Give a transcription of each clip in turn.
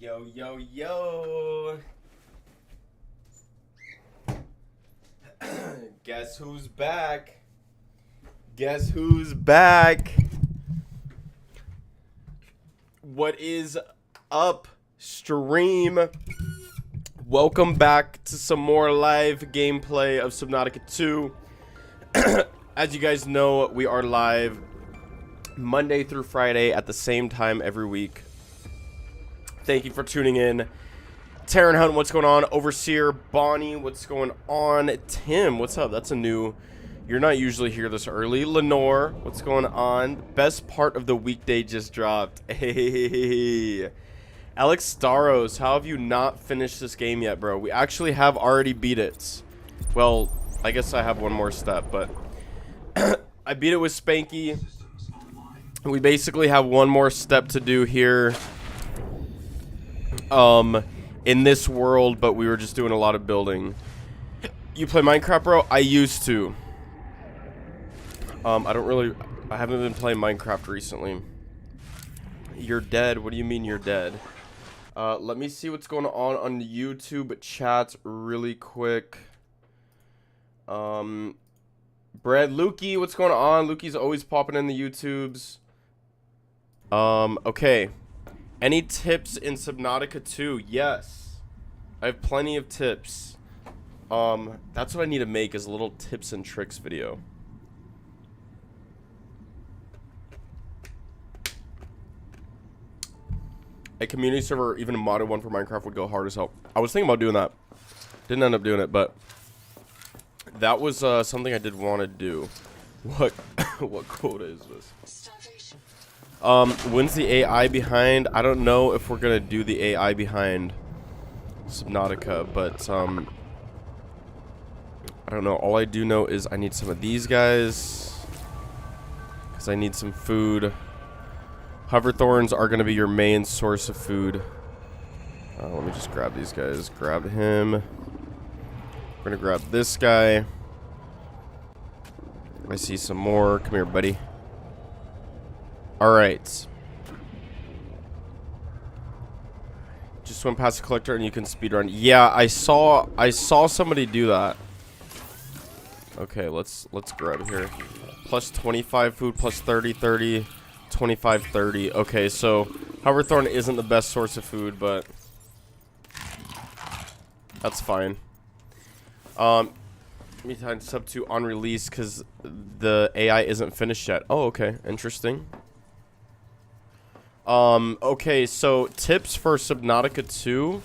Yo, yo, yo. Guess who's back? Guess who's back? What is up, stream? Welcome back to some more live gameplay of Subnautica 2. As you guys know, we are live Monday through Friday at the same time every week. Thank you for tuning in. Taryn Hunt, what's going on? Overseer, Bonnie, what's going on? Tim, what's up? That's a new... You're not usually here this early. Lenore, what's going on? Best part of the weekday just dropped. Hey. Alex Staros, how have you not finished this game yet, bro? We actually have already beat it. Well, I guess I have one more step, but... I beat it with Spanky. We basically have one more step to do here. In this world, but we were just doing a lot of building. You play Minecraft, bro? I used to. I haven't been playing Minecraft recently. You're dead? What do you mean you're dead? Let me see what's going on YouTube chat really quick. Brad Lukey, what's going on? Lukey's always popping in the YouTubes. Okay. Any tips in Subnautica 2? Yes. I have plenty of tips. That's what I need to make, is a little tips and tricks video. A community server or even a modded one for Minecraft would go hard as hell. I was thinking about doing that. Didn't end up doing it, but that was something I did want to do. What quota is this? When's the AI behind? I don't know if we're gonna do the AI behind Subnautica, but I don't know. All I do know is I need some of these guys because I need some food. Hoverthorns are gonna be your main source of food. Let me just grab these guys. Grab him. We're gonna grab this guy. I see some more. Come here, buddy. Alright. Just went past the collector and you can speedrun. Yeah, I saw somebody do that. Okay, let's grab here. Plus 25 food, plus 30, 30, 25, 30. Okay, so Hoverthorn isn't the best source of food, but that's fine. Me time sub 2 on release because the AI isn't finished yet. Oh, okay. Interesting. Okay, so tips for Subnautica 2.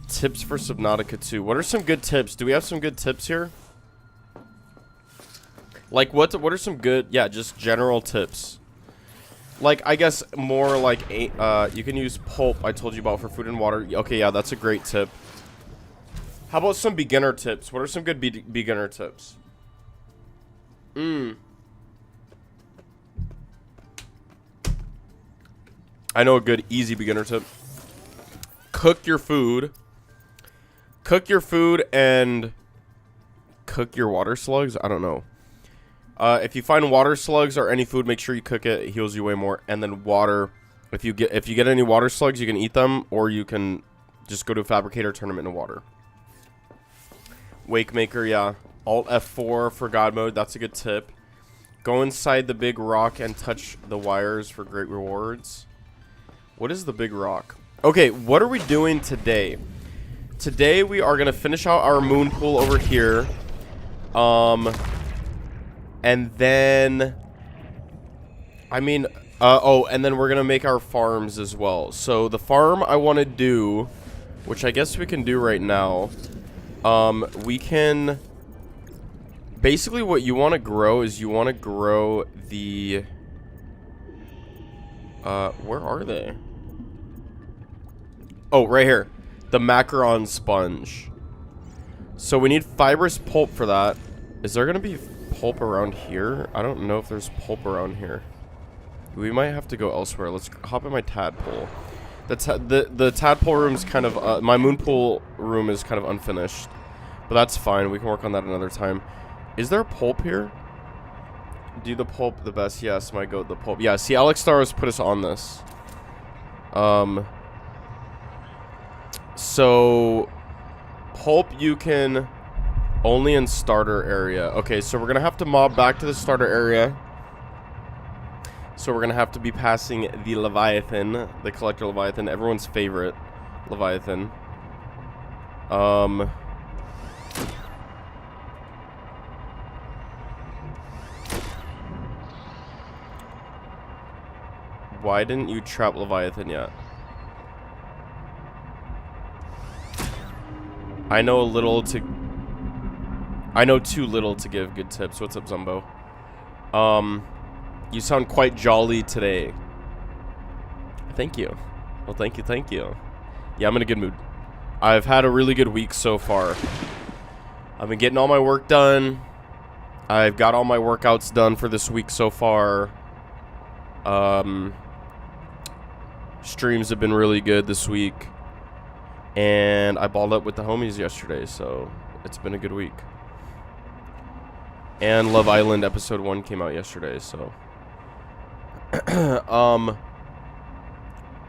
Tips for Subnautica 2. What are some good tips? Do we have some good tips here? Like, what are some good, yeah, just general tips. Like, I guess more like, you can use pulp, I told you about, for food and water. Okay, yeah, that's a great tip. How about some beginner tips? What are some good beginner tips? I know a good, easy beginner tip. Cook your food. Cook your food and cook your water slugs. I don't know. If you find water slugs or any food, make sure you cook it. It heals you way more. And then water. If you get any water slugs, you can eat them, or you can just go to a fabricator, turn them into water. Wake maker, yeah. Alt F4 for God mode. That's a good tip. Go inside the big rock and touch the wires for great rewards. What is the big rock? Okay, what are we doing today? Today we are gonna finish out our moon pool over here. And then and then we're gonna make our farms as well. So the farm I want to do, which I guess we can do right now, we can basically, what you want to grow is you want to grow the where are they? Oh, right here. The macaron sponge. So we need fibrous pulp for that. Is there gonna be pulp around here? I don't know if there's pulp around here. We might have to go elsewhere. Let's hop in my tadpole. The tadpole room is kind of my moon pool room is kind of unfinished, but that's fine. We can work on that another time. Is there pulp here? Do the pulp the best? Yes, my goat, the pulp. Yeah, see, Alex Staros put us on this. So pulp you can only in starter area. Okay, so we're gonna have to mob back to the starter area. So we're gonna have to be passing the Leviathan, the collector Leviathan, everyone's favorite Leviathan. Why didn't you trap Leviathan yet? I know too little to give good tips. What's up, Zumbo? You sound quite jolly today. Thank you. Well, thank you. Yeah, I'm in a good mood. I've had a really good week so far. I've been getting all my work done. I've got all my workouts done for this week so far. Streams have been really good this week. And I balled up with the homies yesterday, so it's been a good week. And Love Island episode 1 came out yesterday, so I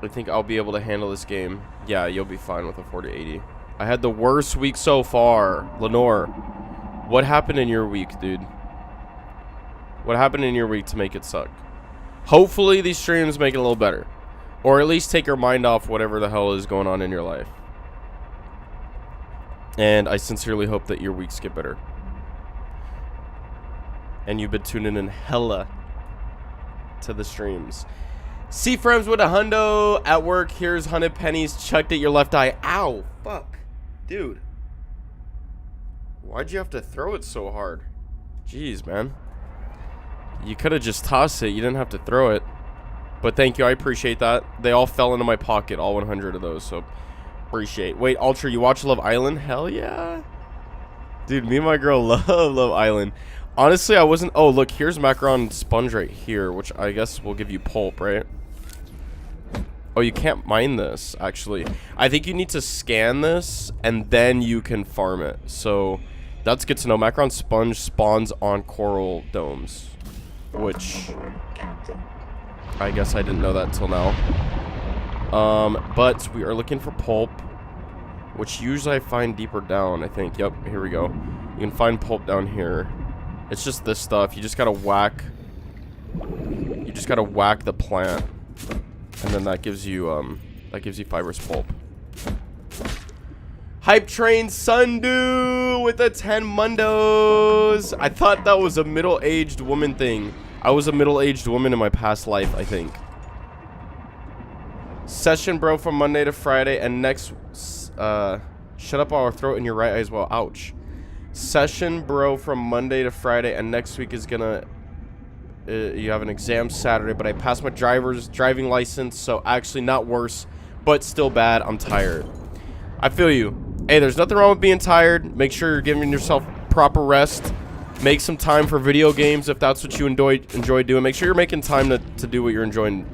think I'll be able to handle this game. Yeah, you'll be fine with a 40-80. I had the worst week so far. Lenore, what happened in your week, dude? What happened in your week to make it suck? Hopefully these streams make it a little better. Or at least take your mind off whatever the hell is going on in your life. And I sincerely hope that your weeks get better. And you've been tuning in hella to the streams. See friends with a hundo at work. Here's 100 pennies chucked at your left eye. Ow, fuck. Dude. Why'd you have to throw it so hard? Jeez, man. You could have just tossed it. You didn't have to throw it. But thank you. I appreciate that. They all fell into my pocket. All 100 of those. So appreciate. Wait, Ultra, you watch Love Island? Hell yeah. Dude, me and my girl love Love Island. Honestly, I wasn't... Oh, look, here's macaron sponge right here, which I guess will give you pulp, right? Oh, you can't mine this, actually. I think you need to scan this, and then you can farm it. So, that's good to know. Macaron sponge spawns on coral domes, which... I guess I didn't know that till now. But we are looking for pulp, which usually I find deeper down, I think. Yep, here we go. You can find pulp down here. It's just this stuff. You just gotta whack. You just gotta whack the plant, and then that gives you fibrous pulp. Hype Train Sundew with the 10 mundos. I thought that was a middle-aged woman thing. I was a middle-aged woman in my past life, I think. Session, bro, from Monday to Friday, and next. Shut up, I'll throw it in your right eye as well. Ouch. Session, bro, from Monday to Friday, and next week is gonna you have an exam Saturday, but I passed my driving license, so actually not worse, but still bad. I'm tired. I feel you. Hey, there's nothing wrong with being tired. Make sure you're giving yourself proper rest. Make some time for video games if that's what you enjoy doing. Make sure you're making time to do what you're enjoying,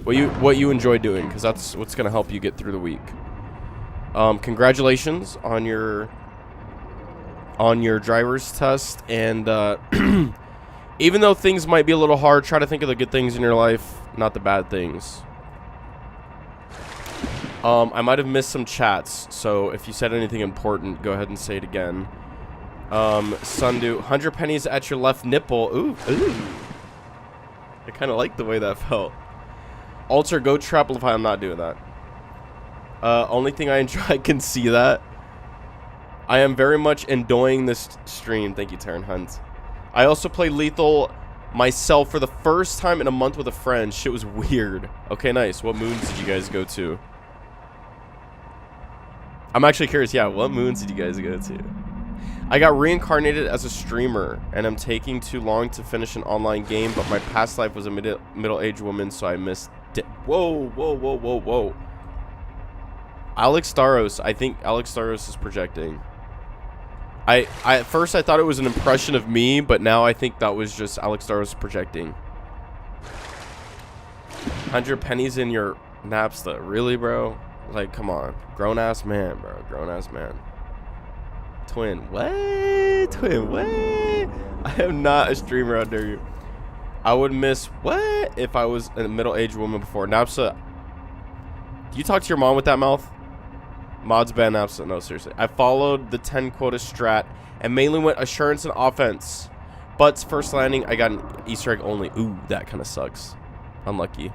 what you enjoy doing, because that's what's gonna help you get through the week. Congratulations on your driver's test, and even though things might be a little hard, try to think of the good things in your life, not the bad things. I might have missed some chats, so if you said anything important, go ahead and say it again. Sundew, 100 pennies at your left nipple. Ooh. I kind of like the way that felt. Alter, go trap Levi. I'm not doing that. Only thing I enjoy, I can see that. I am very much enjoying this stream. Thank you, Taryn Hunt. I also play Lethal myself for the first time in a month with a friend. Shit was weird. Okay, nice. What moons did you guys go to? I'm actually curious. Yeah, what moons did you guys go to? I got reincarnated as a streamer, and I'm taking too long to finish an online game, but my past life was a middle-aged woman, so I missed it. Whoa. Alex Staros. I think Alex Staros is projecting. At first I thought it was an impression of me, but now I think that was just Alex Staros projecting. 100 pennies in your Napster. Really, bro? Like, come on. Grown-ass man, bro. Grown-ass man. Twin, what? Twin, what? I am not a streamer, how dare you. I would miss what if I was a middle-aged woman before. Napsa, do you talk to your mom with that mouth? Mods ban Napsa. No, seriously. I followed the 10 quota strat and mainly went assurance and offense. But first landing, I got an Easter egg only. Ooh, that kind of sucks. Unlucky.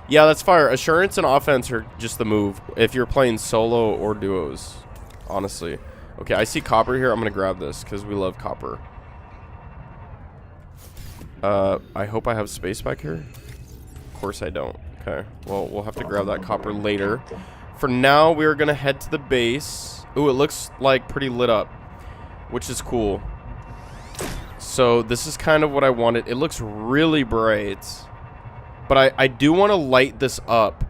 Yeah, that's fire. Assurance and offense are just the move if you're playing solo or duos, honestly. Okay, I see copper here. I'm going to grab this because we love copper. I hope I have space back here. Of course I don't. Okay, well, we'll have to grab that copper later. For now, we're going to head to the base. Ooh, it looks like pretty lit up, which is cool. So this is kind of what I wanted. It looks really bright. But I do want to light this up.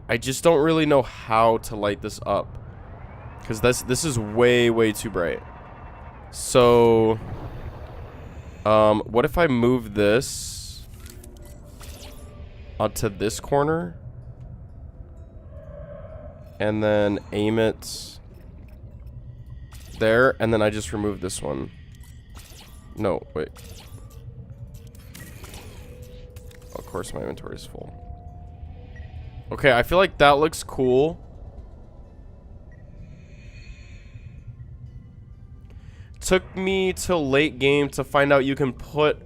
I just don't really know how to light this up. Because this is way, way too bright. So, what if I move this onto this corner? And then aim it there. And then I just remove this one. No, wait. Of course my inventory is full. Okay, I feel like that looks cool. Took me till late game to find out you can put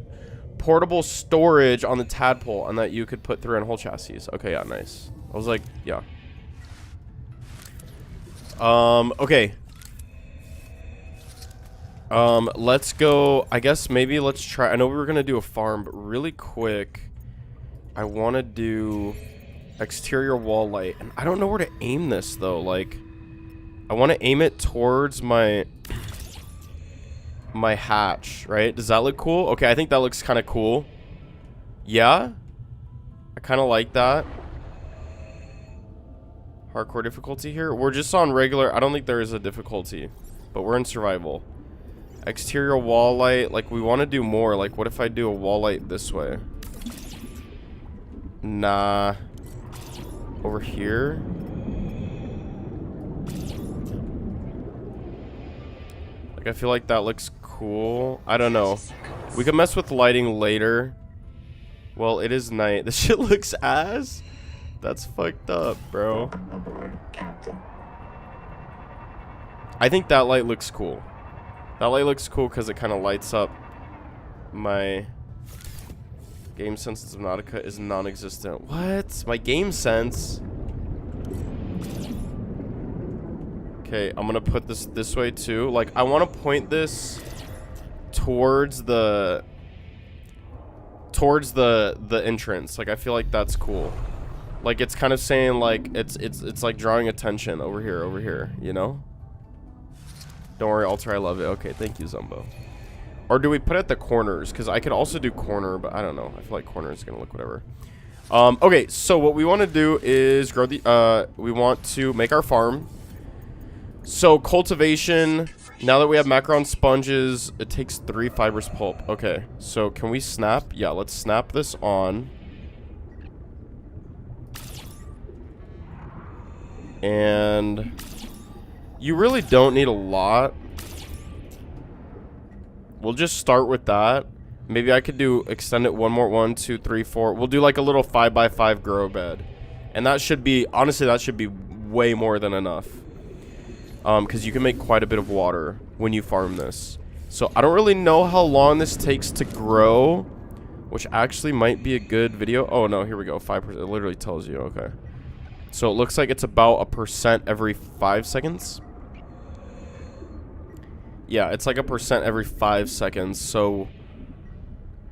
portable storage on the tadpole and that you could put through on whole chassis. Okay, yeah, nice. I was like, yeah. Okay. Let's go. I guess maybe let's try. I know we were gonna do a farm, but really quick, I want to do exterior wall light, and I don't know where to aim this though. Like, I want to aim it towards my hatch, right? Does that look cool? Okay, I think that looks kind of cool. Yeah, I kind of like that. Hardcore difficulty here. We're just on regular. I don't think there is a difficulty, but we're in survival. Exterior wall light. Like, we want to do more. Like, what if I do a wall light this way? Nah. Over here. Like, I feel like that looks cool. I don't know. We could mess with lighting later. Well, it is night. This shit looks ass. That's fucked up, bro. I think that light looks cool. That light looks cool because it kind of lights up my game sense of Subnautica is non-existent. What? My game sense? Okay, I'm gonna put this way too. Like, I want to point this towards the entrance. Like, I feel like that's cool. Like, it's kind of saying, like, it's like drawing attention over here, you know? Don't worry, Alter, I love it. Okay, thank you, Zumbo. Or do we put it at the corners? Because I could also do corner, but I don't know. I feel like corner is going to look whatever. Okay, so what we want to do is grow the... we want to make our farm. So, cultivation. Now that we have macaron sponges, it takes 3 fibrous pulp. Okay, so can we snap? Yeah, let's snap this on. And you really don't need a lot. We'll just start with that. Maybe I could extend it one more. 1, 2, 3, 4. We'll do like a little 5x5 grow bed. And that should be, honestly, that should be way more than enough. Because you can make quite a bit of water when you farm this. So I don't really know how long this takes to grow, which actually might be a good video. Oh no, here we go. 5%. It literally tells you. Okay. So it looks like it's about 1% every 5 seconds. Yeah, it's like 1% every 5 seconds. So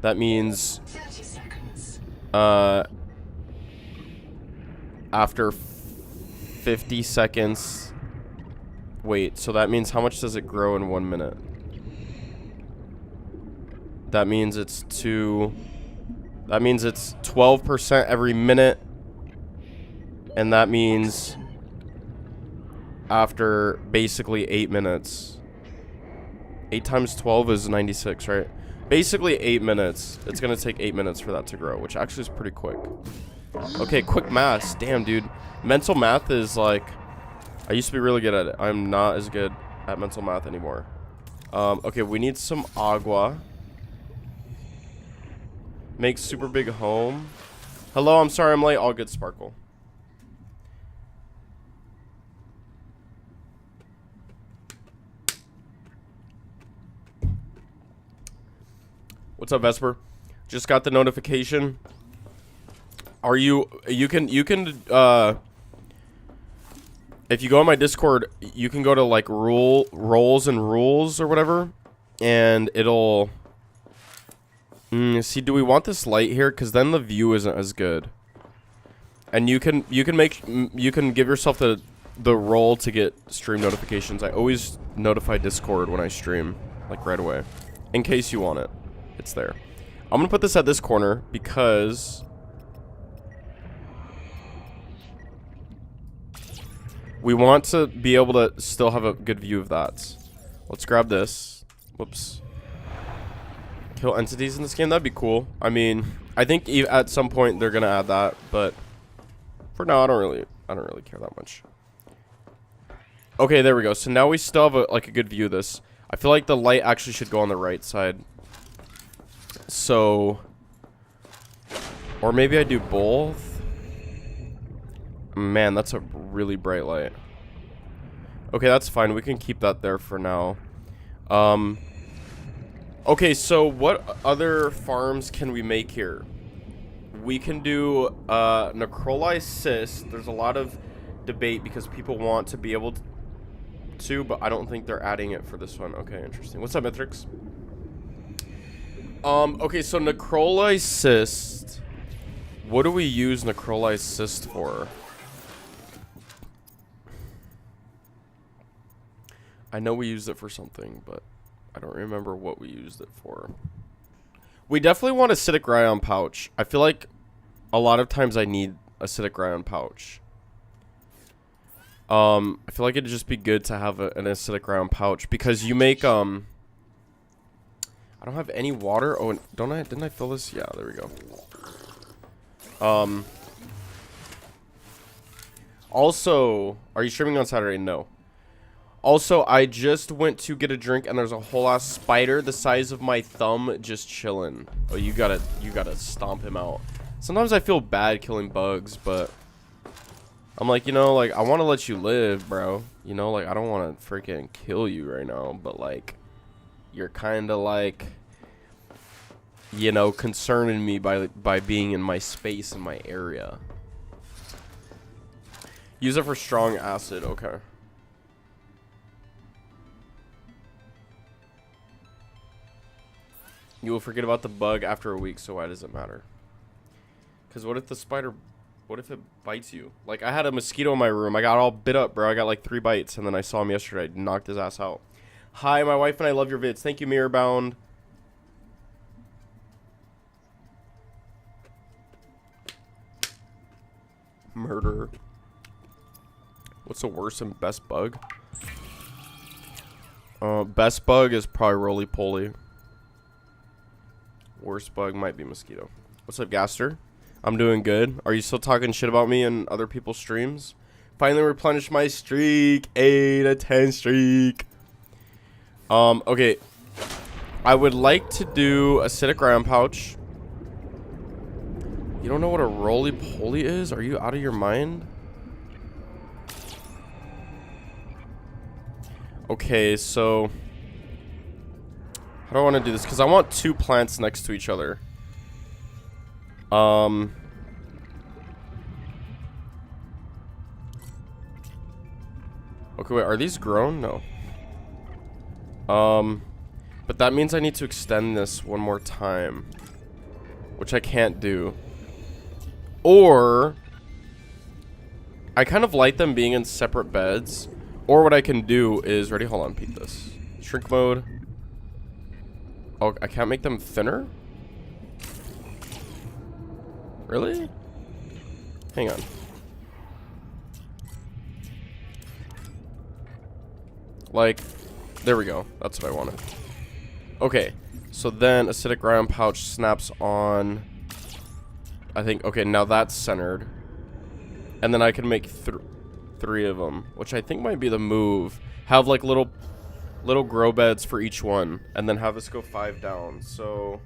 that means after 50 seconds. Wait, so that means how much does it grow in 1 minute? That means it's 12% every minute. And that means after basically 8 minutes. 8 times 12 is 96, right? Basically 8 minutes. It's going to take 8 minutes for that to grow, which actually is pretty quick. Okay, quick math. Damn, dude. Mental math is like... I used to be really good at it. I'm not as good at mental math anymore. Okay, we need some agua. Make super big home. Hello, I'm sorry I'm late. All good, Sparkle. What's up, Vesper? Just got the notification. Are you can if you go on my Discord, you can go to like roles and rules or whatever, and it'll see, do we want this light here? Because then the view isn't as good. And you can give yourself the role to get stream notifications. I always notify Discord when I stream, like right away, in case you want it. It's there. I'm gonna put this at this corner because we want to be able to still have a good view of that. Let's grab this. Whoops. Kill entities in this game? That'd be cool. I mean, I think at some point they're gonna add that, but for now, I don't really care that much. Okay, there we go. So now we still have a good view of this. I feel like the light actually should go on the right side. So, or maybe I do both. Man, that's a really bright light. Okay, that's fine. We can keep that there for now. Okay, so what other farms can we make here? We can do Necroli Cyst. There's a lot of debate because people want to be able to, but I don't think they're adding it for this one. Okay, interesting. What's up, Mithrix? Okay, so Necroli Cyst. What do we use Necroli Cyst for? I know we used it for something, but I don't remember what we used it for. We definitely want acidic ryon pouch. I feel like a lot of times I need acidic ryon pouch. I feel like it'd just be good to have an acidic ryon pouch because you make I don't have any water. Oh, don't I? Didn't I fill this? Yeah, there we go. Also, are you streaming on Saturday? No. Also, I just went to get a drink and there's a whole ass spider the size of my thumb just chilling. Oh, you gotta stomp him out. Sometimes I feel bad killing bugs, but I'm like, you know, like I want to let you live, bro. You know, like I don't want to freaking kill you right now, but like you're kind of like, you know, concerning me by being in my space in my area. Use it for strong acid. Okay. You will forget about the bug after a week, so why does it matter? Because what if the spider, what if it bites you? Like, I had a mosquito in my room. I got all bit up, bro. I got like 3 bites, and then I saw him yesterday. I knocked his ass out. Hi, my wife and I love your vids. Thank you, Mirrorbound. Murder. What's the worst and best bug? Best bug is probably roly-poly. Worst bug might be mosquito. What's up, Gaster? I'm doing good. Are you still talking shit about me and other people's streams? Finally replenished my streak. 8-10 streak. Okay. I would like to do acidic ryon pouch. You don't know what a roly-poly is? Are you out of your mind? Okay, so how do I want to do this? Because I want 2 plants next to each other. Okay, wait, are these grown? No. But that means I need to extend this one more time, which I can't do. Or I kind of like them being in separate beds. Or what I can do is, ready? Hold on, peep this. Shrink mode. Oh, I can't make them thinner? Really? Hang on. Like, there we go. That's what I wanted. Okay, so then acidic ryon pouch snaps on. I think, okay, now that's centered. And then I can make 3 of them, which I think might be the move. Have like little grow beds for each one, and then have this go 5 down. So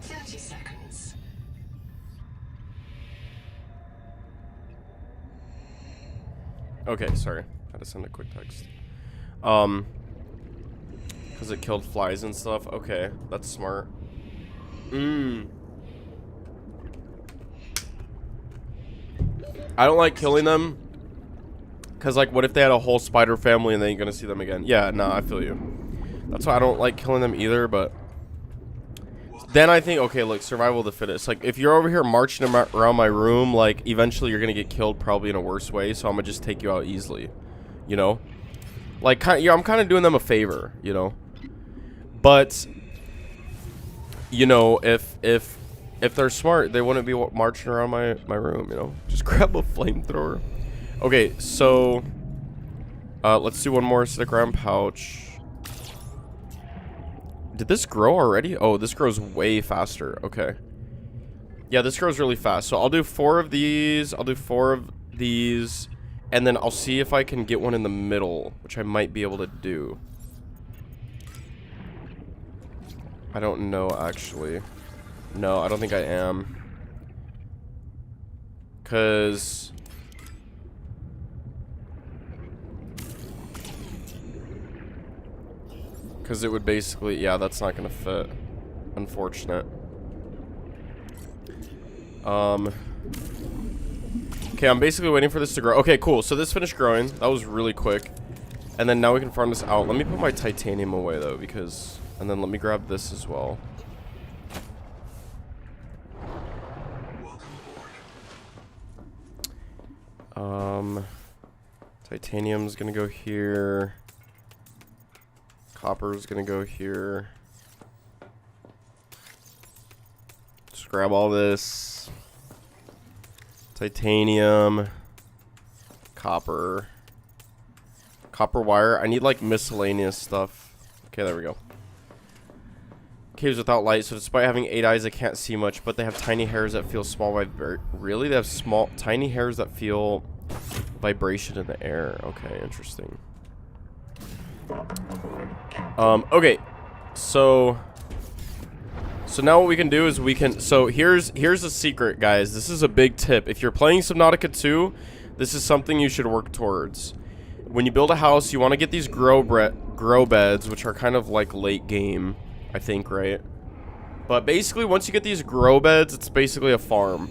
30 seconds. Okay, sorry. I had to send a quick text. Because it killed flies and stuff. Okay, that's smart. I don't like killing them. Because, like, what if they had a whole spider family and then you're going to see them again? Yeah, no, I feel you. That's why I don't like killing them either, but... Then I think, okay, look, survival of the fittest. Like, if you're over here marching around my room, like, eventually you're going to get killed probably in a worse way, so I'm going to just take you out easily. You know? Like, yeah, I'm kind of doing them a favor, you know? But, you know, if they're smart, they wouldn't be marching around my room, you know? Just grab a flamethrower. Okay, so let's do one more stick around pouch. Did this grow already? Oh, this grows way faster. Okay. Yeah, this grows really fast. So I'll do 4 of these. I'll do 4 of these. And then I'll see if I can get one in the middle, which I might be able to do. I don't know, actually. No, I don't think I am. Because... Because it would basically... Yeah, that's not going to fit. Unfortunate. Okay, I'm basically waiting for this to grow. Okay, cool. So this finished growing. That was really quick. And then now we can farm this out. Let me put my titanium away, though, because... And then let me grab this as well. Titanium's gonna go here. Copper's gonna go here. Just grab all this. Titanium. Copper. Copper wire. I need like miscellaneous stuff. Okay, there we go. Caves without light, so despite having 8 eyes, I can't see much, but they have tiny hairs that feel small really? They have small, tiny hairs that feel vibration in the air. Okay, interesting. Okay, so now what we can do is we can, so here's a secret, guys. This is a big tip. If you're playing Subnautica 2, this is something you should work towards. When you build a house, you want to get these grow beds, which are kind of like late game, I think, right? But basically, once you get these grow beds, it's basically a farm.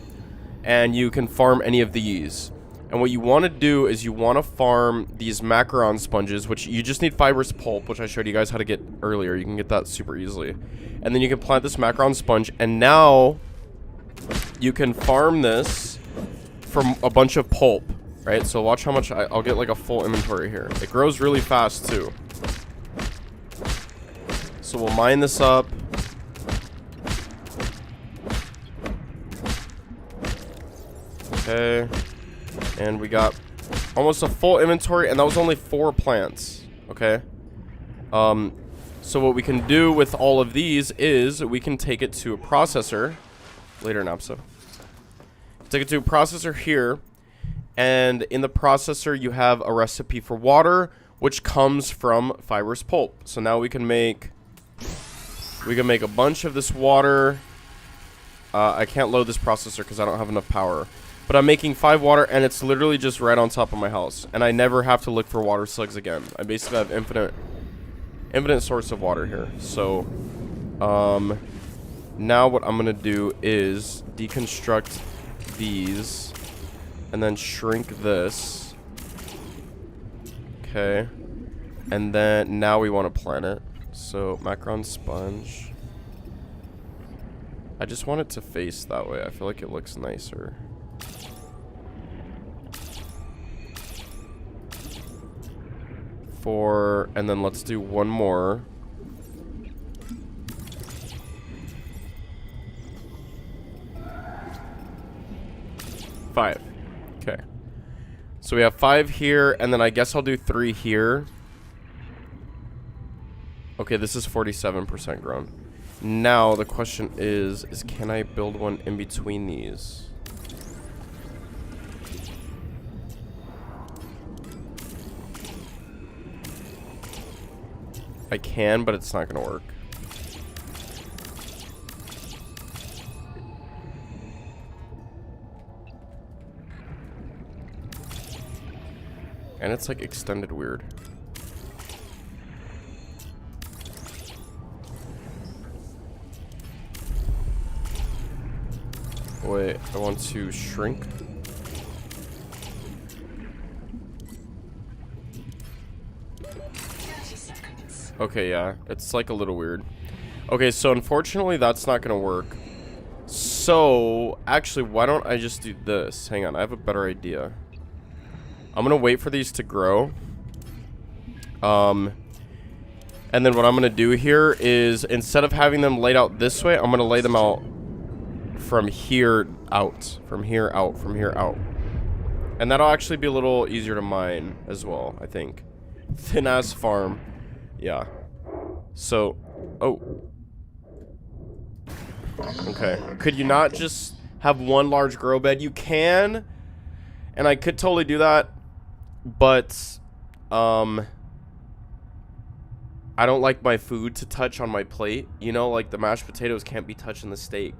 And you can farm any of these. And what you want to do is you want to farm these macaron sponges, which you just need fibrous pulp, which I showed you guys how to get earlier. You can get that super easily. And then you can plant this macaron sponge, and now you can farm this from a bunch of pulp, right? So watch how much I'll get like a full inventory here. It grows really fast too. So we'll mine this up. Okay. And we got almost a full inventory, and that was only 4 plants. Okay. So what we can do with all of these is we can take it to a processor later in episode. Take it to a processor here, and in the processor you have a recipe for water, which comes from fibrous pulp. So now we can make a bunch of this water. I can't load this processor because I don't have enough power. But I'm making 5 water, and it's literally just right on top of my house. And I never have to look for water slugs again. I basically have infinite source of water here. So, now what I'm going to do is deconstruct these. And then shrink this. Okay. And then now we want to plant it. So, macaron sponge. I just want it to face that way. I feel like it looks nicer. And then let's do one more. Five. Okay. So we have 5 here, and then I guess I'll do 3 here. Okay, this is 47% grown. Now the question is can I build one in between these? I can, but it's not gonna work. And it's like extended weird. Wait, I want to shrink. 30 seconds. Okay, yeah, it's like a little weird. Okay, so unfortunately that's not gonna work. So, actually, why don't I just do this? Hang on, I have a better idea. I'm gonna wait for these to grow. And then what I'm gonna do here is, instead of having them laid out this way, I'm gonna lay them out from here out. From here out, from here out. And that'll actually be a little easier to mine as well, I think. Thin ass farm. Yeah. So, oh. Okay. Could you not just have one large grow bed? You can. And I could totally do that. But, I don't like my food to touch on my plate. You know, like the mashed potatoes can't be touching the steak.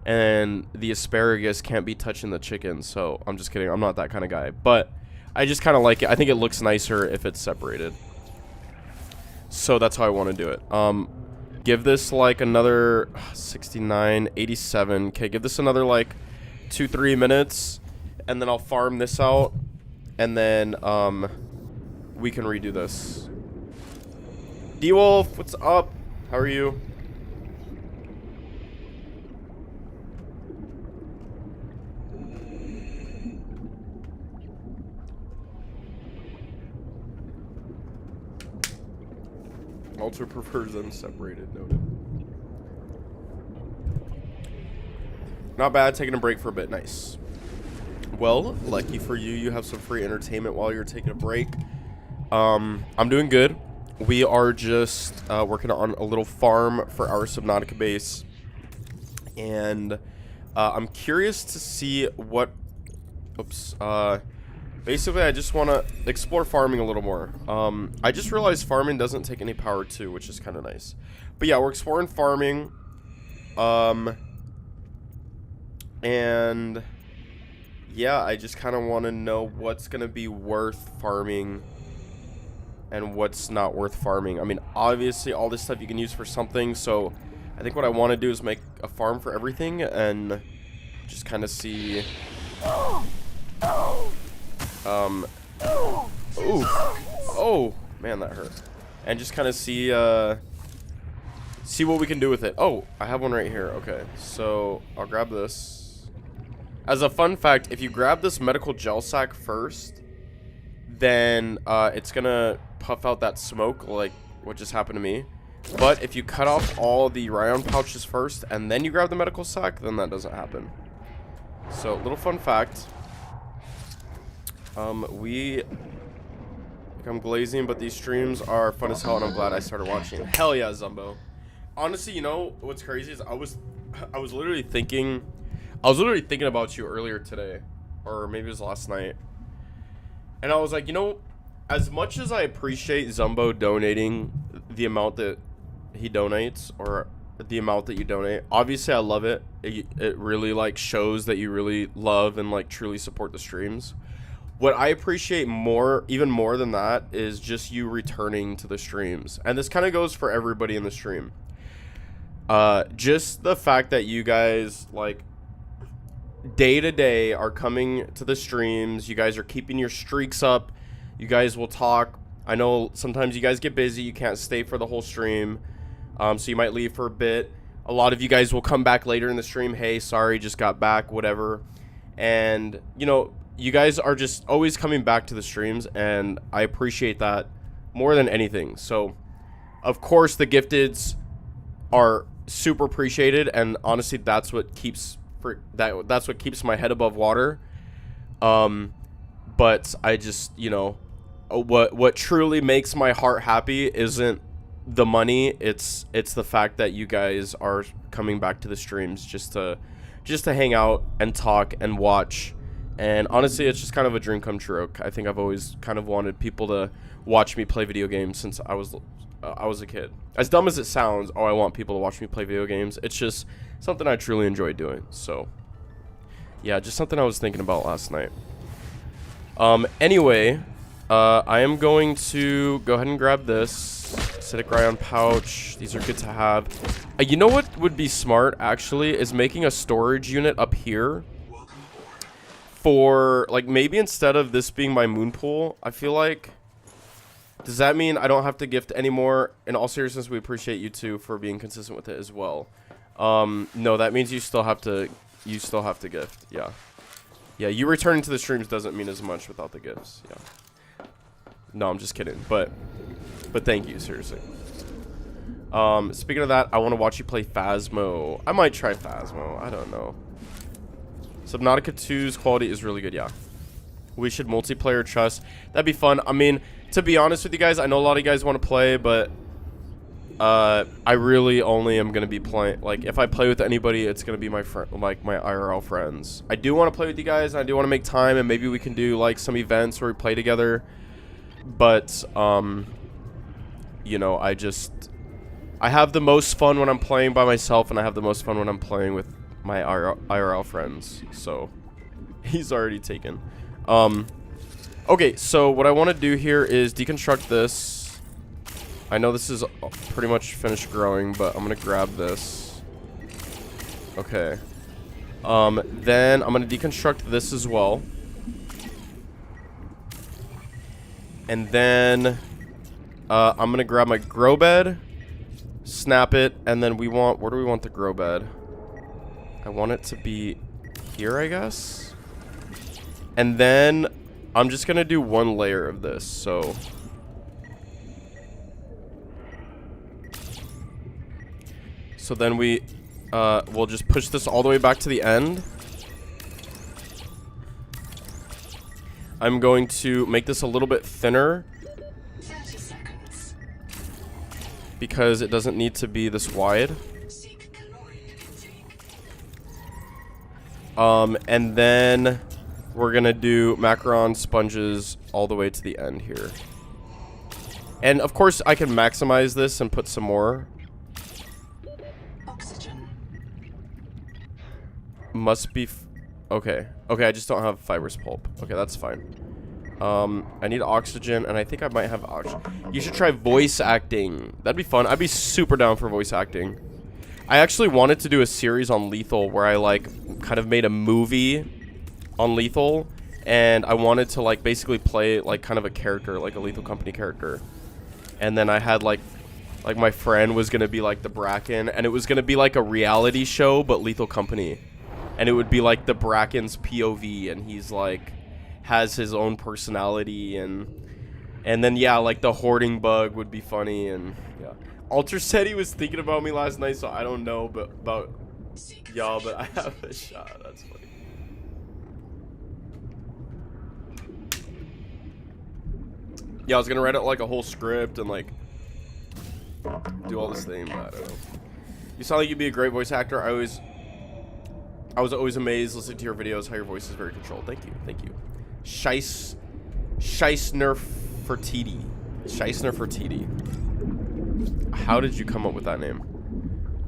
And the asparagus can't be touching the chicken. So, I'm just kidding. I'm not that kind of guy. But I just kind of like it. I think it looks nicer if it's separated. So, that's how I want to do it. Give this like another 69, 87. Okay, give this another like 2-3 minutes. And then I'll farm this out. And then, we can redo this. D-Wolf, what's up? How are you? Alter prefers them separated, noted. Not bad, taking a break for a bit, nice. Well, lucky for you, you have some free entertainment while you're taking a break. I'm doing good. We are just working on a little farm for our Subnautica base. And I'm curious to see what... Oops. Basically, I just want to explore farming a little more. I just realized farming doesn't take any power too, which is kind of nice. But yeah, we're exploring farming. And yeah, I just kind of want to know what's going to be worth farming and what's not worth farming. I mean, obviously, all this stuff you can use for something. So I think what I want to do is make a farm for everything and just kind of see... Ooh. Oh, man, that hurt. And just kind of see what we can do with it. Oh, I have one right here. Okay, so I'll grab this. As a fun fact, if you grab this medical gel sack first, then it's gonna puff out that smoke like what just happened to me. But if you cut off all the Ryon pouches first and then you grab the medical sack, then that doesn't happen. So, little fun fact. I'm glazing, but these streams are fun as hell, and I'm glad I started watching. Hell yeah, Zumbo. Honestly, you know what's crazy is I was literally thinking about you earlier today, or maybe it was last night, and I was like, you know, as much as I appreciate Zumbo donating the amount that he donates, or the amount that you donate, obviously I love it. It really like shows that you really love and like truly support the streams. What I appreciate more, even more than that, is just you returning to the streams. And this kind of goes for everybody in the stream. Just the fact that you guys, like, day to day are coming to the streams. You guys are keeping your streaks up. You guys will talk. I know sometimes you guys get busy. You can't stay for the whole stream. So you might leave for a bit. A lot of you guys will come back later in the stream. Hey, sorry, just got back, whatever. And, you know... You guys are just always coming back to the streams, and I appreciate that more than anything. So, of course, the gifteds are super appreciated, and honestly, that's what keeps that's what keeps my head above water. But I just, you know, what truly makes my heart happy isn't the money. It's the fact that you guys are coming back to the streams just to hang out and talk and watch. And honestly, it's just kind of a dream come true. I think I've always kind of wanted people to watch me play video games since I was a kid. As dumb as it sounds, I want people to watch me play video games. It's just something I truly enjoy doing. So, yeah, just something I was thinking about last night. Anyway, I am going to go ahead and grab this. Acidic Ryon pouch. These are good to have. You know what would be smart, actually, is making a storage unit up here. For, like, maybe instead of this being my moon pool, I feel like... Does that mean I don't have to gift anymore? In all seriousness, we appreciate you two for being consistent with it as well. No, that means you still have to gift. Yeah. Yeah, you returning to the streams doesn't mean as much without the gifts. Yeah. No, I'm just kidding. But thank you, seriously. Speaking of that, I want to watch you play Phasmo. I might try Phasmo. I don't know. Subnautica 2's quality is really good, yeah. We should multiplayer trust. That'd be fun. I mean, to be honest with you guys, I know a lot of you guys want to play, but I really only am gonna be playing. Like, if I play with anybody, it's gonna be my friend, like my IRL friends. I do want to play with you guys. I do want to make time, and maybe we can do like some events where we play together. But you know, I have the most fun when I'm playing by myself, and I have the most fun when I'm playing with my IRL friends. So he's already taken. Okay, so what I want to do here is deconstruct this. I know this is pretty much finished growing, but I'm gonna grab this. Okay. Then I'm gonna deconstruct this as well. And then I'm gonna grab my grow bed, snap it, and then where do we want the grow bed? I want it to be here, I guess. And then I'm just gonna do one layer of this, so then we'll just push this all the way back to the end. I'm going to make this a little bit thinner 30 seconds. because it doesn't need to be this wide. Seek caloric intake. And then we're gonna do macaron sponges all the way to the end here. And of course I can maximize this and put some more. Oxygen. Must be okay. Okay, I just don't have fibrous pulp. Okay, that's fine. I need oxygen, and I think I might have oxygen. You should try voice acting. That'd be fun. I'd be super down for voice acting. I actually wanted to do a series on Lethal where I like kind of made a movie on Lethal, and I wanted to like basically play like kind of a character, like a Lethal Company character. And then I had like my friend was gonna be like the Bracken, and it was gonna be like a reality show but Lethal Company. And it would be like the Bracken's POV, and he's like has his own personality, and then yeah, like the hoarding bug would be funny. And yeah, Alter said he was thinking about me last night, so I don't know but about y'all, but I have a shot. That's funny. Yeah, I was gonna write out like a whole script and like do all this thing, but I don't know. You sound like you'd be a great voice actor. I was always amazed listening to your videos how your voice is very controlled. Thank you, thank you. Scheissner Fertiti. Scheissner Fertiti. How did you come up with that name?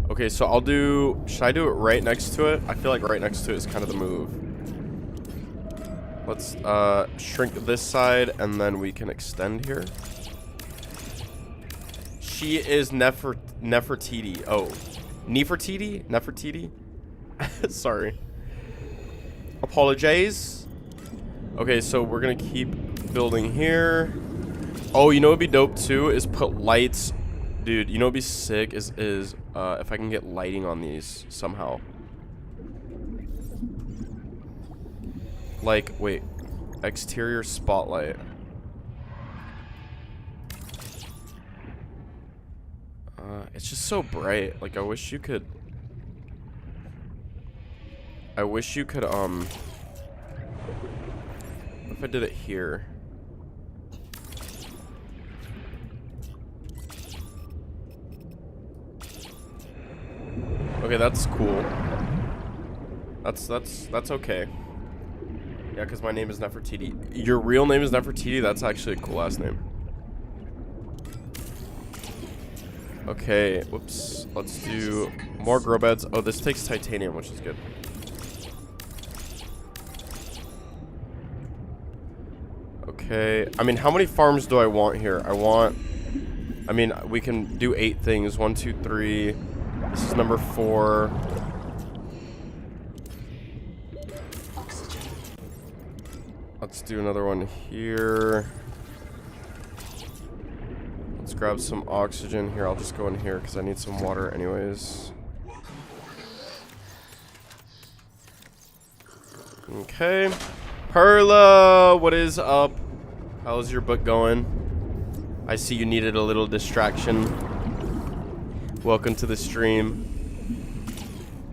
Okay, so should I do it right next to it? I feel like right next to it is kind of the move. Let's shrink this side, and then we can extend here. She is Nefertiti. Oh, Nefertiti? Nefertiti? Sorry. Apologize. Okay, so we're gonna keep building here. Oh, you know what'd be dope too is put lights. Dude, you know what'd be sick is if I can get lighting on these somehow. Like, wait, exterior spotlight. It's just so bright. Like, I wish you could, what if I did it here? Okay, that's cool. That's okay. Yeah, because my name is Nefertiti. Your real name is Nefertiti? That's actually a cool ass name. Okay, whoops. Let's do more grow beds. Oh, this takes titanium, which is good. Okay. I mean, how many farms do I want here? I mean, we can do 8 things. 1, 2, 3. This is number 4. Oxygen. Let's do another one here. Let's grab some oxygen here. I'll just go in here because I need some water anyways. Okay. Perla, what is up? How's your book going? I see you needed a little distraction. Welcome to the stream.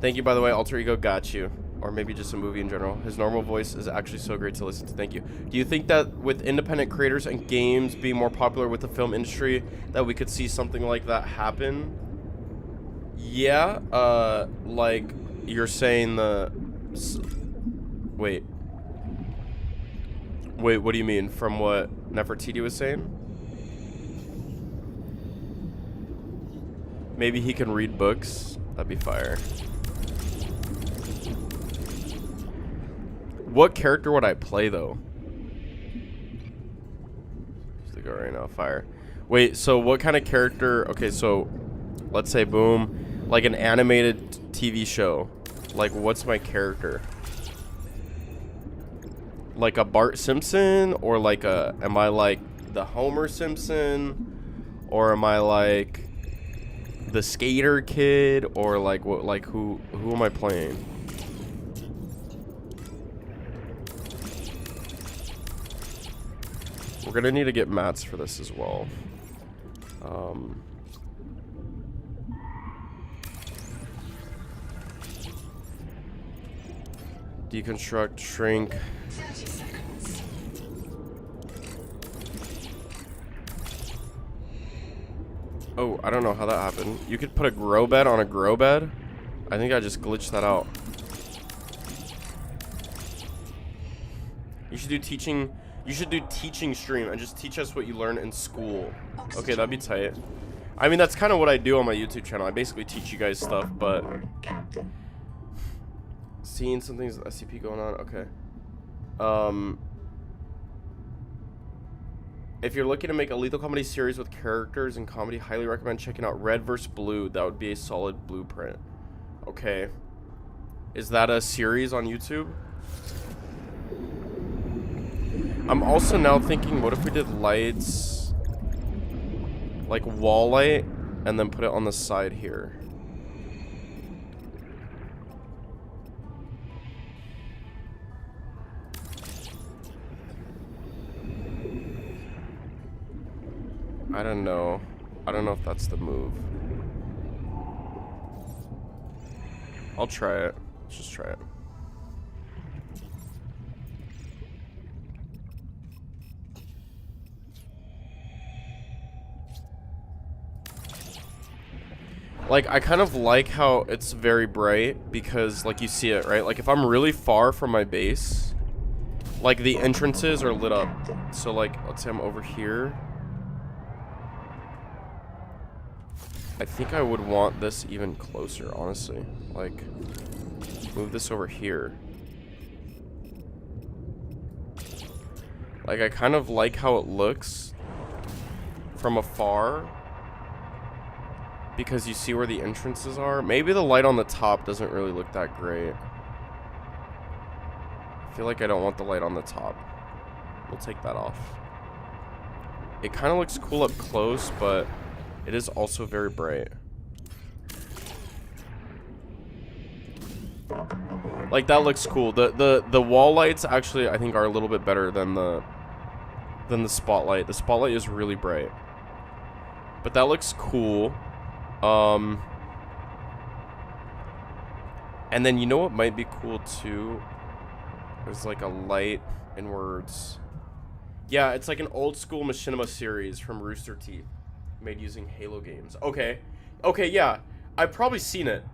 Thank you, by the way. Alter Ego got you. Or maybe just a movie in general. His normal voice is actually so great to listen to. Thank you. Do you think that with independent creators and games being more popular with the film industry, that we could see something like that happen? Yeah. Like, you're saying the... Wait, what do you mean? From what Nefertiti was saying? Maybe he can read books? That'd be fire. What character would I play, though? Just to go right now, fire. Wait, so what kind of character... Okay, so let's say, boom, like an animated TV show. Like, what's my character? Like a Bart Simpson, or like a, am I like the Homer Simpson, or am I like the skater kid, or like what, like who am I playing? We're gonna need to get mats for this as well. Deconstruct, shrink. 30 seconds. Oh, I don't know how that happened. You could put a grow bed on a grow bed? I think I just glitched that out. You should do teaching. You should do teaching stream and just teach us what you learn in school. Okay, that'd be tight. I mean, that's kind of what I do on my YouTube channel. I basically teach you guys stuff, but... Seeing something's SCP going on? Okay. If you're looking to make a lethal comedy series with characters and comedy, highly recommend checking out Red vs. Blue. That would be a solid blueprint. Okay. Is that a series on YouTube? I'm also now thinking, what if we did lights, like wall light, and then put it on the side here? I don't know. I don't know if that's the move. I'll try it. Let's just try it. Like, I kind of like how it's very bright because, like, you see it, right? Like, if I'm really far from my base, like, the entrances are lit up. So, like, let's say I'm over here. I think I would want this even closer, honestly. Like, move this over here. Like, I kind of like how it looks from afar, because you see where the entrances are. Maybe the light on the top doesn't really look that great. I feel like I don't want the light on the top. We'll take that off. It kind of looks cool up close, but it is also very bright. Like, that looks cool. The wall lights actually, I think, are a little bit better than the spotlight. The spotlight is really bright. But that looks cool. And then you know what might be cool too? There's like a light inwards. Yeah, it's like an old school Machinima series from Rooster Teeth, made using Halo games. Okay. Okay, yeah. I've probably seen it.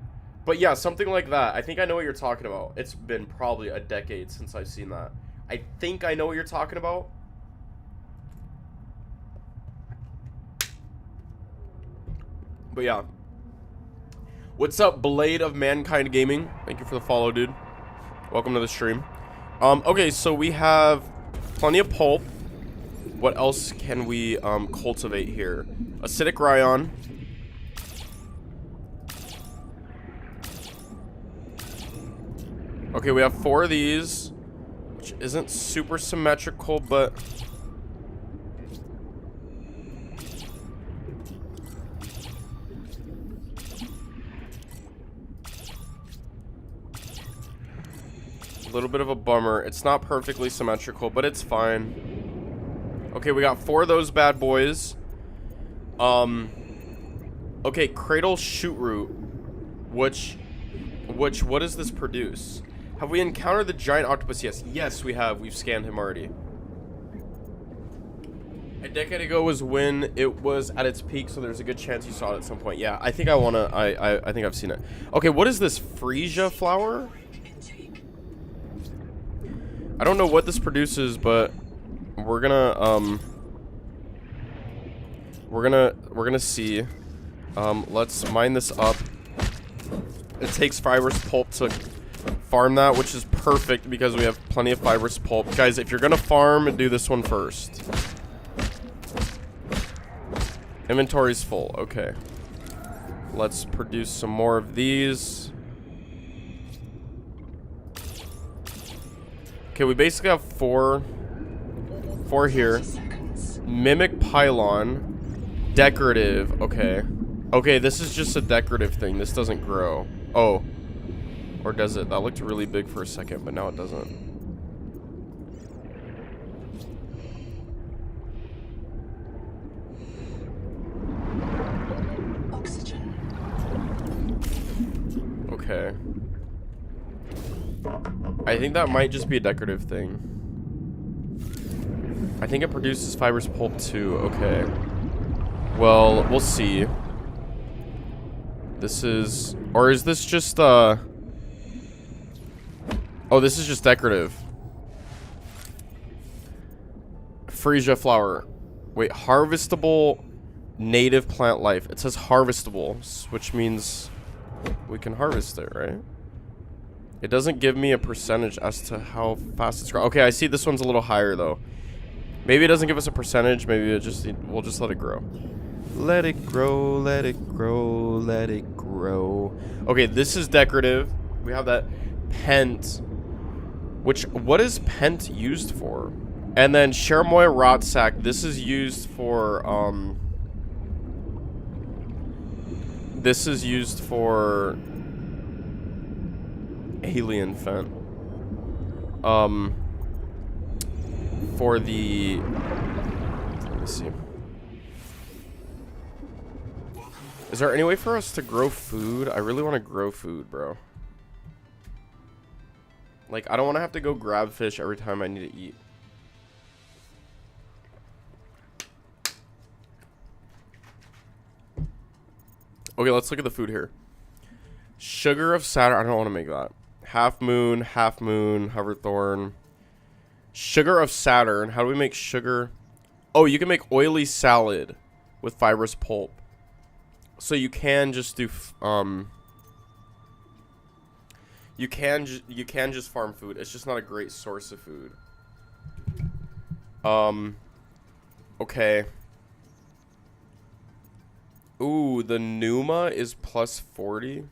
But yeah, something like that. I think I know what you're talking about. It's been probably a decade since I've seen that. I think I know what you're talking about. But yeah. What's up, Blade of Mankind Gaming? Thank you for the follow, dude. Welcome to the stream. Okay, so we have plenty of pulp. What else can we cultivate here? Acidic Ryon. Okay, we have 4 of these, which isn't super symmetrical, but a little bit of a bummer. It's not perfectly symmetrical, but it's fine. Okay, we got 4 of those bad boys. Okay, Cradle Shoot Root, which what does this produce? Have we encountered the giant octopus? Yes, we have. We've scanned him already. A decade ago was when it was at its peak, so there's a good chance you saw it at some point. Yeah, I think I wanna. I think I've seen it. Okay, what is this freesia flower? I don't know what this produces, but we're gonna we're gonna see. Let's mine this up. It takes fibrous pulp to farm that, which is perfect because we have plenty of fibrous pulp. Guys, if you're gonna farm, do this one first. Inventory's full. Okay. Let's produce some more of these. Okay, we basically have four here. Mimic pylon. Decorative. Okay. Okay, this is just a decorative thing. This doesn't grow. Oh. Or does it? That looked really big for a second, but now it doesn't. Oxygen. Okay. I think that might just be a decorative thing. I think it produces fibrous pulp too. Okay. Well, we'll see. This is... Or is this just, Oh, this is just decorative. Freesia flower. Wait, harvestable native plant life. It says harvestable, which means we can harvest it, right? It doesn't give me a percentage as to how fast it's growing. Okay, I see this one's a little higher, though. Maybe it doesn't give us a percentage. Maybe we'll just let it grow. Let it grow, let it grow, let it grow. Okay, this is decorative. We have that pent. What is pent used for? And then Chermoy rot sack. This is used for this is used for alien fent. For the, let me see. Is there any way for us to grow food? I really want to grow food, bro. Like, I don't want to have to go grab fish every time I need to eat. Okay, let's look at the food here. Sugar of Saturn. I don't want to make that. Half moon, hoverthorn. Sugar of Saturn. How do we make sugar? Oh, you can make oily salad with fibrous pulp. So you can just do you can just farm food. It's just not a great source of food. Okay. Ooh, the Numa is plus 40.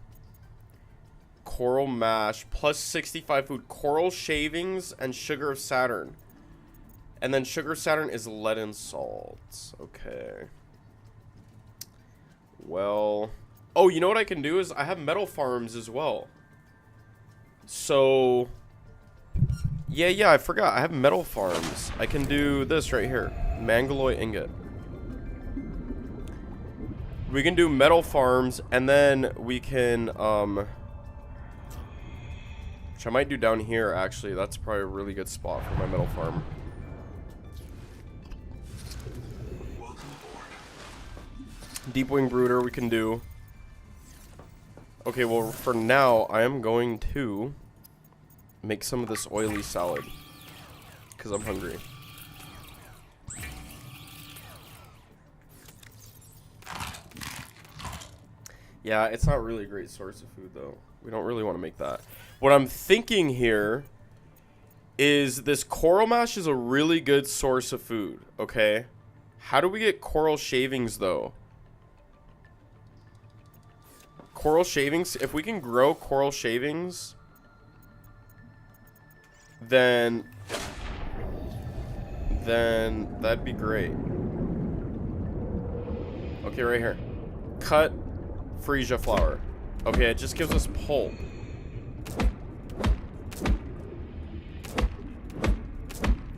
Coral mash plus 65 food. Coral shavings and sugar of Saturn. And then sugar of Saturn is lead and salt. Okay. Well, oh, you know what I can do is I have metal farms as well. So, yeah, I forgot. I have metal farms. I can do this right here. Mangaloy ingot. We can do metal farms, and then we can, which I might do down here, actually. That's probably a really good spot for my metal farm. Deepwing Brooder we can do. Okay, well, for now, I am going to make some of this oily salad. Because I'm hungry. Yeah, it's not really a great source of food, though. We don't really want to make that. What I'm thinking here is this coral mash is a really good source of food, okay? How do we get coral shavings, though? Coral shavings, if we can grow coral shavings, then that'd be great. Okay, right here. Cut freesia flour. Okay, it just gives us pulp.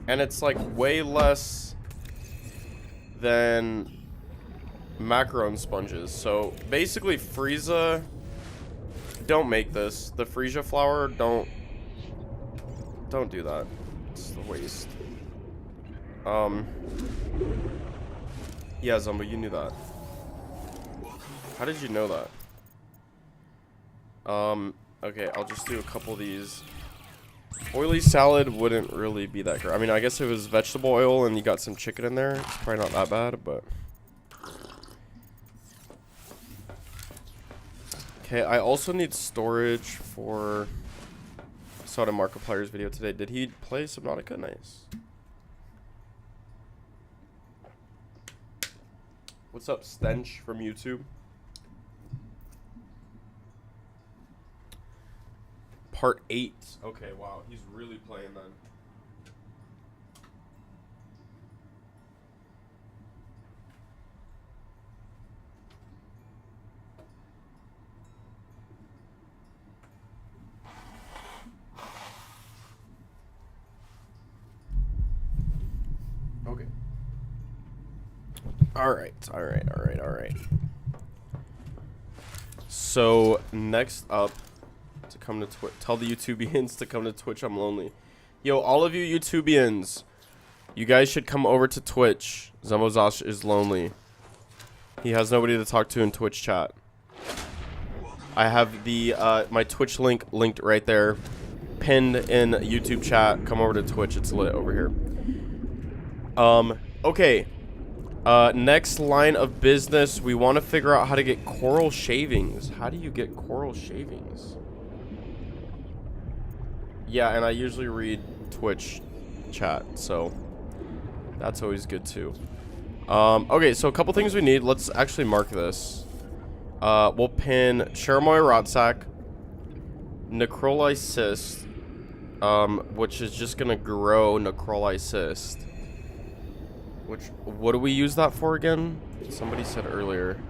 And it's like way less than macaron sponges. So basically freesia, don't make this. The freesia flour, don't do that. It's a waste. Yeah, Zumba, you knew that. How did you know that? Okay, I'll just do a couple of these. Oily salad wouldn't really be that great. I mean, I guess if it was vegetable oil and you got some chicken in there, it's probably not that bad, but... Okay, I also need storage for... I saw it in Markiplier's video today. Did he play Subnautica? Nice. What's up, Stench from YouTube? Part 8. Okay, wow. He's really playing then. Okay. Alright. So, next up, to come to Twitch. Tell the YouTubians to come to Twitch. I'm lonely. Yo, all of you YouTubians, you guys should come over to Twitch. Zumbozosh is lonely. He has nobody to talk to in Twitch chat. I have the my Twitch link linked right there, pinned in YouTube chat. Come over to Twitch. It's lit over here. Okay. Next line of business, we want to figure out how to get coral shavings. How do you get coral shavings? Yeah, and I usually read Twitch chat, so that's always good too. Okay, so a couple things we need. Let's actually mark this. We'll pin Cheramoy Rotsack, Necroli Cyst, which is just gonna grow Necroli Cyst. What do we use that for again? Somebody said earlier.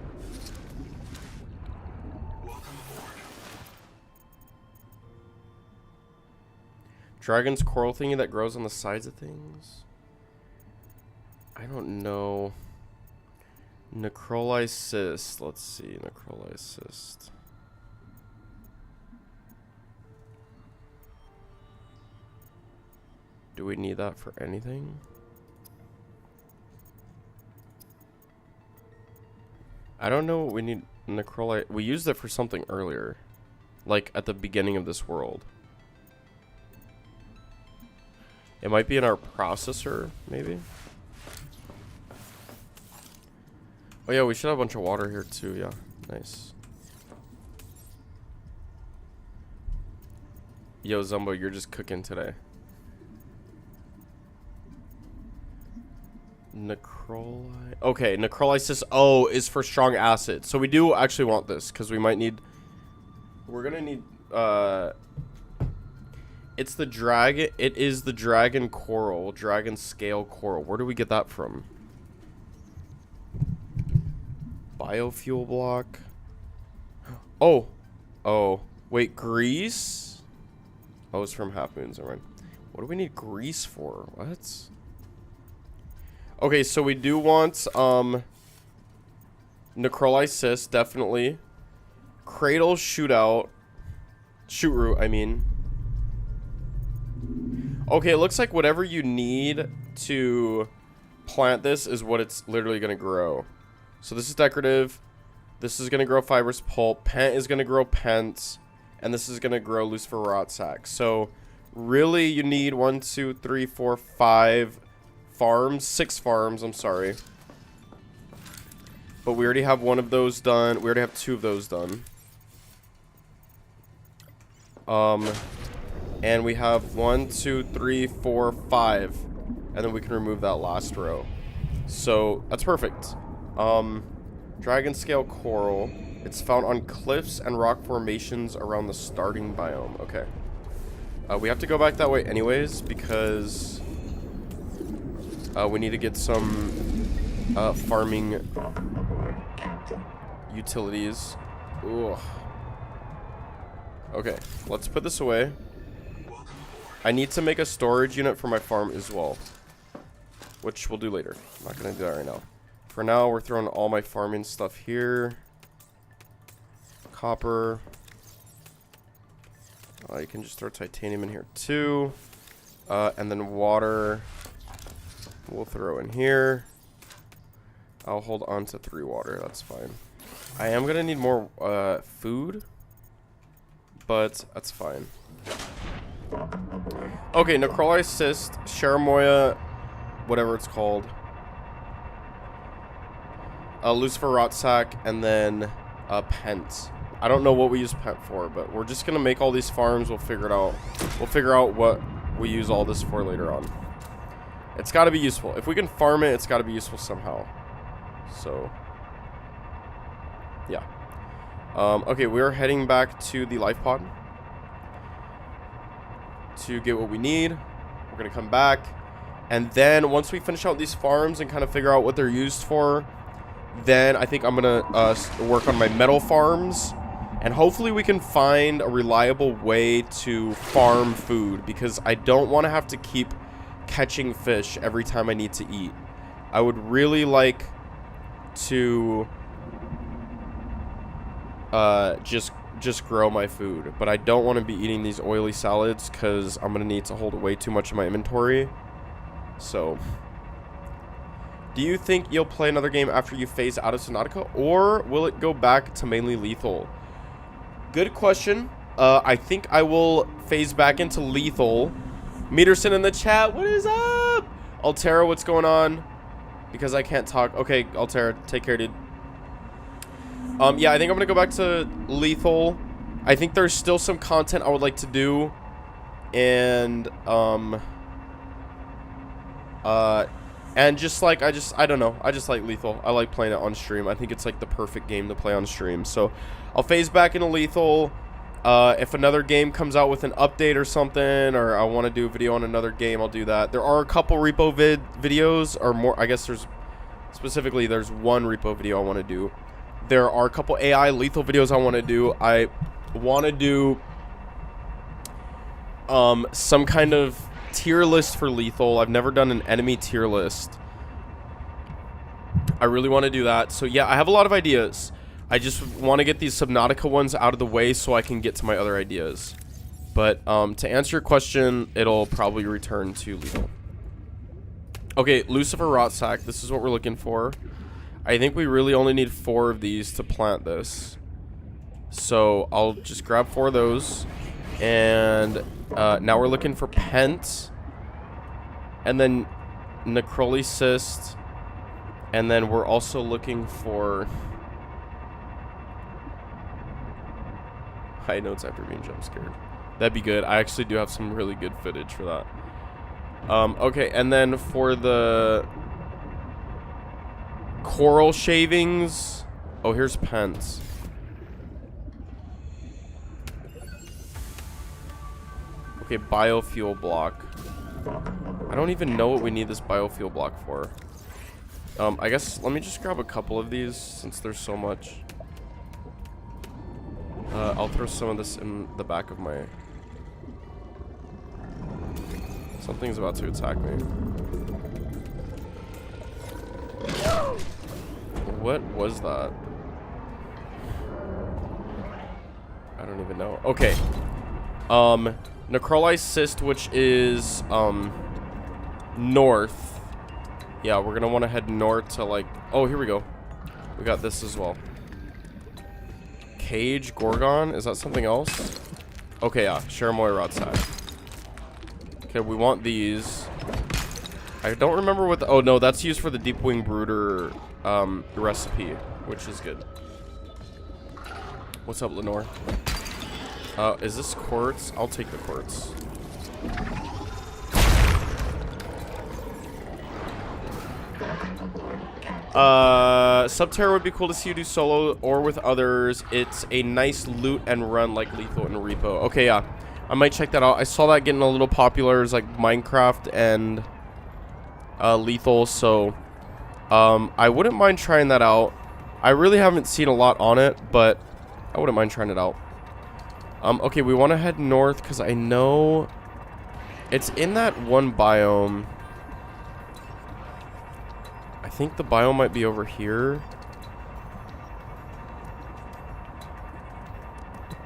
Dragon's coral thingy that grows on the sides of things? I don't know. Necroli Cyst. Let's see. Necroli Cyst. Do we need that for anything? I don't know what we need Necroli. We used it for something earlier. Like at the beginning of this world. It might be in our processor, maybe. Oh yeah, we should have a bunch of water here too, yeah. Nice. Yo, Zumbo, you're just cooking today. Necroli. Okay, necrolysis O is for strong acid. So we do actually want this because we might need. We're gonna need. It's the dragon. It is the dragon coral, dragon scale coral. Where do we get that from? Biofuel block. Oh, wait, grease. Oh, it's from Half Moons. Alright. What do we need grease for? What? Okay, so we do want Necroli Cyst, definitely. Cradle Shootout. Shootroot, I mean. Okay, it looks like whatever you need to plant this is what it's literally going to grow. So this is decorative. This is going to grow fibrous pulp. Pent is going to grow pents. And this is going to grow lucifer rot sac. So really you need 1, 2, 3, 4, 5 farms. 6 farms, I'm sorry. But we already have one of those done. We already have 2 of those done. And we have 1, 2, 3, 4, 5. And then we can remove that last row. So that's perfect. Dragon scale coral. It's found on cliffs and rock formations around the starting biome. Okay. We have to go back that way anyways because we need to get some farming utilities. Ugh. Okay, let's put this away. I need to make a storage unit for my farm as well, which we'll do later. I'm not going to do that right now. For now, we're throwing all my farming stuff here. Copper. You can just throw titanium in here too. And then water. We'll throw in here. I'll hold on to 3 water. That's fine. I am going to need more food, but that's fine. Okay, Necroli Cyst, Sharamoya, whatever it's called. Lucifer Rotsack, and then Pent. I don't know what we use Pent for, but we're just going to make all these farms. We'll figure it out. We'll figure out what we use all this for later on. It's got to be useful. If we can farm it, it's got to be useful somehow. So, yeah. Okay, we're heading back to the life pod to get what we need. We're going to come back. And then once we finish out these farms and kind of figure out what they're used for, then I think I'm going to work on my metal farms. And hopefully we can find a reliable way to farm food, because I don't want to have to keep catching fish every time I need to eat. I would really like to just grow my food, but I don't want to be eating these oily salads because I'm gonna need to hold way too much in my inventory. So, do you think you'll play another game after you phase out of Subnautica, or will it go back to mainly lethal? Good question. I think I will phase back into lethal. Meterson in the chat, what is up? Altera, what's going on? Because I can't talk. Okay, Altera, take care, dude. Yeah, I think I'm gonna go back to lethal. I think there's still some content I would like to do, and just like I don't know, I just like lethal. I like playing it on stream. I think it's like the perfect game to play on stream. So I'll phase back into lethal. If another game comes out with an update or something, or I want to do a video on another game, I'll do that. There are a couple repo videos, or more. I guess there's one repo video I want to do. There are a couple AI lethal videos I want to do. I want to do some kind of tier list for lethal. I've never done an enemy tier list. I really want to do that. So yeah, I have a lot of ideas. I just want to get these Subnautica ones out of the way so I can get to my other ideas. But to answer your question, it'll probably return to lethal. Okay, Lucifer Rotsack. This is what we're looking for. I think we really only need 4 of these to plant this. So I'll just grab 4 of those. And now we're looking for Pent. And then Necroli Cyst. And then we're also looking for... high notes after being jump scared. That'd be good. I actually do have some really good footage for that. Okay, and then for the coral shavings. Oh, here's Pence. Okay, biofuel block. I don't even know what we need this biofuel block for. I guess let me just grab a couple of these since there's so much. I'll throw some of this in the back of my... Something's about to attack me. What was that? I don't even know. Okay. Necroli Cyst, which is, north. Yeah, we're gonna want to head north to, like... Oh, here we go. We got this as well. Cage Gorgon? Is that something else? Okay, yeah. Sharamoy Rodside. Okay, we want these. I don't remember what the... Oh, no. That's used for the Deep Wing Brooder recipe, which is good. What's up, Lenore? Is this quartz? I'll take the quartz. Subterra would be cool to see you do solo or with others. It's a nice loot and run like Lethal and Repo. Okay, yeah. I might check that out. I saw that getting a little popular as like Minecraft and Lethal, so I wouldn't mind trying that out. I really haven't seen a lot on it, but I wouldn't mind trying it out. Okay, we want to head north because I know it's in that one biome. I think the biome might be over here.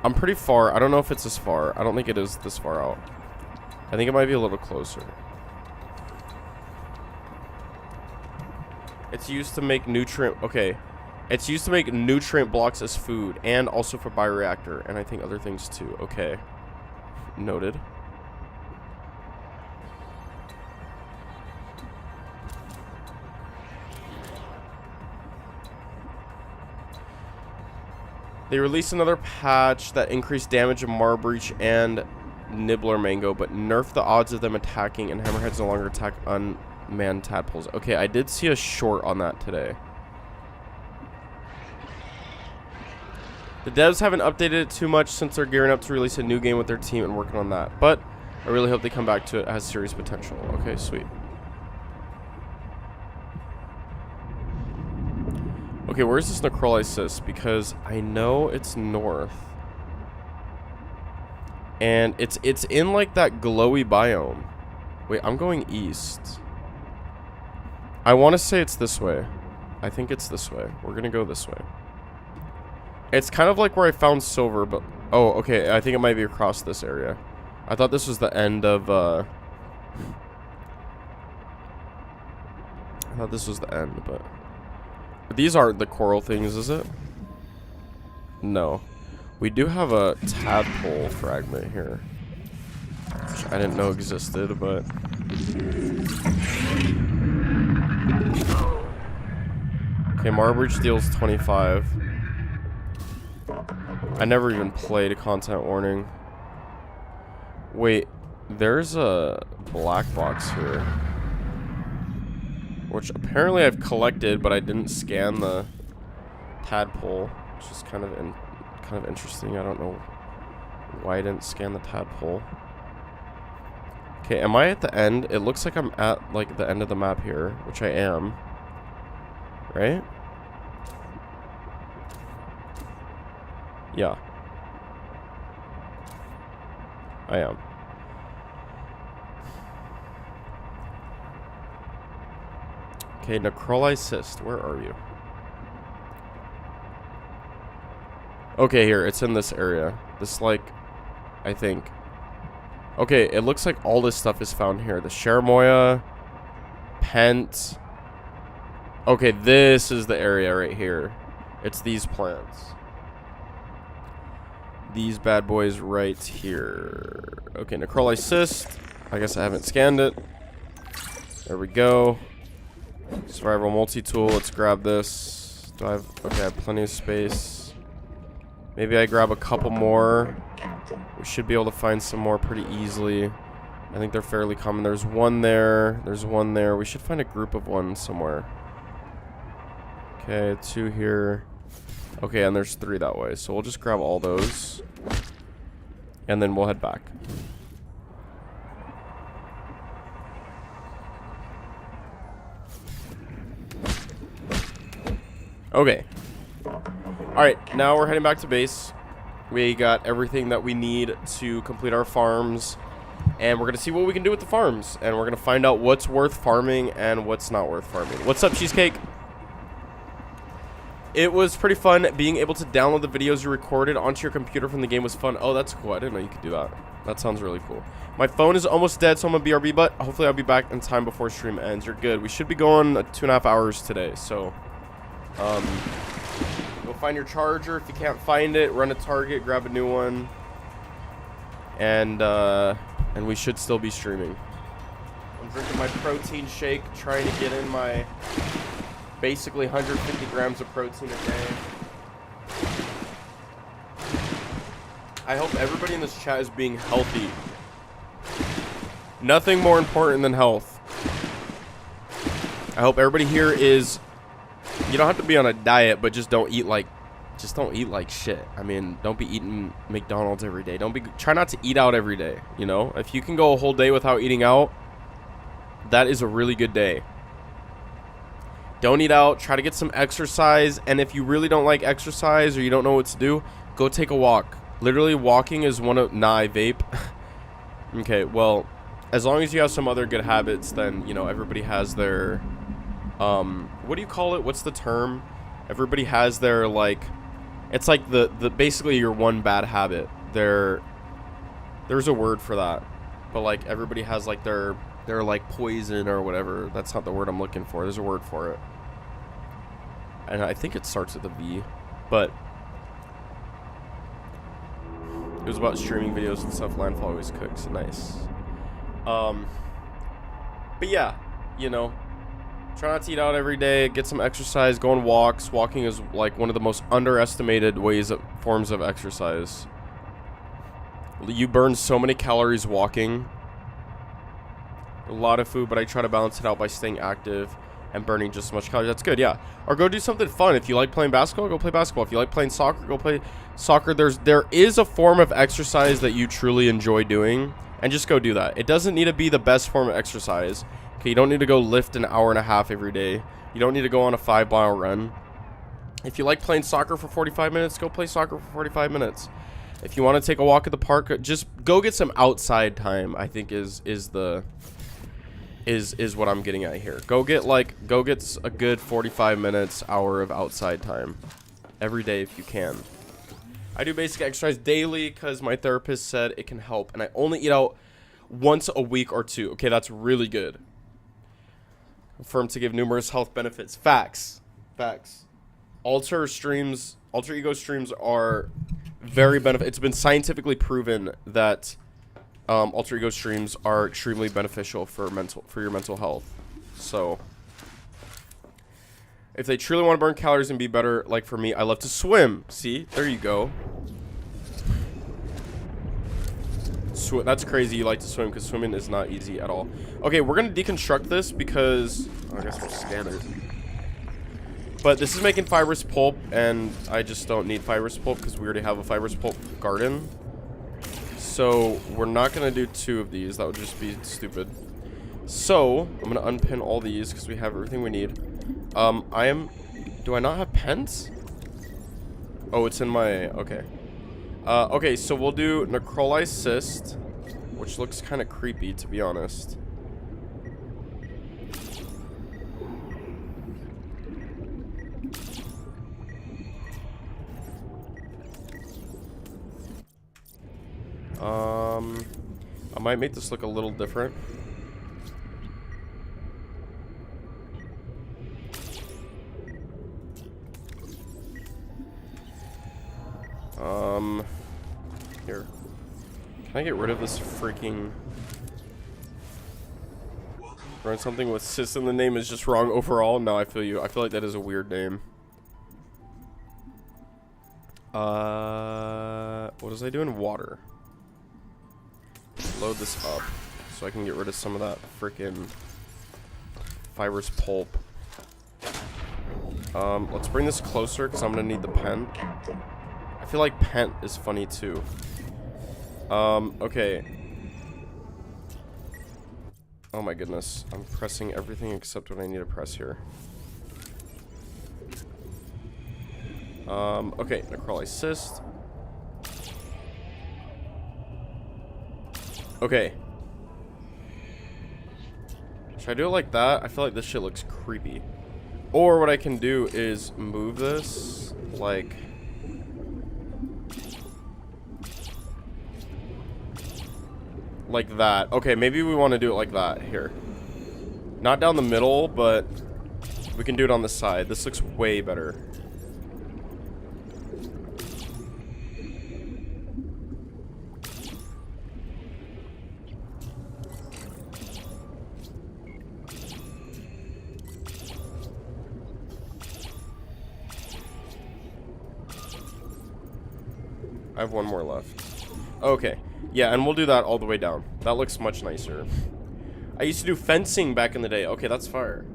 I'm pretty far. I don't know if it's this far. I don't think it is this far out. I think it might be a little closer. It's used to make nutrient... Okay. It's used to make nutrient blocks as food and also for bioreactor and I think other things too. Okay. Noted. They released another patch that increased damage of Marbreach and Nibbler Mango, but nerfed the odds of them attacking, and Hammerheads no longer attack unmanned tadpoles. Okay, I did see a short on that today. The devs haven't updated it too much since they're gearing up to release a new game with their team and working on that, but I really hope they come back to it. It has serious potential. Okay, sweet. Okay, where's this necrolysis? Because I know it's north. And it's in like that glowy biome. Wait, I'm going east. I want to say it's this way. I think it's this way. We're going to go this way. It's kind of like where I found silver, but... Oh, okay. I think it might be across this area. I thought this was the end of... I thought this was the end, but... These aren't the coral things, is it? No. We do have a tadpole fragment here, which I didn't know existed, but... Okay, Marbreach deals 25. I never even played a content warning. Wait, there's a black box here, which apparently I've collected, but I didn't scan the tadpole, which is kind of interesting. I don't know why I didn't scan the tadpole. Okay, am I at the end? It looks like I'm at like the end of the map here, which I am. Right? Yeah. I am. Okay, necrolysis, where are you? Okay, here, it's in this area. This, like, I think. Okay, it looks like all this stuff is found here. The Cherimoya, Pent. Okay, this is the area right here. It's these plants. These bad boys right here. Okay, necrolysis. I guess I haven't scanned it. There we go. Survival multi-tool, let's grab this. Do I have... Okay, I have plenty of space. Maybe I grab a couple more. We should be able to find some more pretty easily. I think they're fairly common. There's one there. There's one there. We should find a group of one somewhere. Okay, 2 here. Okay, and there's 3 that way. So we'll just grab all those. And then we'll head back. Okay. Alright, now we're heading back to base. We got everything that we need to complete our farms. And we're going to see what we can do with the farms. And we're going to find out what's worth farming and what's not worth farming. What's up, Cheesecake? It was pretty fun. Being able to download the videos you recorded onto your computer from the game was fun. Oh, that's cool. I didn't know you could do that. That sounds really cool. My phone is almost dead, so I'm a BRB, but hopefully I'll be back in time before stream ends. You're good. We should be going 2.5 hours today, so... Go find your charger. If you can't find it, run a Target, grab a new one. And we should still be streaming. I'm drinking my protein shake, trying to get in my... basically 150 grams of protein a day. I hope everybody in this chat is being healthy. Nothing more important than health. I hope everybody here is, you don't have to be on a diet, but just don't eat like shit. I mean, don't be eating McDonald's every day. Try not to eat out every day, you know? If you can go a whole day without eating out, that is a really good day. Don't eat out, try to get some exercise, and if you really don't like exercise or you don't know what to do, go take a walk. Literally, walking is one of, nah, I vape. Okay, well, as long as you have some other good habits, then, you know, everybody has their, what do you call it? What's the term? Everybody has their, like, it's like the basically your one bad habit. There's a word for that, but like everybody has like their like poison or whatever. That's not the word I'm looking for. There's a word for it, and I think it starts with a V, but it was about streaming videos and stuff. Landfall always cooks. Nice. But yeah, you know, try not to eat out every day. Get some exercise. Go on walks. Walking is like one of the most underestimated forms of exercise. You burn so many calories walking. A lot of food, but I try to balance it out by staying active and burning just as much calories. That's good, yeah. Or go do something fun. If you like playing basketball, go play basketball. If you like playing soccer, go play soccer. There is a form of exercise that you truly enjoy doing, and just go do that. It doesn't need to be the best form of exercise. Okay, you don't need to go lift an hour and a half every day. You don't need to go on a 5-mile run. If you like playing soccer for 45 minutes, go play soccer for 45 minutes. If you want to take a walk at the park, just go get some outside time, I think is what I'm getting at here. Go get a good 45 minutes, hour of outside time every day if you can. I do basic exercise daily because my therapist said it can help, and I only eat out once a week or two. Okay, that's really good. Confirmed to give numerous health benefits. Facts. Alter ego streams are very beneficial. It's been scientifically proven that alter ego streams are extremely beneficial for your mental health. So if they truly want to burn calories and be better, like for me, I love to swim. See, there you go. That's crazy you like to swim, because swimming is not easy at all. Okay, we're gonna deconstruct this because I guess we'll scan it. But this is making fibrous pulp, and I just don't need fibrous pulp because we already have a fibrous pulp garden. So we're not gonna do 2 of these. That would just be stupid. So I'm gonna unpin all these because we have everything we need. Do I not have pens? Oh, it's in my, okay. Okay, so we'll do necrolyzed cyst, which looks kind of creepy, to be honest. I might make this look a little different. Here. Can I get rid of this freaking... Run something with cis in the name is just wrong overall? No, I feel you. I feel like that is a weird name. What was I doing? Water. Load this up so I can get rid of some of that freaking fibrous pulp. Let's bring this closer because I'm gonna need the pen. I feel like pent is funny too. Okay. Oh my goodness. I'm pressing everything except what I need to press here. Okay, necrolyzed cyst. Okay. Should I do it like that? I feel like this shit looks creepy. Or what I can do is move this like... like that. Okay, maybe we want to do it like that. Here. Not down the middle, but we can do it on the side. This looks way better. I have one more left. Okay. Yeah, and we'll do that all the way down. That looks much nicer. I used to do fencing back in the day. Okay, that's fire.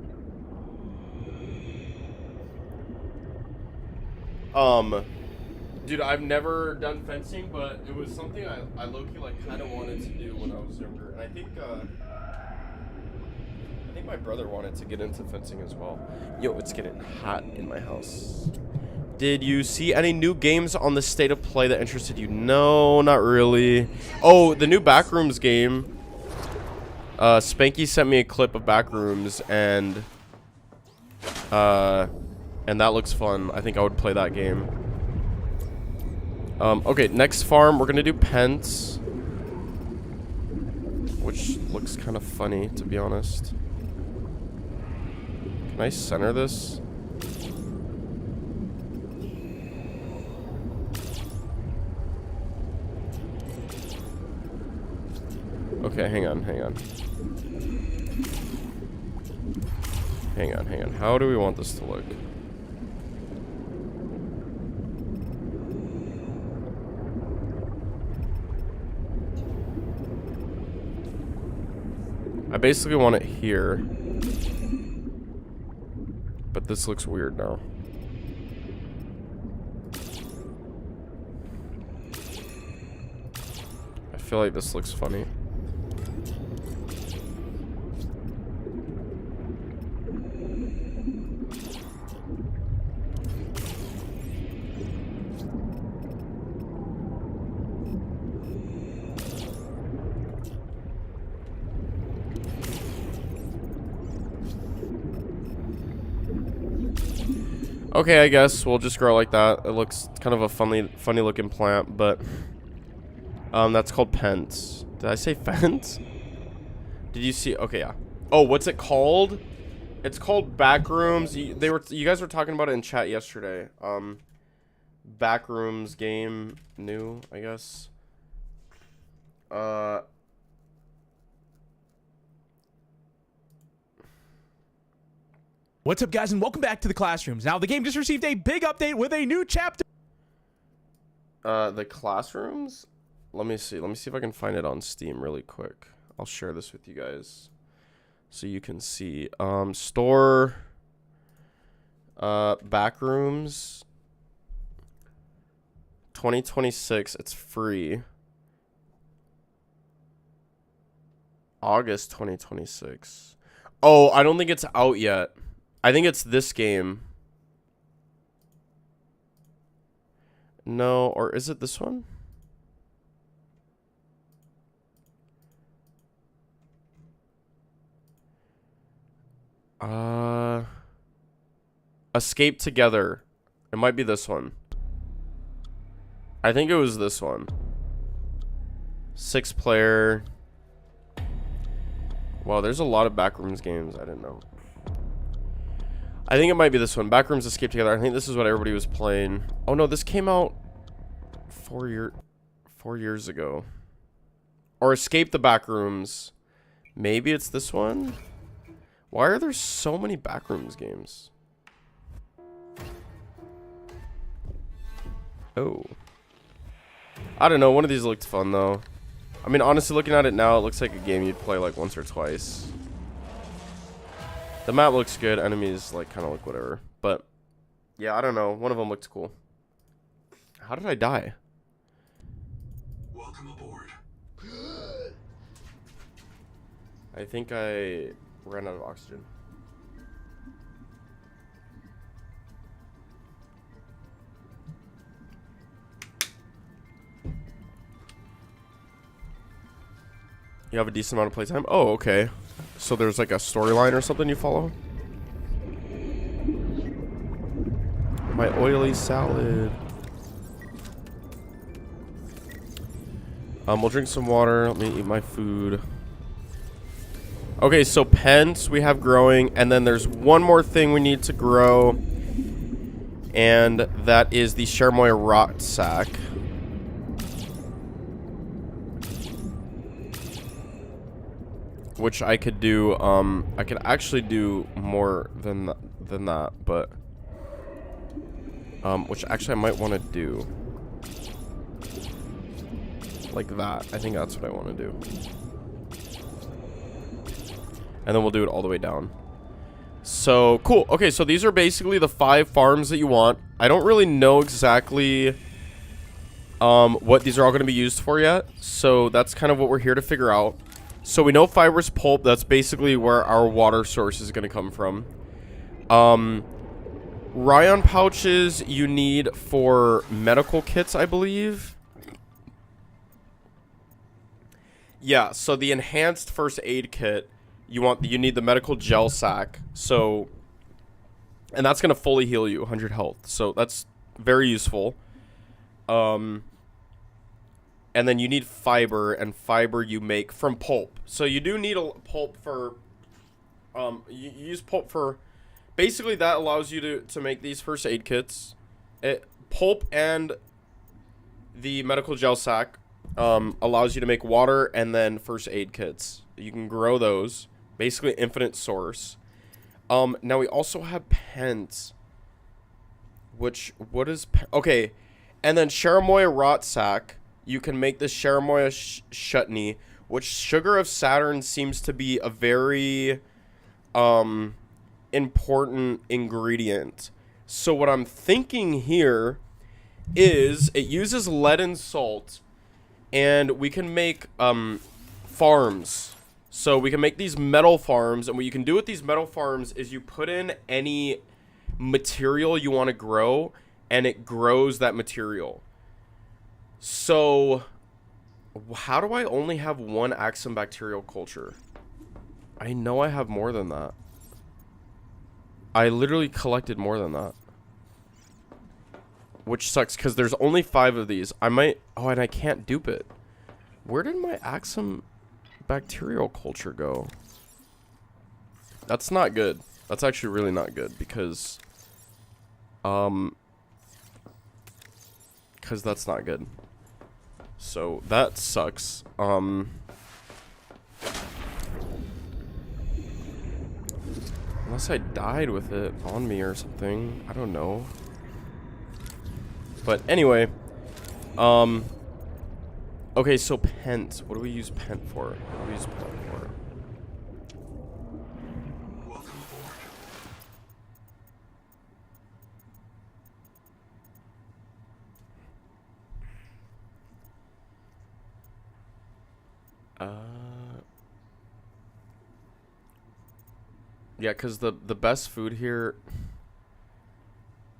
Dude, I've never done fencing, but it was something I low-key like kind of wanted to do when I was younger. And I think my brother wanted to get into fencing as well. Yo, it's getting hot in my house. Did you see any new games on the state of play that interested you? No, not really. Oh, the new Backrooms game. Spanky sent me a clip of Backrooms, and that looks fun. I think I would play that game. Okay, next farm, we're gonna do Pence, which looks kind of funny, to be honest. Can I center this? Okay, hang on. Hang on. How do we want this to look? I basically want it here. But this looks weird now. I feel like this looks funny. Okay, I guess we'll just grow it like that. It looks kind of a funny looking plant, but that's called Pence. Did I say fence? Did you see? Okay, yeah. Oh, what's it called? It's called Backrooms. You guys were talking about it in chat yesterday. Backrooms game new, I guess. What's up, guys, and welcome back to the Classrooms. Now, the game just received a big update with a new chapter. The Classrooms? Let me see if I can find it on Steam really quick. I'll share this with you guys so you can see. Store Backrooms 2026. It's free. August 2026. Oh, I don't think it's out yet. I think it's this game. No, or is it this one? Escape Together. It might be this one. I think it was this one. 6-player. Wow, there's a lot of Backrooms games. I didn't know. I think it might be this one. Backrooms Escape Together. I think this is what everybody was playing. Oh no, this came out 4 years ago. Or Escape the Backrooms. Maybe it's this one? Why are there so many Backrooms games? Oh. I don't know. One of these looked fun though. I mean, honestly, looking at it now, it looks like a game you'd play like once or twice. The map looks good. Enemies like kind of look whatever. But yeah, I don't know. One of them looked cool. How did I die? Welcome aboard. I think I ran out of oxygen. You have a decent amount of playtime? Oh, okay. So there's like a storyline or something you follow? My oily salad. We'll drink some water. Let me eat my food. Okay, so Pence we have growing, and then there's one more thing we need to grow, and that is the Chermoy rot sack. Which I could do, I could actually do more than that, but, which actually I might want to do. like that. I think that's what I want to do. And then we'll do it all the way down. So, cool. Okay, so these are basically the 5 farms that you want. I don't really know exactly what these are all going to be used for yet. So, that's kind of what we're here to figure out. So, we know fibrous pulp. That's basically where our water source is going to come from. Ryan pouches you need for medical kits, I believe. Yeah, so the enhanced first aid kit, you need the medical gel sack. So, and that's gonna fully heal you 100 health. So that's very useful. And then you need fiber, and fiber you make from pulp. So you do need a pulp for you use pulp for, basically that allows you to make these first aid kits. Pulp and the medical gel sack allows you to make water and then first aid kits. You can grow those. Basically infinite source. Now we also have pens. Which, what is... Okay. And then Sharamoya rot sack. You can make this Sharamoya chutney. Which Sugar of Saturn seems to be a very important ingredient. So what I'm thinking here is it uses lead and salt. And we can make farms. So we can make these metal farms, and what you can do with these metal farms is you put in any material you want to grow, and it grows that material. So how do I only have 1 Axum bacterial culture? I know I have more than that. I literally collected more than that. Which sucks, because there's only 5 of these. I might... Oh, and I can't dupe it. Where did my Axum bacterial culture go? That's not good. That's actually really not good, because that's not good. So that sucks. Unless I died with it on me or something. I don't know. But anyway, okay, so pent. What do we use pent for? What do we use pent for? Yeah, because the best food here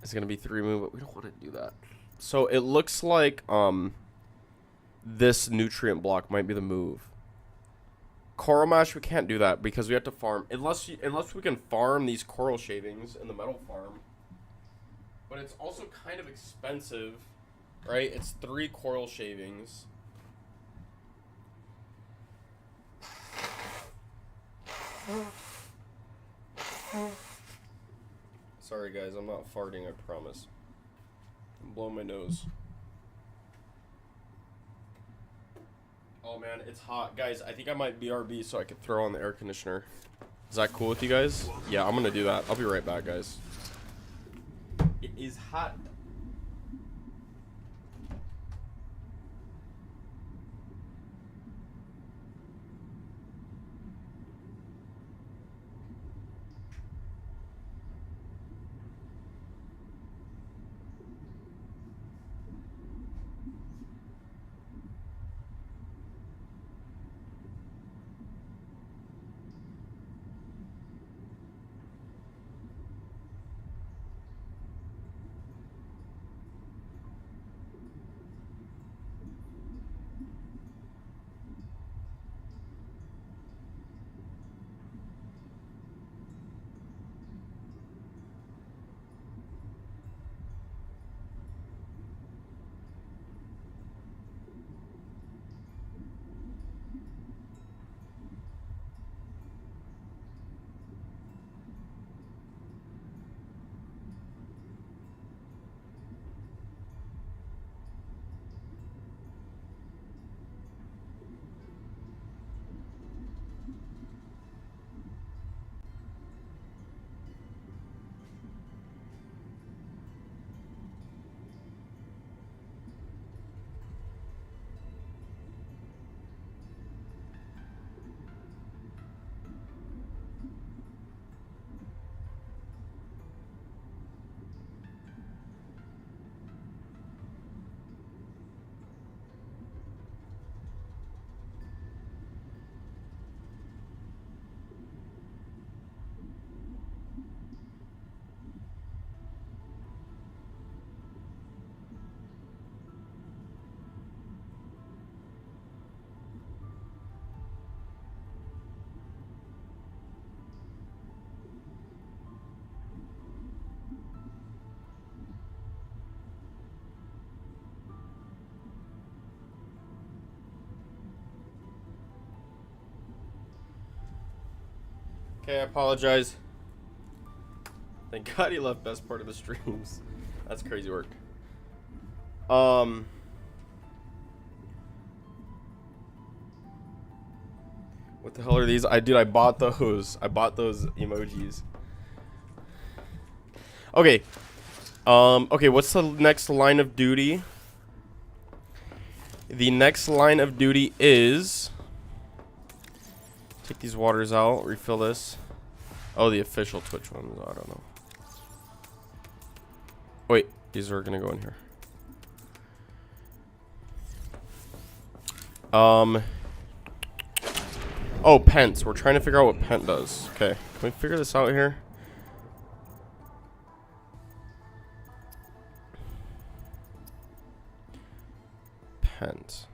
is going to be 3 moon, but we don't want to do that. So it looks like this nutrient block might be the move. Coral mash, we can't do that because we have to farm. Unless we can farm these coral shavings in the metal farm. But it's also kind of expensive, right? It's 3 coral shavings. Sorry guys, I'm not farting, I promise. I'm blowing my nose. Oh man, it's hot. Guys, I think I might BRB so I could throw on the air conditioner. Is that cool with you guys? Yeah, I'm gonna do that. I'll be right back, guys. It is hot. Okay, I apologize. Thank God he left best part of the streams. That's crazy work. What the hell are these? I bought those. I bought those emojis. Okay. Okay, what's the next line of duty? The next line of duty is take these waters out, refill this. Oh, the official Twitch ones. I don't know. Wait, these are gonna go in here. Oh, pence. We're trying to figure out what pent does. Okay, can we figure this out here? Pent.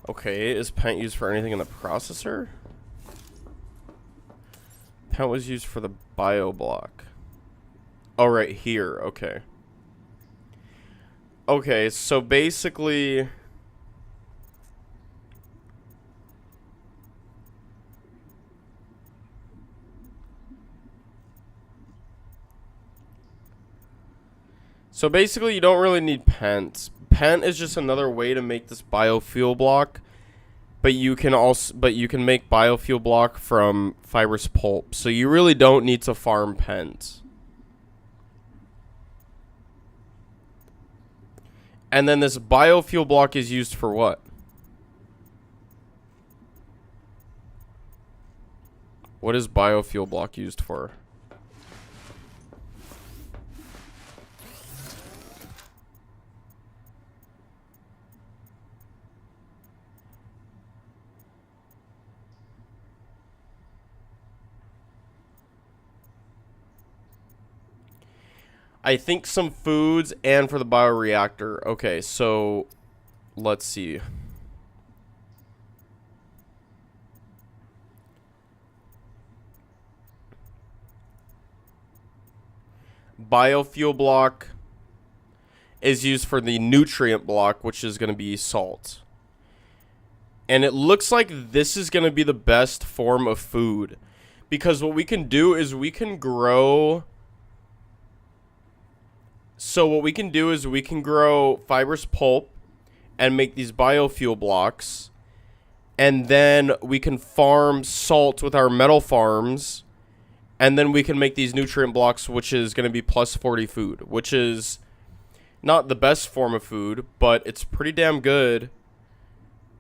Okay, is pent used for anything in the processor? Pent was used for the bio block. Oh, right here. Okay. Okay, so basically... So basically, you don't really need pent. Pent is just another way to make this biofuel block, but you can make biofuel block from fibrous pulp. So you really don't need to farm pent. And then this biofuel block is used for what? What is biofuel block used for? I think some foods and for the bioreactor. Okay, so let's see. Biofuel block is used for the nutrient block, which is going to be salt. And it looks like this is going to be the best form of food. Because what we can do is we can grow... So what we can do is we can grow fibrous pulp and make these biofuel blocks. And then we can farm salt with our metal farms. And then we can make these nutrient blocks, which is going to be plus 40 food. Which is not the best form of food, but it's pretty damn good.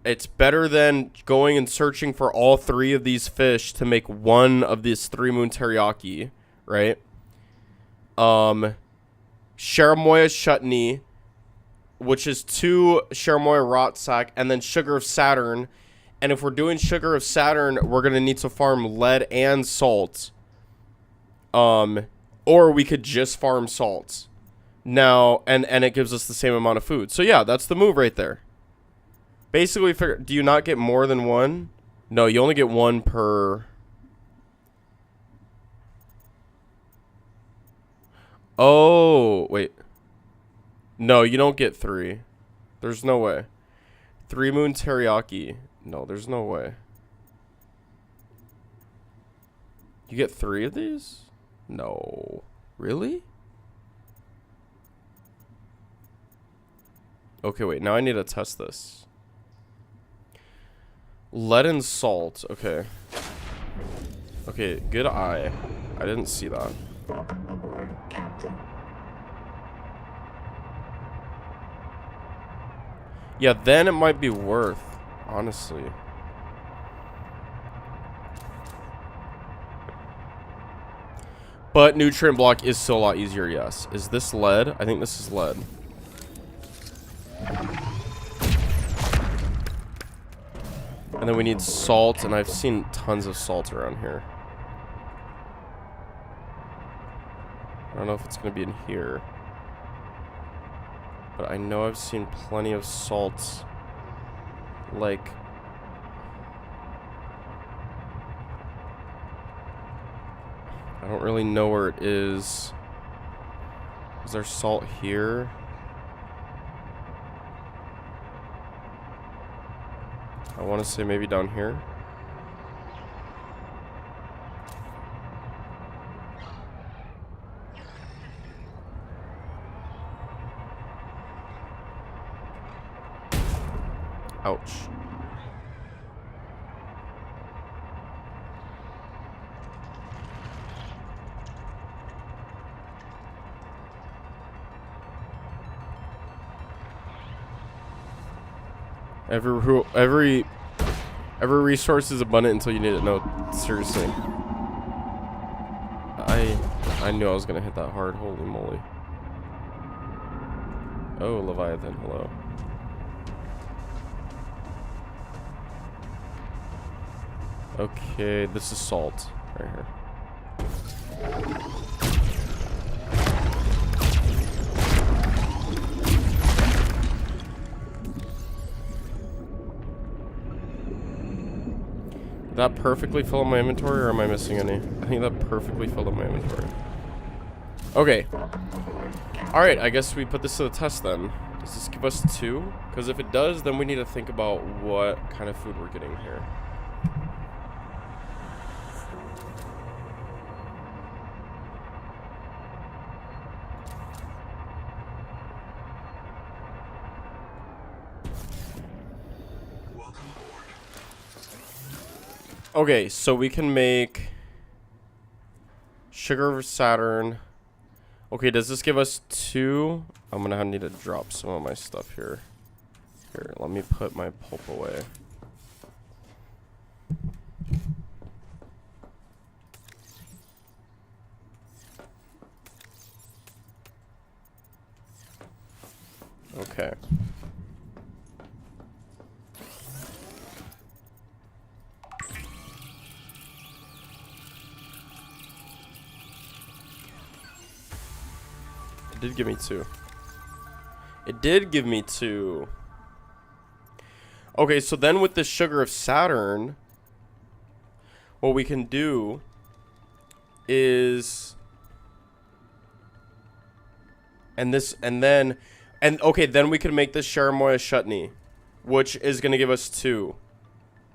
It's better than going and searching for all 3 of these fish to make one of this 3 moon teriyaki, right? Sharamoya chutney, which is 2 Sharamoya rot sack, and then sugar of Saturn. And if we're doing sugar of Saturn, we're going to need to farm lead and salt. Or we could just farm salt. Now, and it gives us the same amount of food. So yeah, that's the move right there. Basically, do you not get more than 1? No, you only get 1 per... Oh, wait. No, you don't get 3. There's no way. 3 moon teriyaki. No, there's no way. You get 3 of these? No. Really? Okay, wait. Now I need to test this. Lead and salt. Okay. Okay, good eye. I didn't see that. Yeah, then it might be worth, honestly. But nutrient block is still a lot easier, yes. Is this lead? I think this is lead. And then we need salt, and I've seen tons of salt around here. I don't know if it's going to be in here. But I know I've seen plenty of salt. Like... I don't really know where it is. Is there salt here? I want to say maybe down here. Ouch. Every resource is abundant until you need it. No, seriously. I knew I was gonna hit that hard. Holy moly. Oh, Leviathan, hello. Okay, this is salt right here. Did that perfectly fill up my inventory, or am I missing any? I think that perfectly filled up my inventory. Okay. Alright, I guess we put this to the test then. Does this give us 2? Because if it does, then we need to think about what kind of food we're getting here. Okay, so we can make sugar of Saturn. Okay, does this give us 2? I'm gonna need to drop some of my stuff here. Here, let me put my pulp away. Okay. It did give me 2. It did give me 2. Okay, so then with the sugar of Saturn, what we can do is, okay, then we can make this Sharamoya chutney, which is gonna give us 2.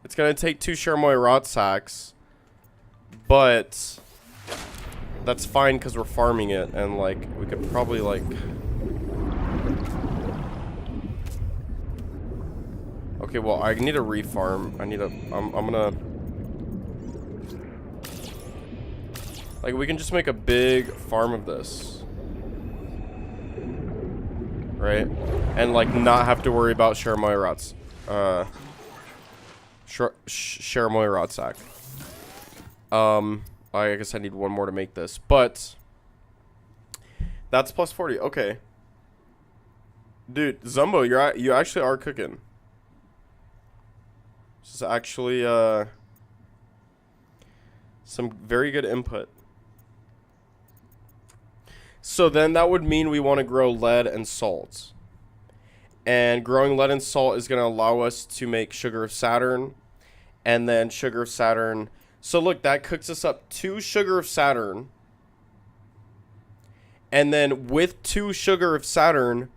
It's gonna take 2 Sharamoya rot sacks, but that's fine because we're farming it, and like we could probably like. Okay, well I need to refarm. I need to. I'm gonna. Like we can just make a big farm of this, right? And like not have to worry about Sharamoya rots. Sharamoya rot sack. I guess I need 1 more to make this, but that's plus 40. Okay, dude, Zumbo, you actually are cooking. This is actually some very good input. So then that would mean we want to grow lead and salt, and growing lead and salt is going to allow us to make sugar of Saturn, and then sugar of Saturn. So look, that cooks us up 2 sugar of Saturn. And then with 2 sugar of Saturn,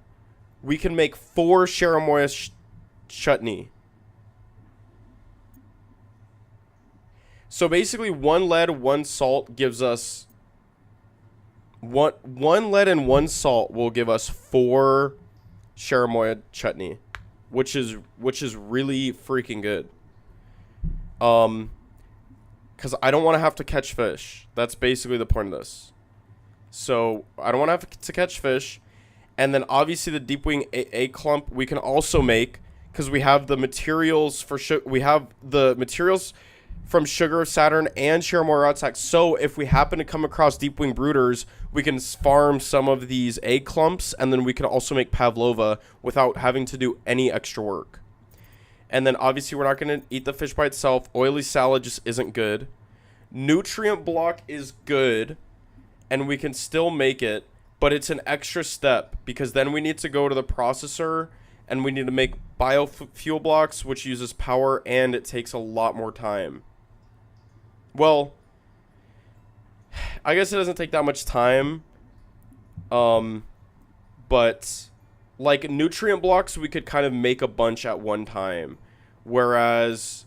we can make 4 Sharamoya chutney. So basically 1 lead, 1 salt gives us... One lead and 1 salt will give us 4 Sharamoya chutney. Which is really freaking good. Because I don't want to have to catch fish. That's basically the point of this. So, I don't want to have to catch fish. And then, obviously, the deep wing A clump we can also make. Because we have the materials for... We have the materials from Sugar of Saturn and Sharamoya rot sack. So, if we happen to come across deep wing brooders, we can farm some of these A clumps. And then we can also make pavlova without having to do any extra work. And then obviously we're not going to eat the fish by itself. Oily salad just isn't good. Nutrient block is good. And we can still make it. But it's an extra step. Because then we need to go to the processor. And we need to make biofuel blocks. Which uses power. And it takes a lot more time. Well, I guess it doesn't take that much time. But like nutrient blocks, we could kind of make a bunch at one time, whereas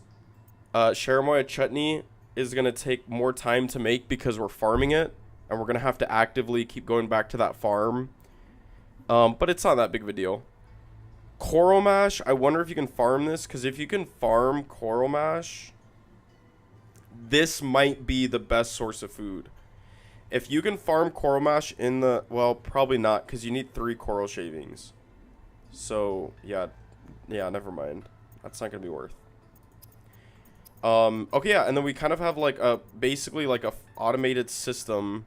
Sharamoya chutney is gonna take more time to make because we're farming it, and we're gonna have to actively keep going back to that farm. But it's not that big of a deal. Coral mash, I wonder if you can farm this, because if you can farm coral mash, this might be the best source of food. If you can farm coral mash in the, well, probably not, because you need 3 coral shavings. So yeah, never mind. That's not gonna be worth. Okay, yeah, and then we kind of have like a basically like a automated system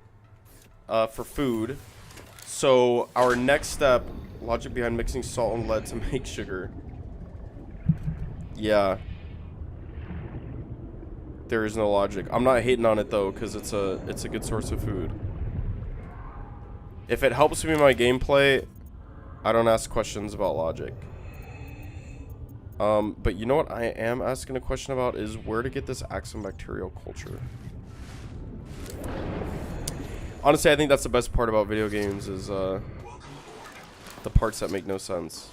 for food. So our next step, logic behind mixing salt and lead to make sugar. Yeah. There is no logic. I'm not hating on it though, because it's a good source of food. If it helps me in my gameplay, I don't ask questions about logic. But you know what I am asking a question about is where to get this axum bacterial culture. Honestly, I think that's the best part about video games is the parts that make no sense.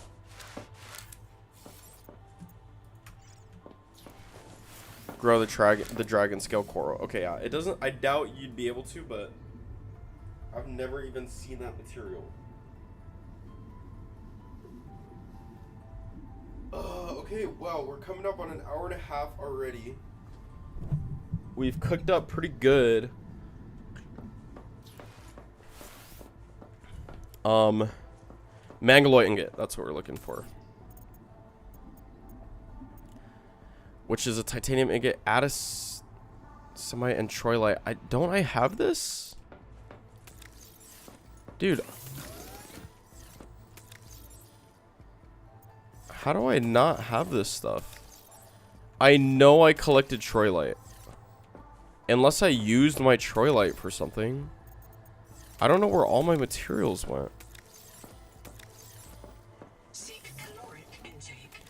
Grow the dragon scale coral. Okay, yeah, it doesn't. I doubt you'd be able to, but I've never even seen that material. Okay, wow, we're coming up on an hour and a half already. We've cooked up pretty good. Mangaloid ingot, that's what we're looking for. Which is a titanium ingot, Addis, Semite, and Troilite. Don't I have this? Dude. How do I not have this stuff? I know I collected Troilite. Unless I used my Troilite for something. I don't know where all my materials went. Seek caloric intake.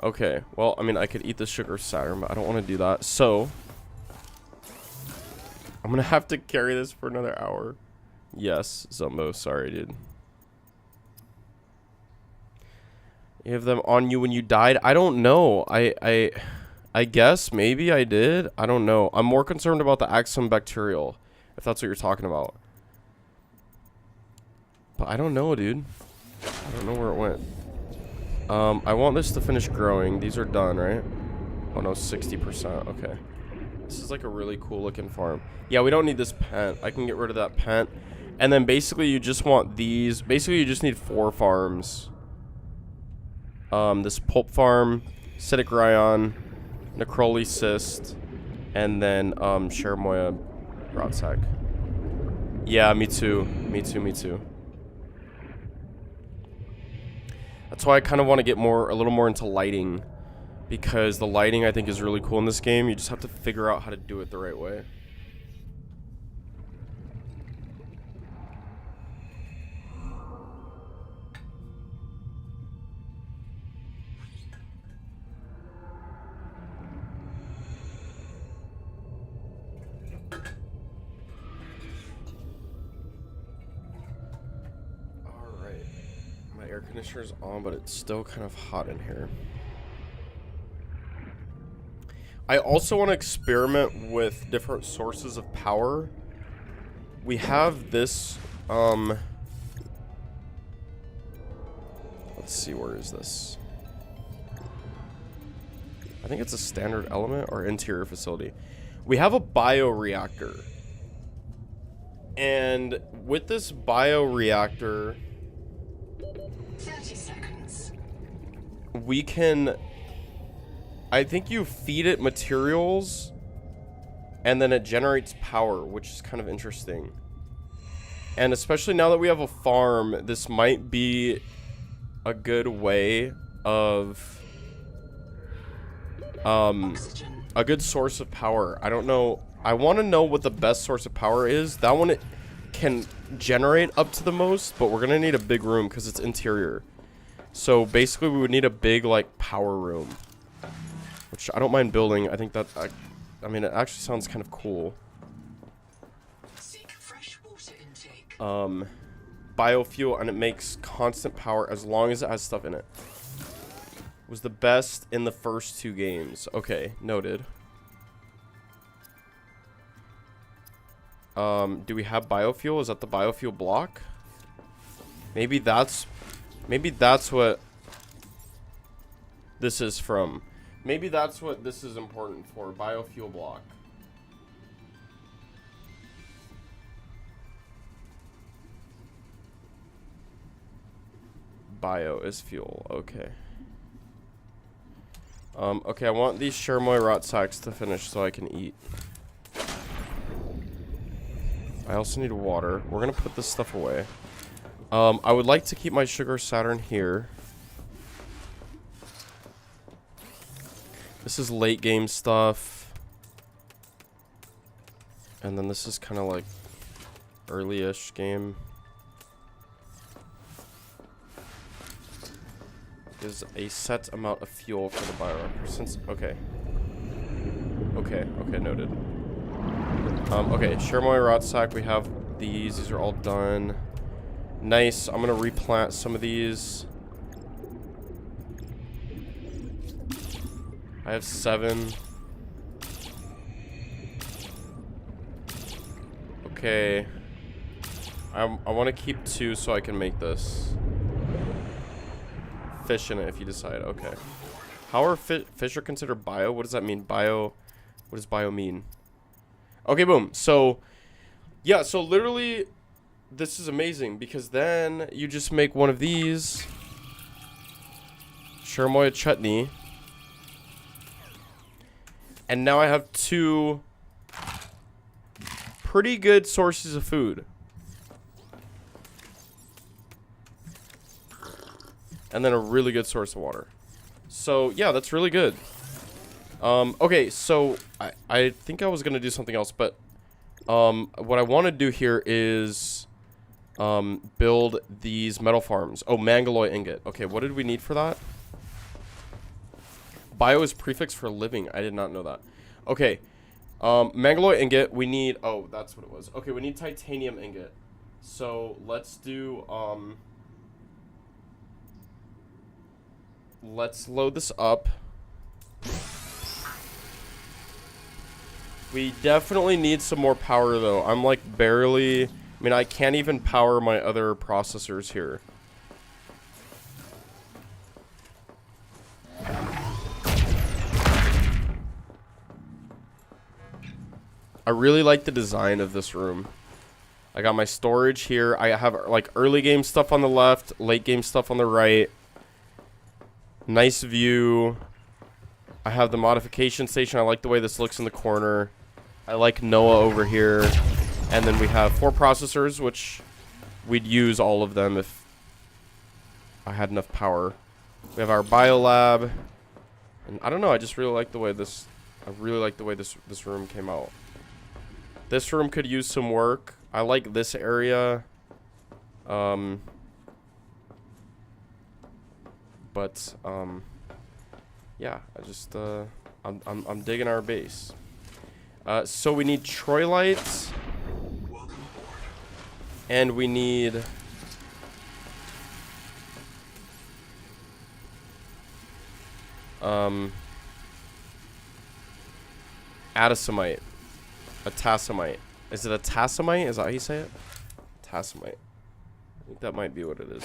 Okay, well, I mean, I could eat the sugar Saturn, but I don't want to do that. So, I'm going to have to carry this for another hour. Yes, Zumbo, sorry, dude. You have them on you when you died? I don't know. I guess maybe I did. I don't know. I'm more concerned about the axum bacterial, if that's what you're talking about. But I don't know, dude. I don't know where it went. I want this to finish growing. These are done, right? Oh no, 60%. Okay. This is like a really cool looking farm. Yeah, we don't need this pent. I can get rid of that pent. And then basically you just want these. Basically you just need 4 farms. This pulp farm, Citic Ryon, Necroli cyst, and then Sharamoya rot sack. Yeah, me too. Me too. That's why I kind of want to get a little more into lighting, because the lighting I think is really cool in this game. You just have to figure out how to do it the right way. Air conditioner's on, but it's still kind of hot in here. I also want to experiment with different sources of power. We have this, let's see, where is this? I think it's a standard element or interior facility. We have a bioreactor. And with this bioreactor, 30 seconds. we can, I think you feed it materials and then it generates power, which is kind of interesting. And especially now that we have a farm, this might be a good way of Oxygen. a good source of power. I don't know. I want to know what the best source of power is. That one, it can generate up to the most, but we're gonna need a big room because it's interior. So basically we would need a big like power room, which I don't mind building. I think that I mean, it actually sounds kind of cool. Seek fresh water intake. biofuel and it makes constant power as long as it has stuff in it. Was the best in the first 2 games. Okay, noted. Do we have biofuel? Is that the biofuel block? Maybe that's what this is from. Maybe that's what this is important for. Biofuel block. Bio is fuel. Okay. Okay, I want these Shermoy rot sacks to finish so I can eat. I also need water. We're gonna put this stuff away. I would like to keep my sugar Saturn here. This is late game stuff. And then this is kind of like early-ish game. Is a set amount of fuel for the bioreactor. Since okay, noted. Okay, Shermoy rot sack. We have these. These are all done. Nice. I'm gonna replant some of these. I have 7. Okay. I want to keep 2 so I can make this. Fish in it if you decide. Okay. How are fish are considered bio? What does that mean? Bio. What does bio mean? Okay, boom. So, yeah. So literally, this is amazing because then you just make one of these. Shermoy chutney. And now I have 2 pretty good sources of food. And then a really good source of water. So, yeah, that's really good. Okay, so I think I was going to do something else, but what I want to do here is build these metal farms. Oh, Mangaloy ingot. Okay, what did we need for that? Bio is prefix for living. I did not know that. Okay, Mangaloy ingot, we need... Oh, that's what it was. Okay, we need titanium ingot. So, let's do... Let's load this up. We definitely need some more power, though. I'm, like, barely... I mean, I can't even power my other processors here. I really like the design of this room. I got my storage here. I have, like, early game stuff on the left, late game stuff on the right. Nice view. I have the modification station. I like the way this looks in the corner. I like Noah over here. And then we have 4 processors, which we'd use all of them if I had enough power. We have our biolab. And I don't know, I just really like the way this... I really like the way this room came out. This room could use some work. I like this area. But yeah, I just I'm digging our base. So we need Troilite, and we need Atasomite, Atasomite. Is it Atasomite? Is that how you say it? Atasomite. I think that might be what it is.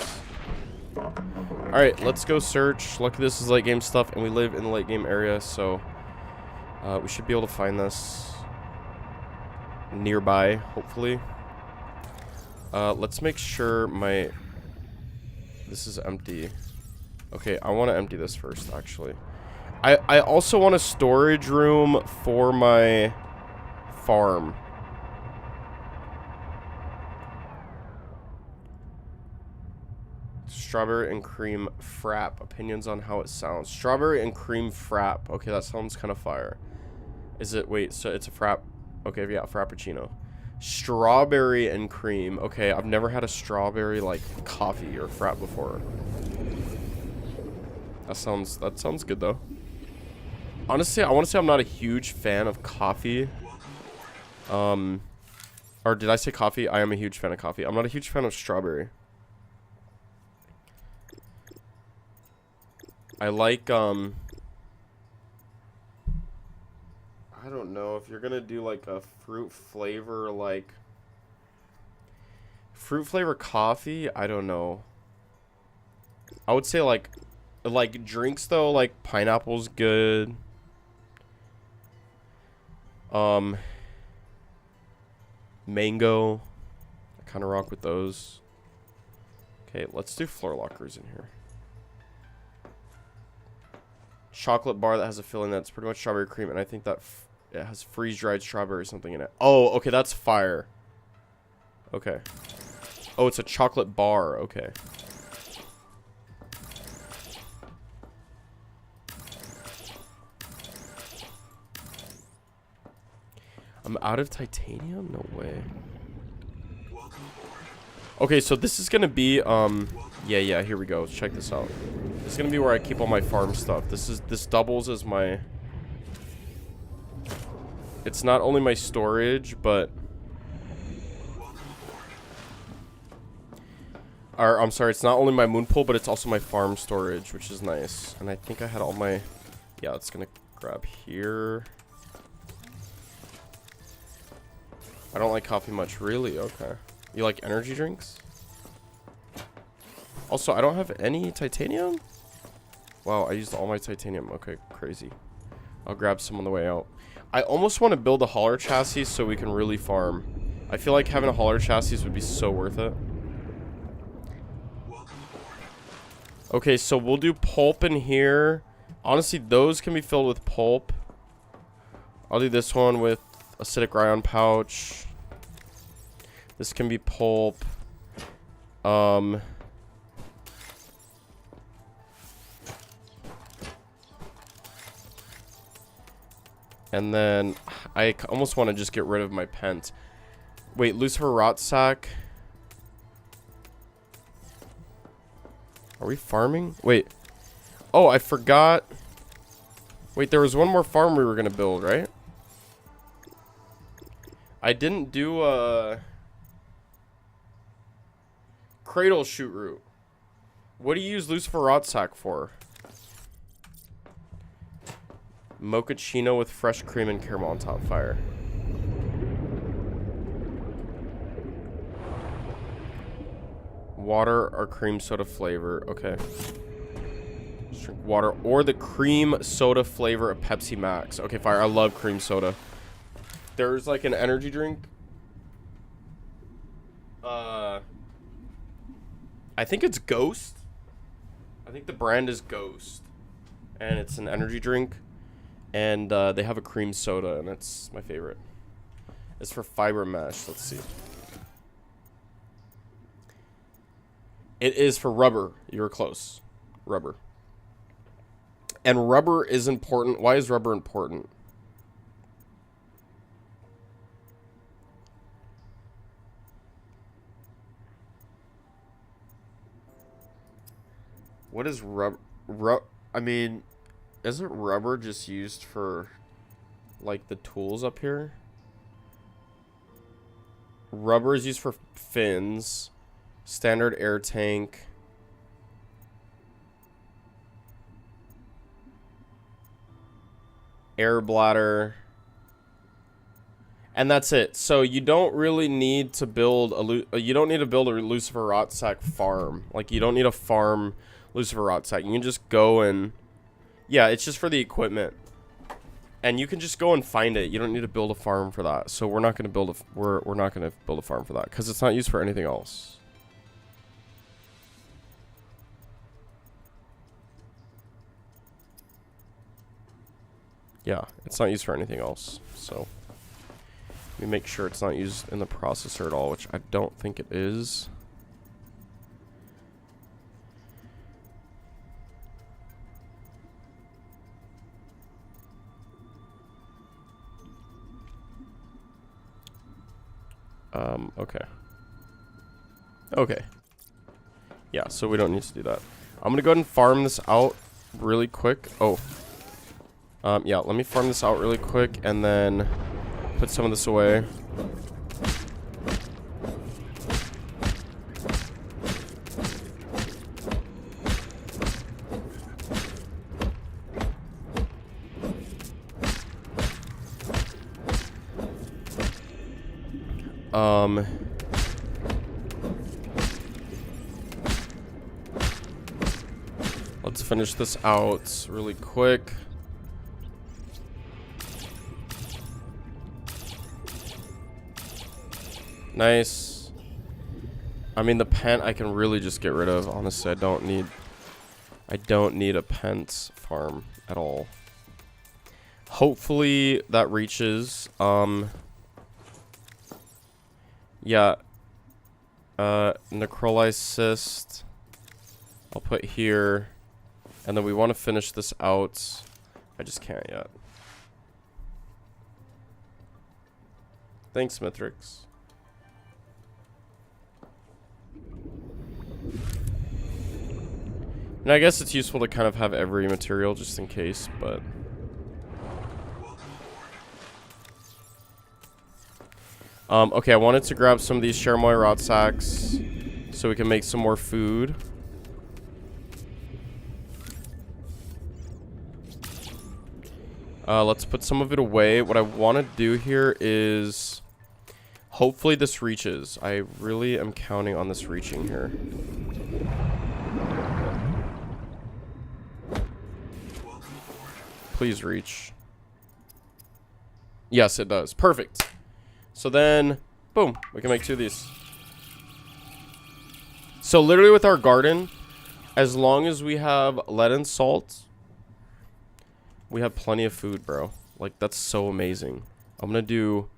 Alright, let's go search. Luckily this is late game stuff, and we live in the late game area, so we should be able to find this nearby, hopefully. Let's make sure this is empty. Okay, I want to empty this first, actually. I also want a storage room for my farm. Strawberry and cream frap. Opinions on how it sounds. Strawberry and cream frap. Okay, that sounds kind of fire. Is it? Wait, so it's a frap. Okay, yeah, frappuccino. Strawberry and cream. Okay, I've never had a strawberry like coffee or frap before. That sounds good though. Honestly, I want to say I'm not a huge fan of coffee. Or did I say coffee? I am a huge fan of coffee. I'm not a huge fan of strawberry. I like, I don't know if you're gonna do like a fruit flavor, like fruit flavor coffee. I don't know. I would say like drinks though, like pineapple's good. Mango. I kind of rock with those. Okay, let's do floor lockers in here. Chocolate bar that has a filling that's pretty much strawberry cream, and I think that it has freeze-dried strawberry or something in it. Oh, okay, that's fire. Okay. Oh, it's a chocolate bar. Okay. I'm out of titanium? No way. Okay, so this is gonna be, yeah, here we go. Let's check this out. This is gonna be where I keep all my farm stuff. This doubles as my... It's not only my storage, but... Or, I'm sorry, it's not only my moon pool, but it's also my farm storage, which is nice. And I think I had all my... Yeah, it's gonna grab here. I don't like coffee much, really? Okay. You like energy drinks? Also, I don't have any titanium? Wow, I used all my titanium. Okay, crazy. I'll grab some on the way out. I almost want to build a hauler chassis so we can really farm. I feel like having a hauler chassis would be so worth it. Okay, so we'll do pulp in here. Honestly, those can be filled with pulp. I'll do this one with acidic ryon pouch. This can be pulp. And then I almost want to just get rid of my pent. Wait, Lucifer rot sack. Are we farming? Wait. Oh, I forgot. Wait, there was one more farm we were going to build, right? I didn't do a cradle shoot root. What do you use Lucifer rot sack for? Mochaccino with fresh cream and caramel on top. Fire. Water or cream soda flavor. Okay. Just drink water or the cream soda flavor of Pepsi Max. Okay, fire. I love cream soda. There's like an energy drink. I think it's Ghost. I think the brand is Ghost. And it's an energy drink. And they have a cream soda, and it's my favorite. It's for fiber mesh. Let's see. It is for rubber. You were close. Rubber. And rubber is important. Why is rubber important? What is rubber? I mean, isn't rubber just used for, like, the tools up here? Rubber is used for fins, standard air tank, air bladder, and that's it. So you don't really need to build a Lucifer rot sack farm. Like, you don't need a farm Lucifer rot sack. You can just go and, yeah, it's just for the equipment, and you can just go and find it. You don't need to build a farm for that. So we're not going to build a we're not going to build a farm for that because it's not used for anything else. Yeah, it's not used for anything else. So let me make sure it's not used in the processor at all, which I don't think it is. Okay. Okay. Yeah, so we don't need to do that. I'm gonna go ahead and farm this out really quick. Oh. Yeah, let me farm this out really quick and then put some of this away. Let's finish this out really quick. Nice. I mean, the pent I can really just get rid of. Honestly, I don't need a pent farm at all. Hopefully that reaches. Yeah. Necrolysis. I'll put here. And then we want to finish this out. I just can't yet. Thanks, Mithrix. And I guess it's useful to kind of have every material just in case, but... okay, I wanted to grab some of these Cherimoy rot sacks so we can make some more food. Let's put some of it away. What I want to do here is... Hopefully this reaches. I really am counting on this reaching here. Please reach. Yes, it does. Perfect. So then, boom, we can make 2 of these. So literally with our garden, as long as we have lead and salt, we have plenty of food, bro. Like, that's so amazing. I'm gonna do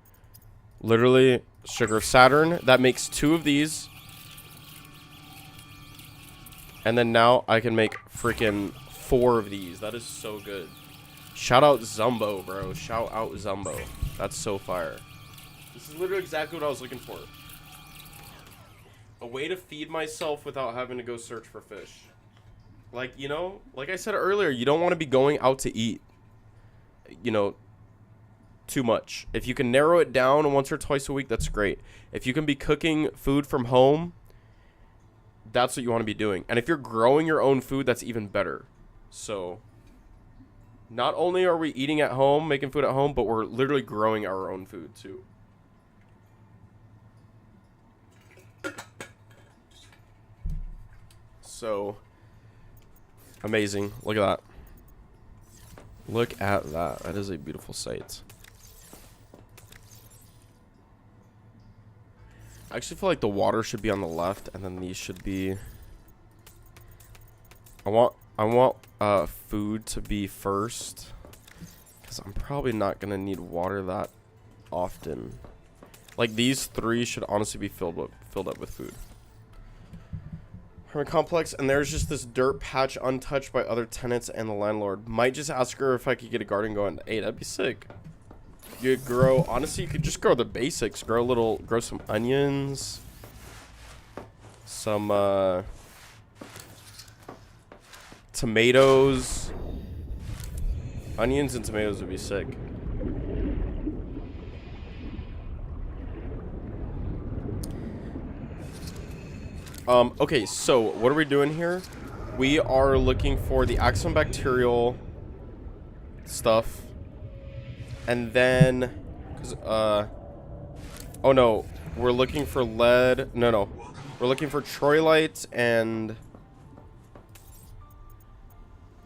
literally sugar of Saturn. That makes 2 of these. And then now I can make freaking 4 of these. That is so good. Shout out Zumbo, bro. Shout out Zumbo. That's so fire. This is literally exactly what I was looking for. A way to feed myself without having to go search for fish. Like, you know, like I said earlier, you don't want to be going out to eat, you know, too much. If you can narrow it down once or twice a week, that's great. If you can be cooking food from home, that's what you want to be doing. And if you're growing your own food, that's even better. So... not only are we eating at home, making food at home, but we're literally growing our own food too. So, amazing. Look at that. Look at that. That is a beautiful sight. I actually feel like the water should be on the left, and then these should be... I want food to be first, because I'm probably not gonna need water that often. Like, these 3 should honestly be filled up with food. Hermit complex, and there's just this dirt patch untouched by other tenants and the landlord. Might just ask her if I could get a garden going. Hey, that'd be sick. You could grow, honestly, you could just grow the basics. Grow some onions, some tomatoes. Onions and tomatoes would be sick. Okay, so what are we doing here? We are looking for the axon bacterial stuff. And then, oh no, we're looking for lead. No. We're looking for troilite and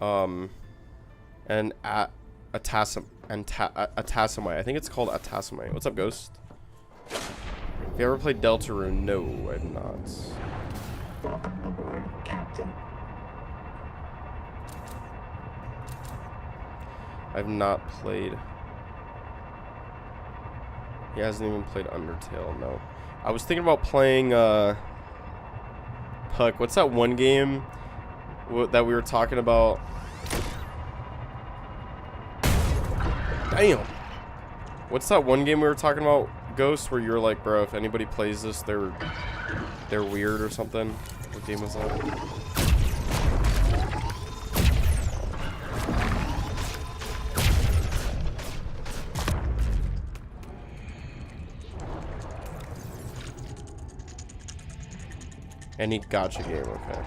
atasamite. I think it's called atasamite. What's up, Ghost? Have you ever played Deltarune? No, I've not. I've not played. He hasn't even played Undertale, no. I was thinking about playing, Puck. What's that one game that we were talking about? Damn. What's that one game we were talking about, Ghost, where you were like, bro, if anybody plays this, they're weird or something? What game was that? Any gacha game, okay.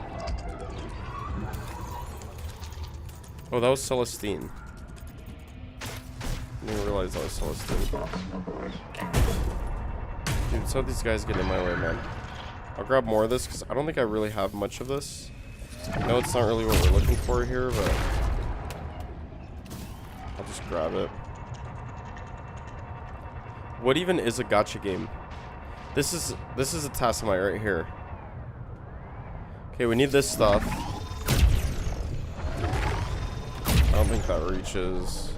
Oh, that was Celestine. I didn't realize that was Celestine. Dude, some of these guys get in my way, man. I'll grab more of this because I don't think I really have much of this. I know it's not really what we're looking for here, but I'll just grab it. What even is a gacha game? This is a Tassamite right here. Okay, we need this stuff. I don't think that reaches.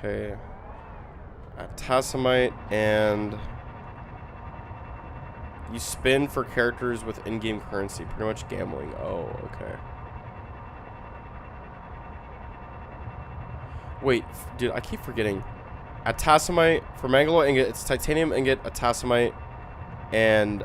Okay. At Tassamite, and you spin for characters with in-game currency. Pretty much gambling. Oh, okay. Wait, dude, I keep forgetting. At Tassamite, for Mangalore ingot, it's titanium ingot, a Tassamite, and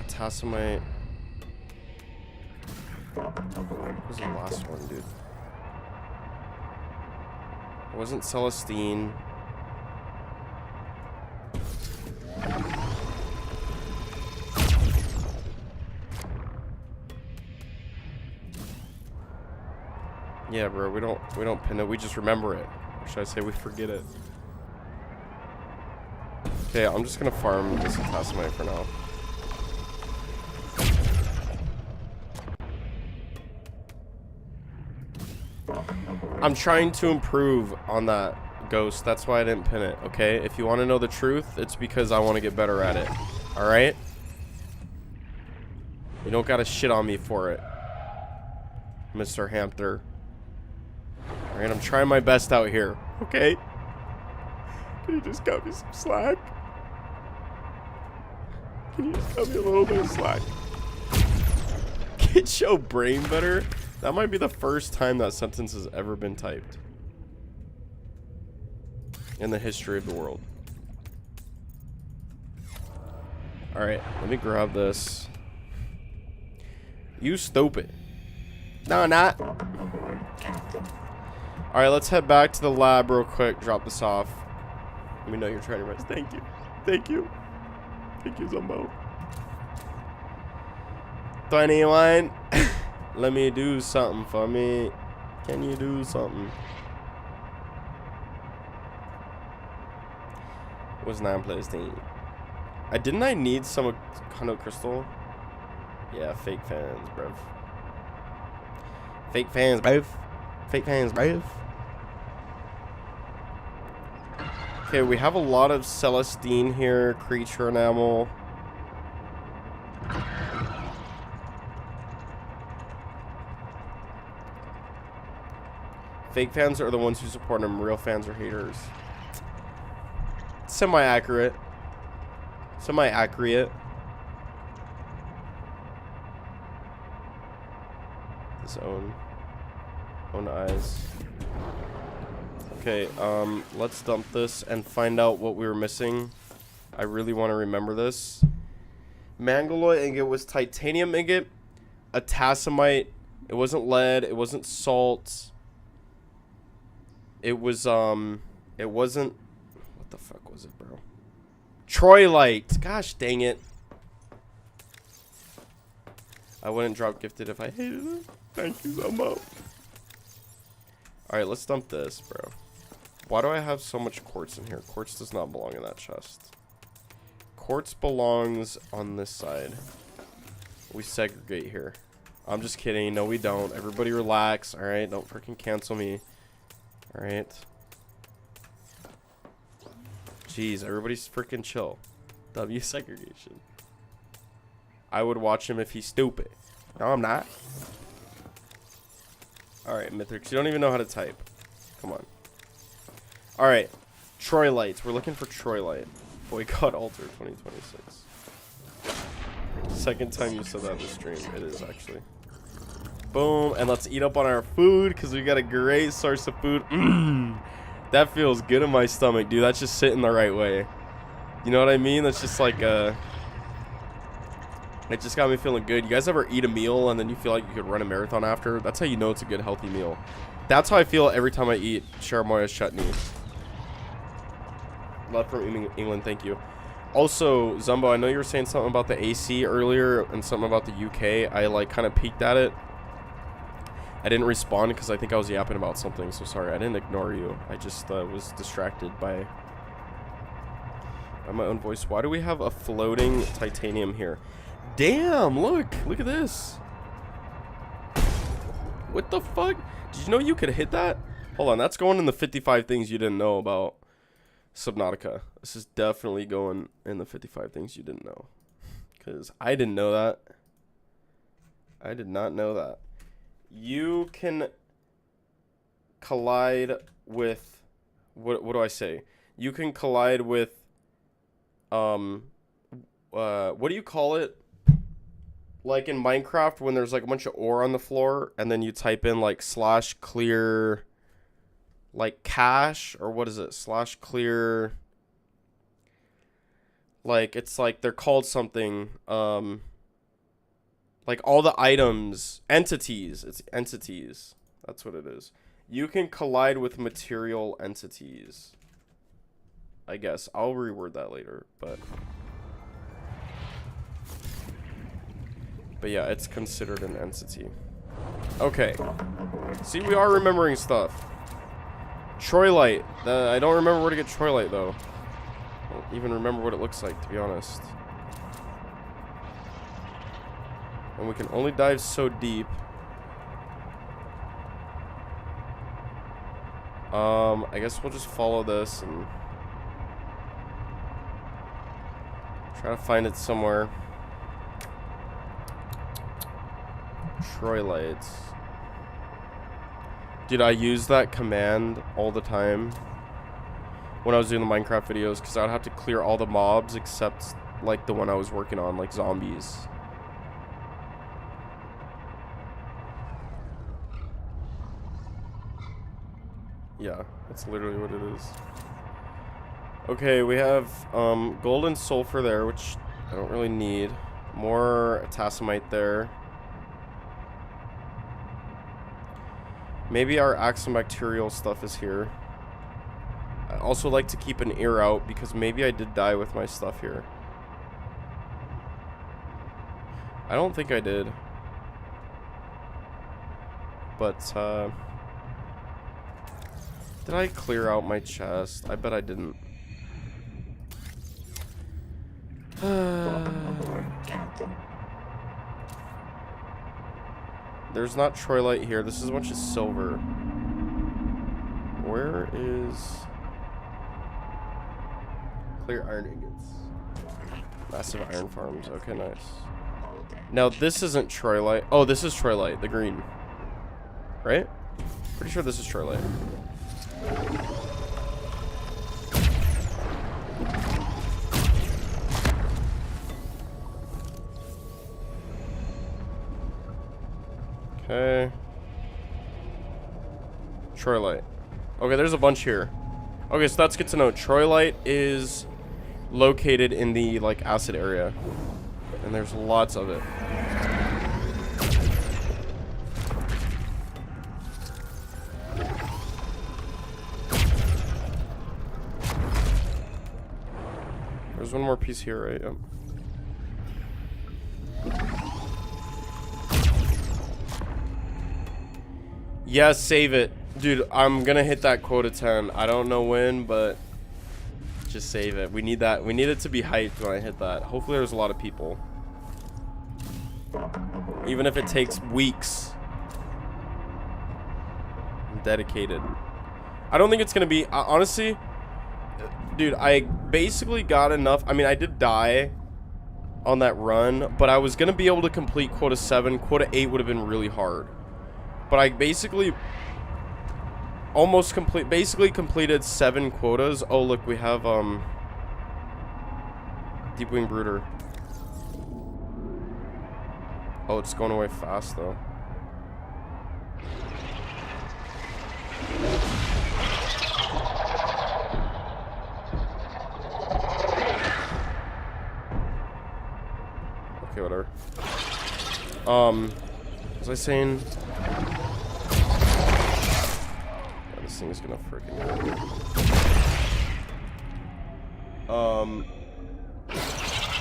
Tassamite. What was the last one, dude? It wasn't Celestine. Yeah, bro, we don't pin it, we just remember it. Or should I say we forget it? Okay, I'm just gonna farm this Tassamite for now. I'm trying to improve on that, Ghost. That's why I didn't pin it, okay? If you want to know the truth, it's because I want to get better at it. Alright? You don't gotta shit on me for it, Mr. Hampter. Alright, I'm trying my best out here, okay? Can you just cut me some slack? Can you just cut me a little bit of slack? Get your brain better? That might be the first time that sentence has ever been typed in the history of the world. Alright, let me grab this. You stupid. No, not. Alright, let's head back to the lab real quick. Drop this off. Let me know you're trying your best. Thank you. Thank you. Thank you, Zumbo. 21. Let me do something for me. Can you do something? Was 9 plus 10. Didn't I need some kind of crystal? Yeah, fake fans, bruv. Fake fans, bruv. Fake fans, bruv. Okay, we have a lot of Celestine here. Creature enamel. Fake fans are the ones who support him. Real fans are haters. Semi-accurate. Semi-accurate. His own eyes. Okay, let's dump this and find out what we were missing. I really want to remember this. Mangaloid ingot was titanium ingot, a Tassamite. It wasn't lead. It wasn't salt. It was, it wasn't, what the fuck was it, bro? Troilite. Gosh dang it. I wouldn't drop gifted if I hated it. Thank you so much. Alright, let's dump this, bro. Why do I have so much quartz in here? Quartz does not belong in that chest. Quartz belongs on this side. We segregate here. I'm just kidding. No, we don't. Everybody relax, alright? Don't freaking cancel me. Alright. Jeez, everybody's freaking chill. W segregation. I would watch him if he's stupid. No, I'm not. Alright, Mythrix, you don't even know how to type. Come on. Alright. Troilites. We're looking for Troilite. Boycott Alter 2026. Second time you said that in the stream. It is, actually. Boom. And let's eat up on our food, because we got a great source of food. That feels good in my stomach, dude. That's just sitting the right way. You know what I mean? That's just like It just got me feeling good. You guys ever eat a meal and then you feel like you could run a marathon after? That's how you know it's a good, healthy meal. That's how I feel every time I eat Sharamoya's chutney. Love from England, thank you. Also, Zumbo, I know you were saying something about the AC earlier and something about the UK. I, like, kind of peeked at it. I didn't respond because I think I was yapping about something, so sorry. I didn't ignore you. I just was distracted by my own voice. Why do we have a floating titanium here? Damn, look at this. What the fuck? Did you know you could hit that? Hold on, that's going in the 55 things you didn't know about Subnautica. This is definitely going in the 55 things you didn't know. Because I didn't know that. I did not know that. You can collide with... What do I say? You can collide with... what do you call it? Like in Minecraft when there's like a bunch of ore on the floor and then you type in like /clear like cache, or what is it? /clear, like it's like they're called something, like all the items, entities. It's entities. That's what it is. You can collide with material entities. I guess I'll reword that later, but yeah, it's considered an entity. Okay. See, we are remembering stuff. Troilite. I don't remember where to get Troilite, though. I don't even remember what it looks like, to be honest. And we can only dive so deep. I guess we'll just follow this and try to find it somewhere. Troilites. Dude, I use that command all the time when I was doing the Minecraft videos, because I would have to clear all the mobs except like the one I was working on, like zombies. Yeah, that's literally what it is. Okay, we have gold and sulfur there, which I don't really need. More tassamite there. Maybe our axobacterial stuff is here. I also like to keep an ear out because maybe I did die with my stuff here. I don't think I did. But, did I clear out my chest? I bet I didn't. There's not Troilite here. This is a bunch of silver. Where is... Clear iron ingots. Massive iron farms. Okay, nice. Now, this isn't Troilite. Oh, this is Troilite, the green. Right? Pretty sure this is Troilite. Okay. Troilite. Okay, there's a bunch here. Okay, so that's good to know. Troilite is located in the, like, acid area. And there's lots of it. There's one more piece here, right? Yep. Yeah, save it. Dude, I'm gonna hit that quota 10. I don't know when, but just save it. We need that. We need it to be hyped when I hit that. Hopefully there's a lot of people. Even if it takes weeks. I'm dedicated. I don't think it's gonna be... honestly, dude, I basically got enough... I mean, I did die on that run, but I was gonna be able to complete quota 7. Quota 8 would have been really hard. But I basically completed 7 quotas. Oh, look, we have Deepwing Brooder. Oh, it's going away fast though. Okay, whatever. Was I saying? Yeah, this thing's gonna freaking.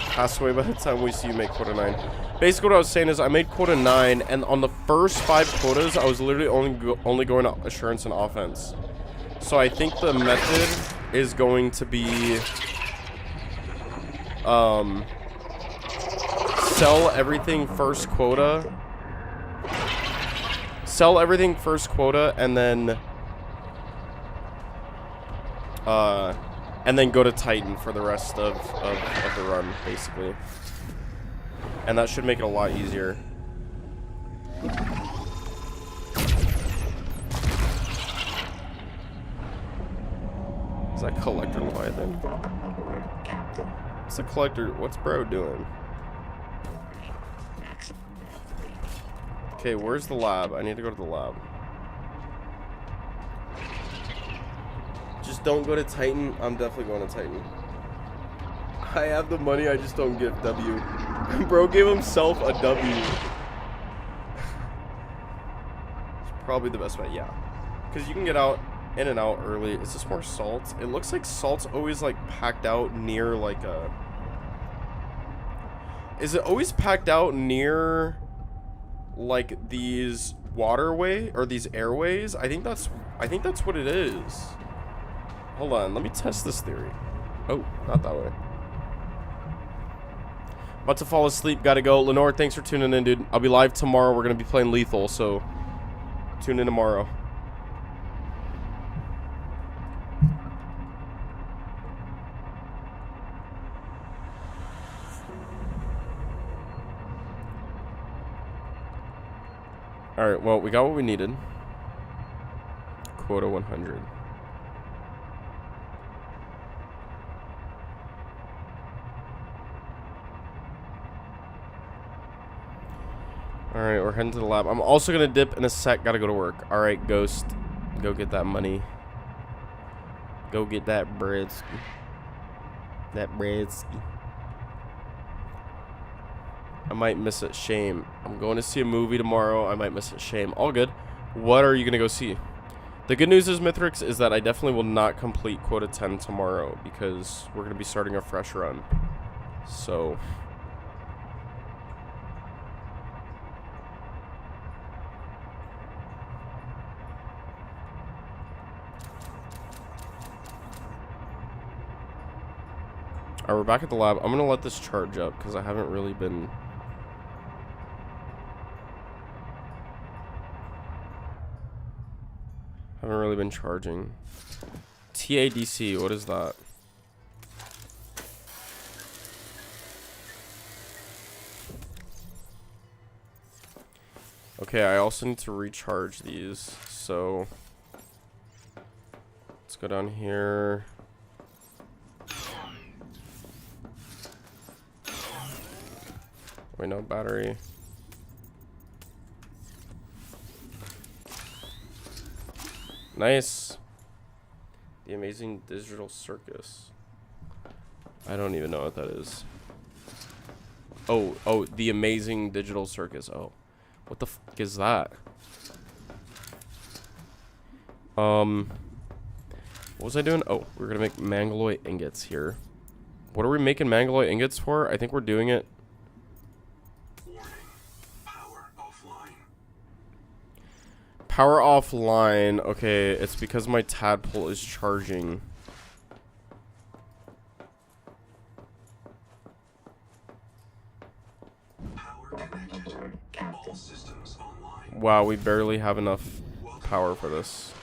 Pass away by the time we see you make quota 9. Basically, what I was saying is I made quota 9, and on the first 5 quotas, I was literally only going to assurance and offense. So I think the method is going to be sell everything first quota. Sell everything first quota, and then go to Titan for the rest of the run, basically. And that should make it a lot easier. Is that Collector Leviathan? What's the Collector? What's bro doing? Okay, where's the lab? I need to go to the lab. Just don't go to Titan. I'm definitely going to Titan. I have the money, I just don't give W. Bro gave himself a W. It's probably the best bet, yeah. Because you can get out in and out early. Is this more salt? It looks like salt's always like packed out near like a... Is it always packed out near like these waterway or these airways? I think that's what it is. Hold on, let me test this theory. Oh, not that way. About to fall asleep, gotta go. Lenore, thanks for tuning in, dude. I'll be live tomorrow. We're gonna be playing Lethal, so tune in tomorrow. Alright, well, we got what we needed. Quota 100. Alright, we're heading to the lab. I'm also gonna dip in a sec. Gotta go to work. Alright, Ghost. Go get that money. Go get that breadski. That breadski. I might miss it. Shame. I'm going to see a movie tomorrow. I might miss it. Shame. All good. What are you gonna go see? The good news is, Mithrix, is that I definitely will not complete quota 10 tomorrow because we're gonna be starting a fresh run. So... Alright, we're back at the lab. I'm gonna let this charge up because I haven't really been... charging. TADC, what is that? Okay, I also need to recharge these, so... Let's go down here... Wait, no battery. Nice. The Amazing Digital Circus. I don't even know what that is. Oh, the Amazing Digital Circus. Oh, what the fuck is that? What was I doing? Oh, we're gonna make Mangaloid ingots here. What are we making Mangaloid ingots for? I think we're doing it. Power offline. Okay, it's because my tadpole is charging. Power connected. All systems online. Wow, we barely have enough power for this.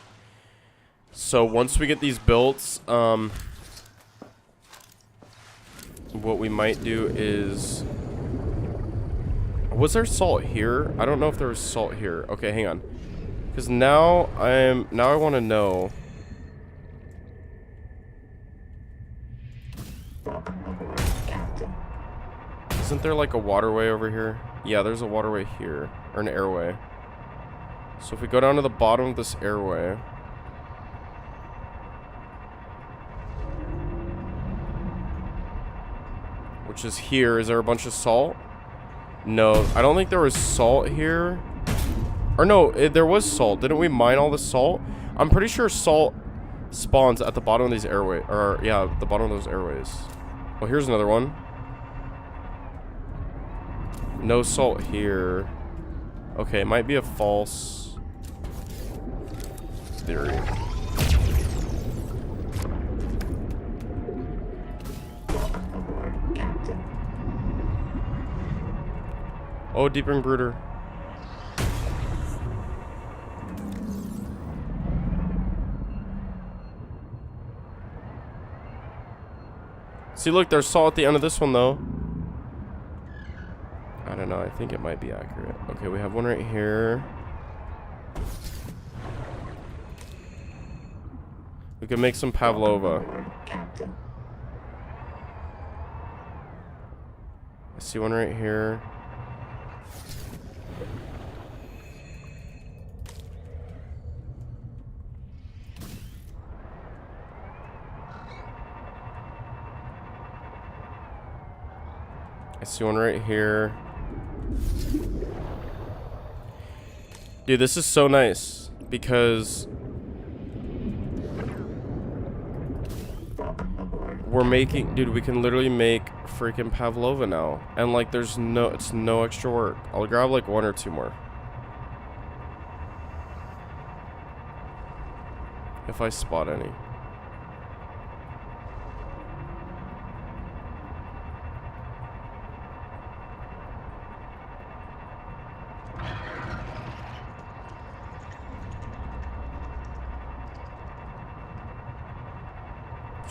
So once we get these built, what we might do is... Was there salt here? I don't know if there was salt here. Okay, hang on. Because now I want to know. Isn't there like a waterway over here? Yeah, there's a waterway here, or an airway. So if we go down to the bottom of this airway, which is here, is there a bunch of salt? No, I don't think there was salt here. Or no, there was salt. Didn't we mine all the salt? I'm pretty sure salt spawns at the bottom of these airways. Or, yeah, the bottom of those airways. Oh, here's another one. No salt here. Okay, it might be a false theory. Oh, Deeping Brooder. See, look, there's salt at the end of this one, though. I don't know. I think it might be accurate. Okay, we have one right here. We can make some pavlova. I see one right here. I see one right here. Dude, this is so nice because we're making, dude, we can literally make freaking pavlova now. And like it's no extra work. I'll grab like one or two more. If I spot any.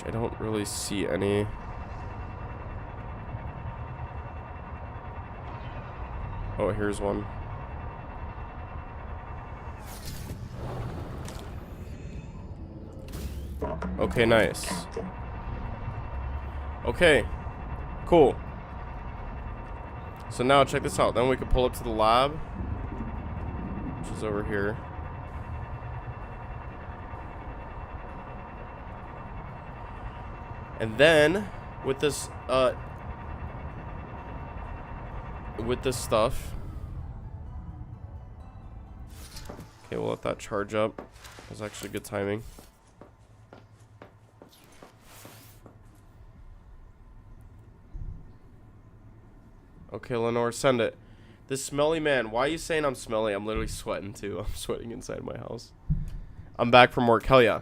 I don't really see any. Oh, here's one. Okay, nice. Okay, cool. So now check this out. Then we can pull up to the lab, which is over here. And then with this stuff, okay, we'll let that charge up. It was actually good timing. Okay, Lenore, send it. This smelly man. Why are you saying I'm smelly? I'm literally sweating too. I'm sweating inside my house. I'm back from work. Hell yeah.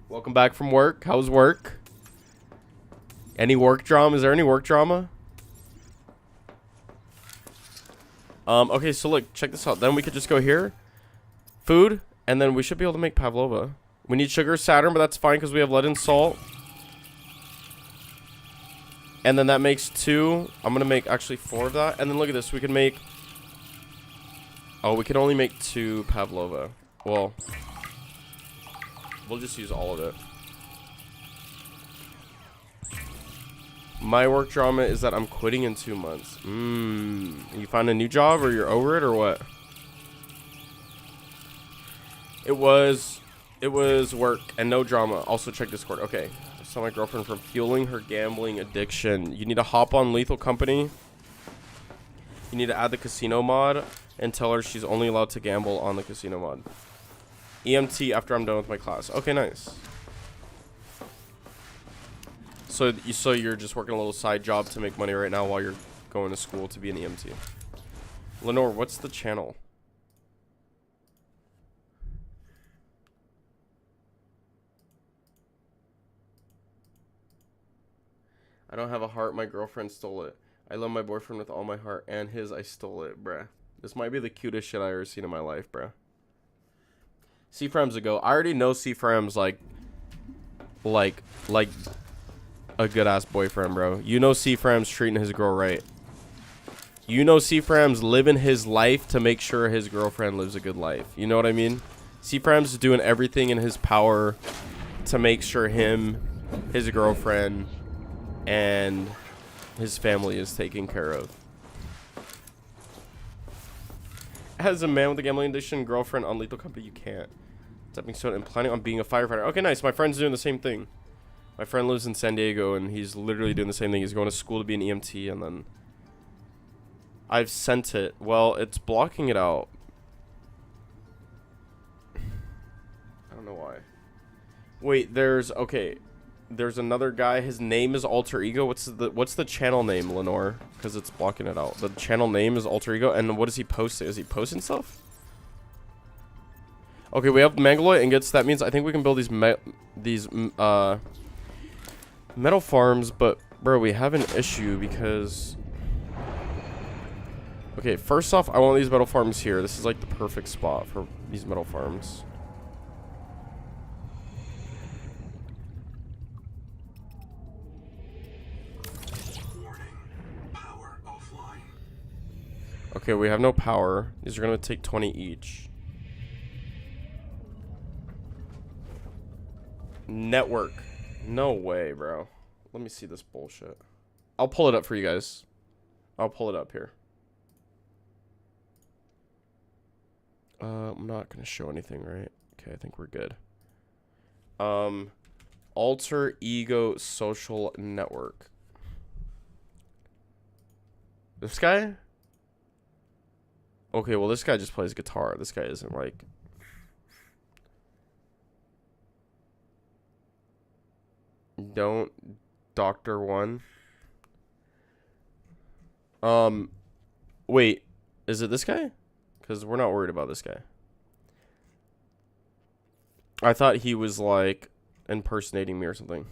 Welcome back from work. How's work? Any work drama? Is there any work drama? Okay, so look, check this out. Then we could just go here. Food. And then we should be able to make pavlova. We need sugar, Saturn, but that's fine because we have lead and salt. And then that makes 2. I'm going to make actually 4 of that. And then look at this. We can make... Oh, we can only make 2 pavlova. Well, we'll just use all of it. My work drama is that I'm quitting in 2 months. You find a new job or you're over it or what? It was work and no drama. Also check Discord. Okay. I saw my girlfriend from fueling her gambling addiction. You need to hop on Lethal Company. You need to add the casino mod and tell her she's only allowed to gamble on the casino mod. EMT after I'm done with my class. Okay, nice. So you're just working a little side job to make money right now while you're going to school to be an EMT. Lenore, what's the channel? I don't have a heart. My girlfriend stole it. I love my boyfriend with all my heart, and his, I stole it, bruh. This might be the cutest shit I ever seen in my life, bruh. C-Frames ago. I already know C-Frames like a good ass boyfriend, bro. You know C-Frames treating his girl right. You know C-Frames living his life to make sure his girlfriend lives a good life. You know what I mean? C-Frames is doing everything in his power to make sure him, his girlfriend, and his family is taken care of. As a man with a gambling addiction, girlfriend on Lethal Company, you can't. Stepping stone and planning on being a firefighter. Okay, nice. My friend's doing the same thing. My friend lives in San Diego, and he's literally doing the same thing. He's going to school to be an EMT, and then I've sent it. Well, it's blocking it out. I don't know why. Wait, there's another guy. His name is Alter Ego. What's the channel name, Lenore? Because it's blocking it out. The channel name is Alter Ego. And what is he posting? Is he posting stuff? Okay, we have Mangaloid ingots. That means I think we can build these metal farms. But bro, we have an issue because. Okay, first off, I want these metal farms here. This is like the perfect spot for these metal farms. Okay, we have no power. These are gonna take 20 each. Network. No way, bro. Let me see this bullshit. I'll pull it up for you guys. I'll pull it up here. I'm not gonna show anything, right? Okay, I think we're good. Alter Ego Social Network. This guy? Okay, well, this guy just plays guitar. This guy isn't like... Don't Dr. One. Wait, is it this guy? Because we're not worried about this guy. I thought he was like impersonating me or something.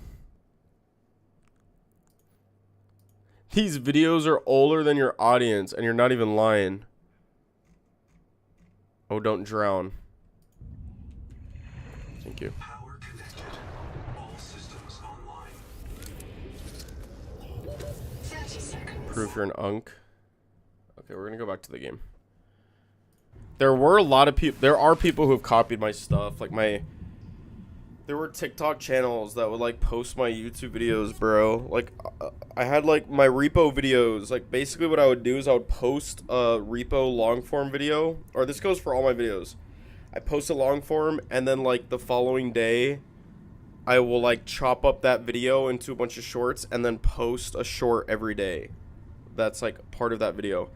These videos are older than your audience, and you're not even lying. Oh, don't drown. Thank you. Power connected. All systems online. 30 seconds. Proof you're an unk. Okay, we're gonna go back to the game. There were a lot of people. There are people who have copied my stuff. Like there were TikTok channels that would like post my YouTube videos, bro. Like I had like my repo videos. Like basically what I would do is I would post a repo long form video, or this goes for all my videos. I post a long form, and then like the following day I will like chop up that video into a bunch of shorts and then post a short every day. That's like part of that video.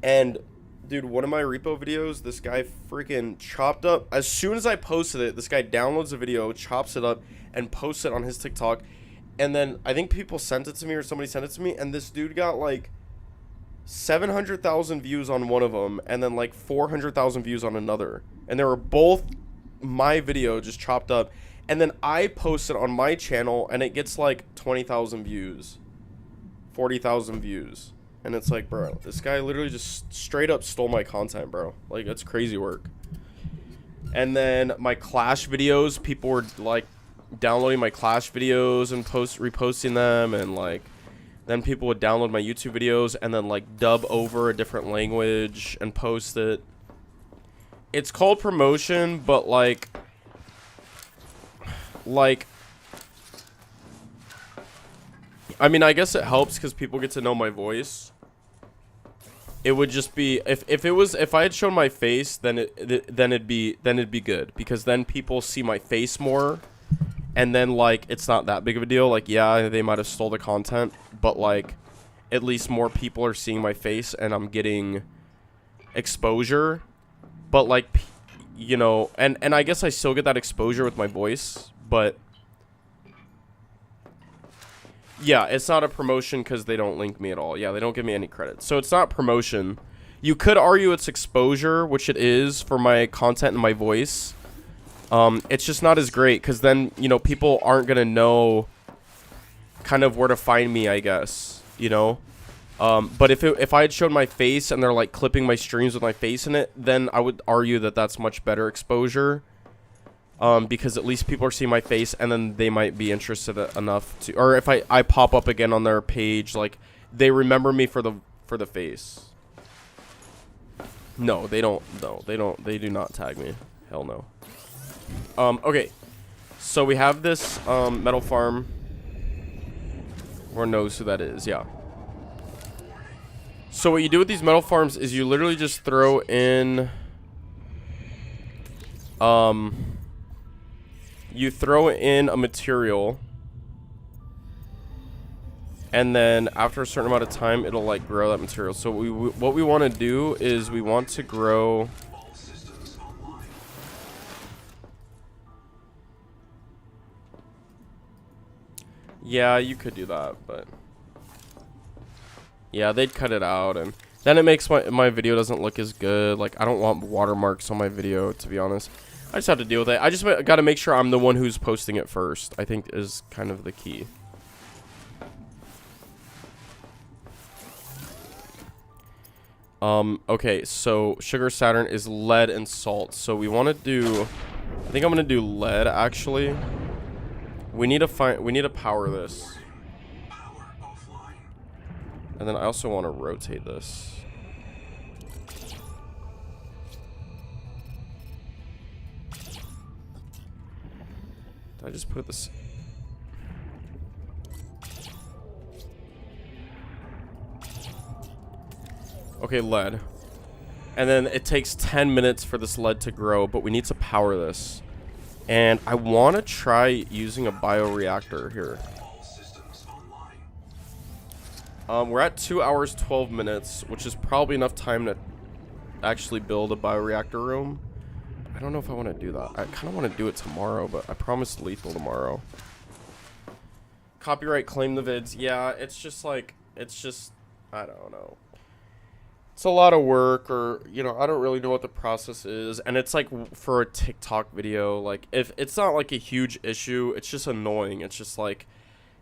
And dude, one of my repo videos, this guy freaking chopped up. As soon as I posted it, this guy downloads a video, chops it up, and posts it on his TikTok. And then I think people sent it to me, or somebody sent it to me, and this dude got like 700,000 views on one of them, and then like 400,000 views on another. And they were both my video just chopped up. And then I post it on my channel, and it gets like 20,000 views, 40,000 views. And it's like, bro, this guy literally just straight up stole my content, bro. Like, that's crazy work. And then my Clash videos, people were like downloading my Clash videos and reposting them, and like then people would download my YouTube videos and then like dub over a different language and post it. It's called promotion, but like I mean, I guess it helps because people get to know my voice. It would just be if I had shown my face, then it'd be good, because then people see my face more, and then like it's not that big of a deal. Like, yeah, they might have stole the content, but like at least more people are seeing my face and I'm getting exposure. But like, you know, and I guess I still get that exposure with my voice, but yeah, it's not a promotion because they don't link me at all. Yeah, they don't give me any credit. So it's not promotion. You could argue it's exposure, which it is for my content and my voice. It's just not as great because then, you know, people aren't going to know kind of where to find me, I guess, you know. But if I had shown my face and they're like clipping my streams with my face in it, then I would argue that that's much better exposure. Because at least people are seeing my face, and then they might be interested enough to, or if I pop up again on their page, like they remember me for the face. No, they don't. No, they do not tag me. Hell no. Okay, so we have this metal farm. Or knows who that is? Yeah. So what you do with these metal farms is you literally just throw in you throw in a material, And then after a certain amount of time, it'll like grow that material. So what we want to do is we want to grow. All systems online. Yeah, you could do that, but yeah, they'd cut it out, and then it makes my video doesn't look as good. Like, I don't want watermarks on my video, to be honest. I just have to deal with it. I just got to make sure I'm the one who's posting it first, I think is kind of the key. Okay, so Sugar Saturn is lead and salt. So we want to do, I think I'm going to do lead, actually. We need to power this. Power offline. And then I also want to rotate this. Did I just put this? Okay, lead. And then it takes 10 minutes for this lead to grow, but we need to power this. And I want to try using a bioreactor here. All systems online. We're at 2 hours, 12 minutes, which is probably enough time to actually build a bioreactor room. I don't know if I want to do that. I kind of want to do it tomorrow, but I promised Lethal tomorrow. Copyright claim the vids. Yeah, it's just like, I don't know. It's a lot of work, or, you know, I don't really know what the process is. And it's like for a TikTok video, like, if it's not like a huge issue, it's just annoying. It's just like,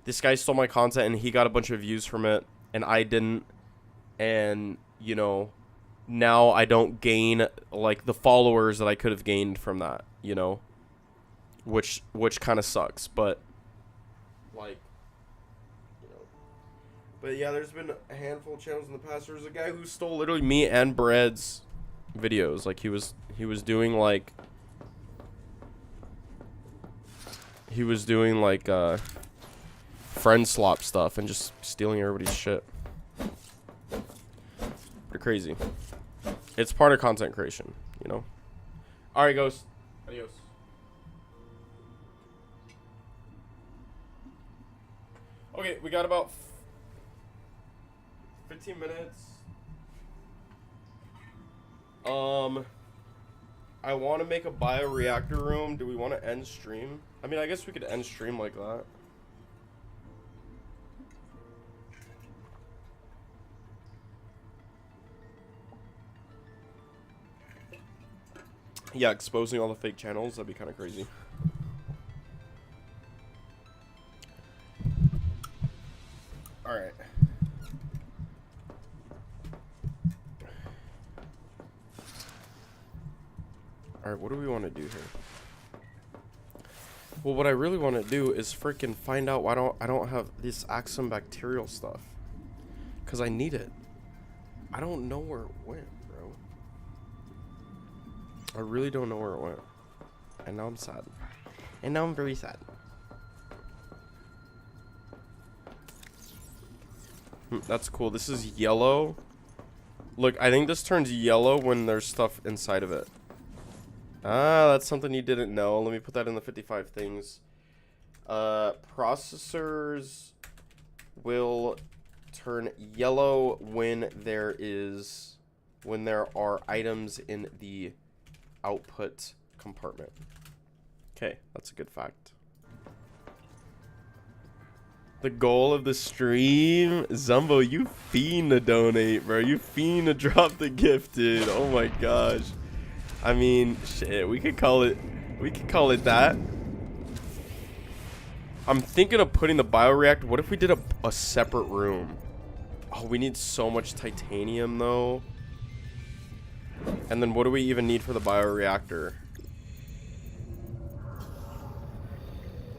this guy stole my content and he got a bunch of views from it and I didn't. And, you know, now I don't gain like the followers that I could have gained from that, you know, which kind of sucks. But like, you know, but yeah, there's been a handful of channels in the past. There's a guy who stole literally me and Bread's videos. Like he was doing like friend slop stuff and just stealing everybody's shit. Pretty crazy. It's part of content creation, you know. All right, Ghost. Adios. Okay, we got about 15 minutes. I want to make a bioreactor room. Do we want to end stream? I mean, I guess we could end stream like that. Yeah, exposing all the fake channels, that'd be kind of crazy. Alright. Alright, what do we want to do here? Well, what I really want to do is freaking find out why I don't have this Axum bacterial stuff. Because I need it. I don't know where it went, bro. I really don't know where it went. And now I'm sad. And now I'm very sad. That's cool. This is yellow. Look, I think this turns yellow when there's stuff inside of it. Ah, that's something you didn't know. Let me put that in the 55 things. Processors will turn yellow when there are items in the output compartment. Okay, that's a good fact. The goal of the stream, Zumbo, you fiend to donate, bro. You fiend to drop the gift, dude. Oh my gosh. I mean, shit, we could call it that. I'm thinking of putting the bioreactor. What if we did a separate room? Oh, we need so much titanium though. And then what do we even need for the bioreactor?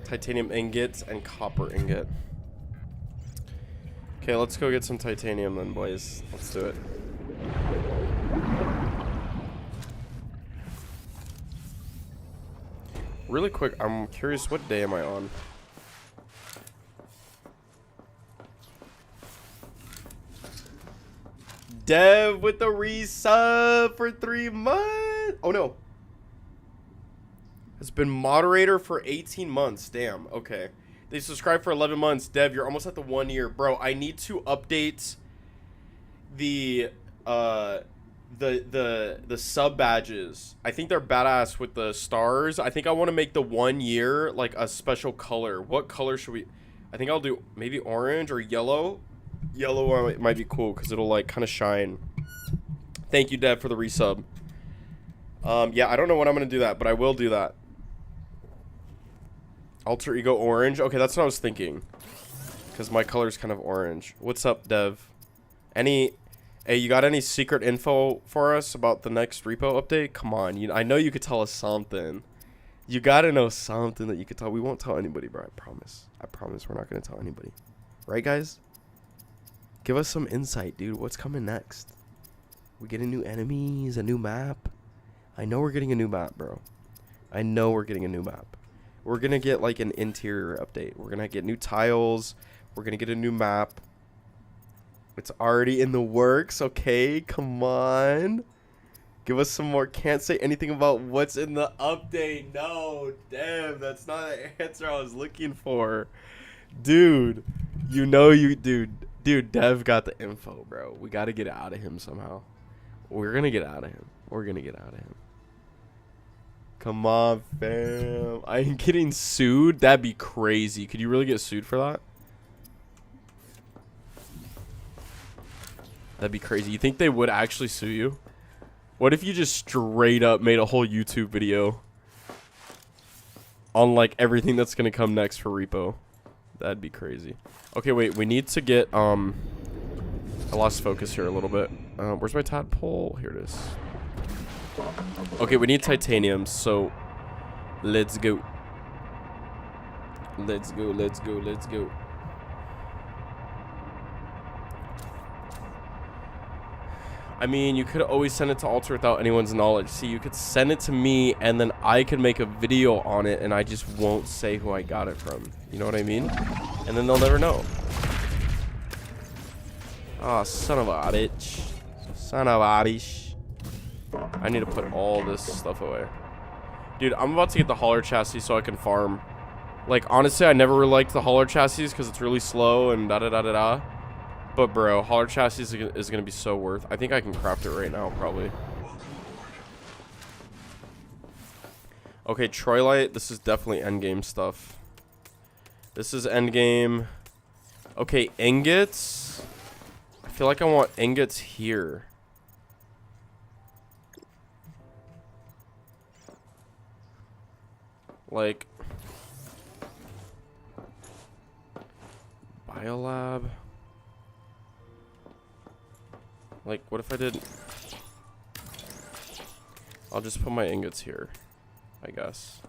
Titanium ingots and copper ingot. Okay, let's go get some titanium then, boys. Let's do it. Really quick, I'm curious, what day am I on? Dev with the resub for 3 months. Oh no. Has been moderator for 18 months. Damn. Okay. They subscribed for 11 months. Dev, you're almost at the 1 year. Bro, I need to update the sub badges. I think they're badass with the stars. I think I want to make the 1 year like a special color. What color should we? I think I'll do maybe orange or yellow. Yellow might be cool because it'll like kind of shine. Thank you, Dev, for the resub. Yeah, I don't know when I'm gonna do that, but I will do that. Alter ego orange. Okay, that's what I was thinking. Because my color's kind of orange. What's up, Dev? Hey, you got any secret info for us about the next repo update? Come on, I know you could tell us something. You gotta know something that you could tell. We won't tell anybody, bro. I promise. I promise we're not gonna tell anybody. Right, guys? Give us some insight, dude. What's coming next? We getting new enemies, a new map. I know we're getting a new map, bro. I know we're getting a new map. We're gonna get like an interior update. We're gonna get new tiles. We're gonna get a new map. It's already in the works. Okay, come on. Give us some more. Can't say anything about what's in the update. No, damn, that's not the answer I was looking for. Dude, dude, Dev got the info, bro. We gotta get it out of him somehow. We're gonna get out of him. We're gonna get out of him. Come on, fam. I am getting sued? That'd be crazy. Could you really get sued for that? That'd be crazy. You think they would actually sue you? What if you just straight up made a whole YouTube video on like everything that's gonna come next for repo? That'd be crazy. Okay, wait. We need to get I lost focus here a little bit. Where's my tadpole? Here it is. Okay, we need titanium, so let's go. Let's go, let's go, let's go. I mean, you could always send it to Alter without anyone's knowledge. See, you could send it to me, and then I could make a video on it, and I just won't say who I got it from. You know what I mean? And then they'll never know. Oh, son of a bitch. Son of a bitch. I need to put all this stuff away. Dude, I'm about to get the hauler chassis so I can farm. Like, honestly, I never really liked the hauler chassis because it's really slow and da-da-da-da-da. But, bro, hauler chassis is going to be so worth. I think I can craft it right now, probably. Okay, Troilite. This is definitely endgame stuff. This is endgame. Okay, ingots. I feel like I want ingots here. Like, biolab. Like, what if I did? I'll just put my ingots here, I guess.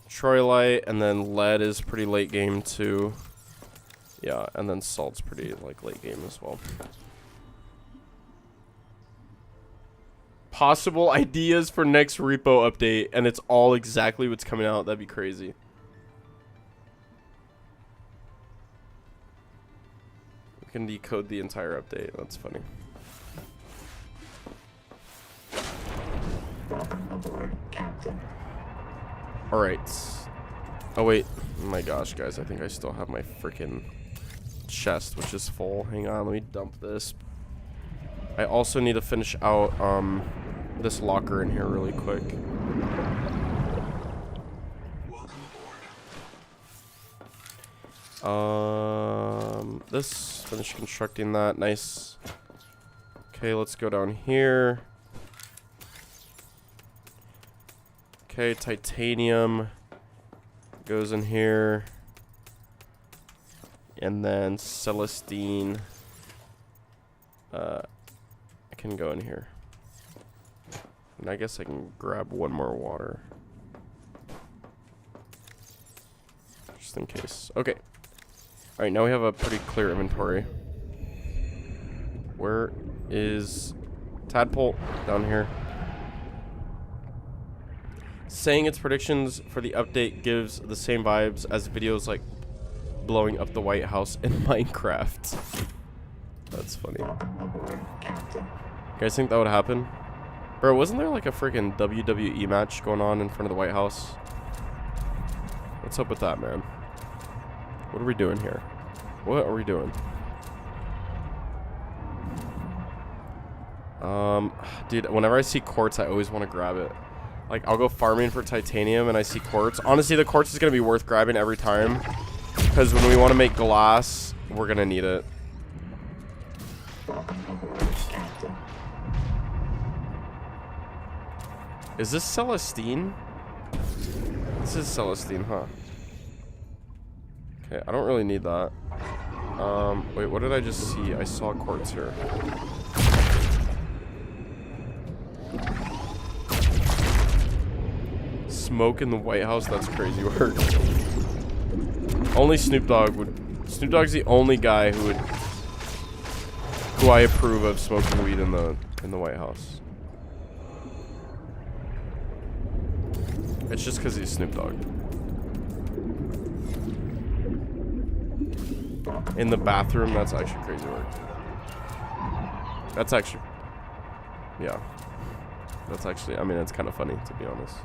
Troilite, and then lead is pretty late game too. Yeah, and then salt's pretty like late game as well. Possible ideas for next repo update, and it's all exactly what's coming out. That'd be crazy. We can decode the entire update. That's funny. All right. Oh wait. Oh my gosh, guys. I think I still have my freaking chest, which is full. Hang on. Let me dump this. I also need to finish out this locker in here really quick. This, finish constructing that. Nice. Okay, let's go down here. Okay, titanium goes in here. And then Celestine can go in here. And I guess I can grab one more water. Just in case. Okay. Alright, now we have a pretty clear inventory. Where is Tadpole? Down here. Saying its predictions for the update gives the same vibes as videos like blowing up the White House in Minecraft. That's funny. You guys think that would happen? Bro, wasn't there like a freaking WWE match going on in front of the White House? What's up with that, man? What are we doing here? What are we doing? Dude, whenever I see quartz, I always want to grab it. Like, I'll go farming for titanium and I see quartz. Honestly, the quartz is going to be worth grabbing every time. Because when we want to make glass, we're going to need it. Is this Celestine? This is Celestine, huh? Okay, I don't really need that. Wait, what did I just see? I saw quartz here. Smoke in the White House, that's crazy work. Only Snoop Dogg would... Snoop Dogg's the only guy who I approve of smoking weed in the White House. It's just because he's Snoop Dogg. In the bathroom, that's actually crazy work. That's actually... Yeah. That's actually... I mean, it's kind of funny, to be honest.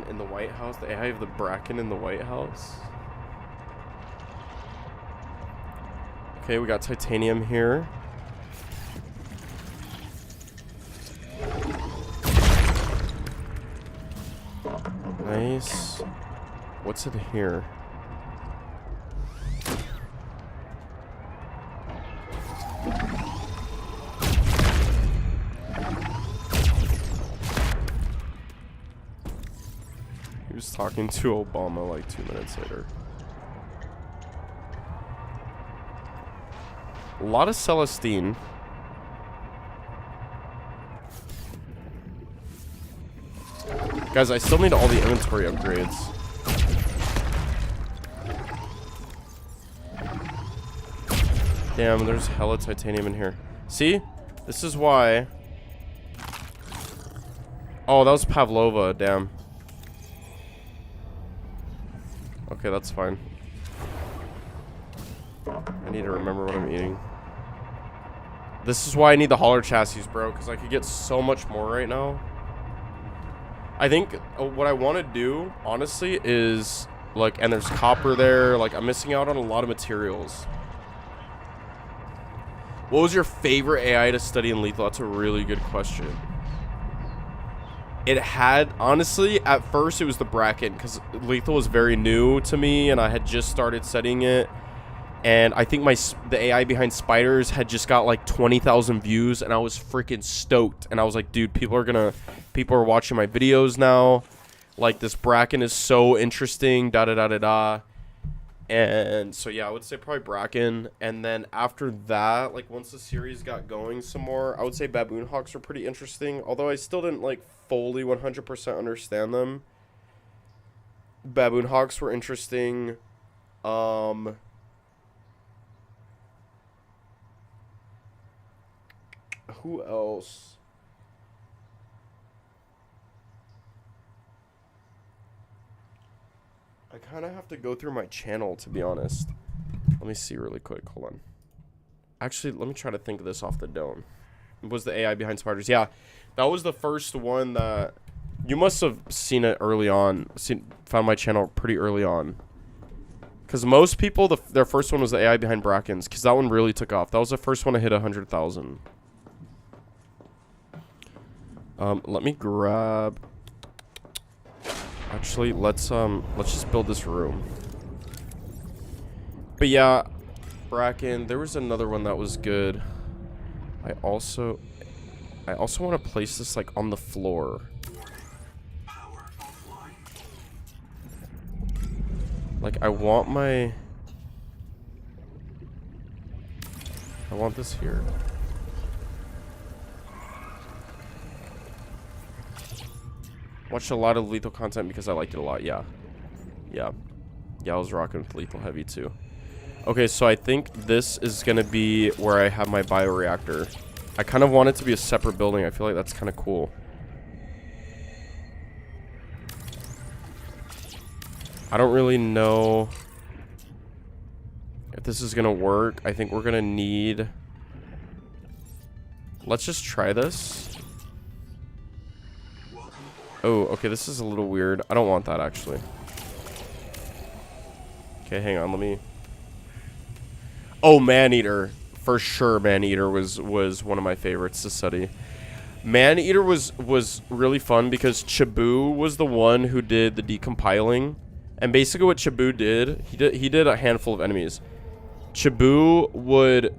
In the White House? They have the Bracken in the White House? Okay, we got titanium here. Nice. What's in here? He was talking to Obama like 2 minutes later. A lot of Celestine. Guys, I still need all the inventory upgrades. Damn, there's hella titanium in here. See? This is why. Oh, that was Pavlova. Damn. Okay, that's fine. I need to remember what I'm eating. This is why I need the hauler chassis, bro, because I could get so much more right now. I think what I want to do, honestly, is, like, and there's copper there. Like, I'm missing out on a lot of materials. What was your favorite AI to study in Lethal? That's a really good question. It had, honestly, at first it was the Bracken, because Lethal was very new to me, and I had just started studying it. And I think the AI behind Spiders had just got like 20,000 views, and I was freaking stoked. And I was like, dude, people are watching my videos now. Like, this Bracken is so interesting, da-da-da-da-da. And so, yeah, I would say probably Bracken. And then after that, like, once the series got going some more, I would say Baboon Hawks were pretty interesting. Although I still didn't, like, fully 100% understand them. Baboon Hawks were interesting. Who else? I kind of have to go through my channel, to be honest. Let me see really quick. Hold on. Actually, let me try to think of this off the dome. Was the AI behind Spiders? Yeah, that was the first one that... You must have seen it early on. Found my channel pretty early on. Because most people, their first one was the AI behind Brackens. Because that one really took off. That was the first one to hit 100,000. Let me grab... Actually, let's just build this room. But yeah, Bracken, there was another one that was good. I also want to place this like on the floor. Like, I want this here. Watched a lot of Lethal content because I liked it a lot. Yeah, I was rocking with Lethal Heavy too. Okay, so I think this is gonna be where I have my bioreactor. I kind of want it to be a separate building. I feel like that's kind of cool. I don't really know if this is gonna work. I think we're gonna need... Let's just try this. Oh, okay, this is a little weird. I don't want that, actually. Okay, hang on, let me... Oh, Maneater. For sure, Maneater was one of my favorites to study. Maneater was really fun because Chibu was the one who did the decompiling. And basically what Chibu did, he did a handful of enemies. Chibu would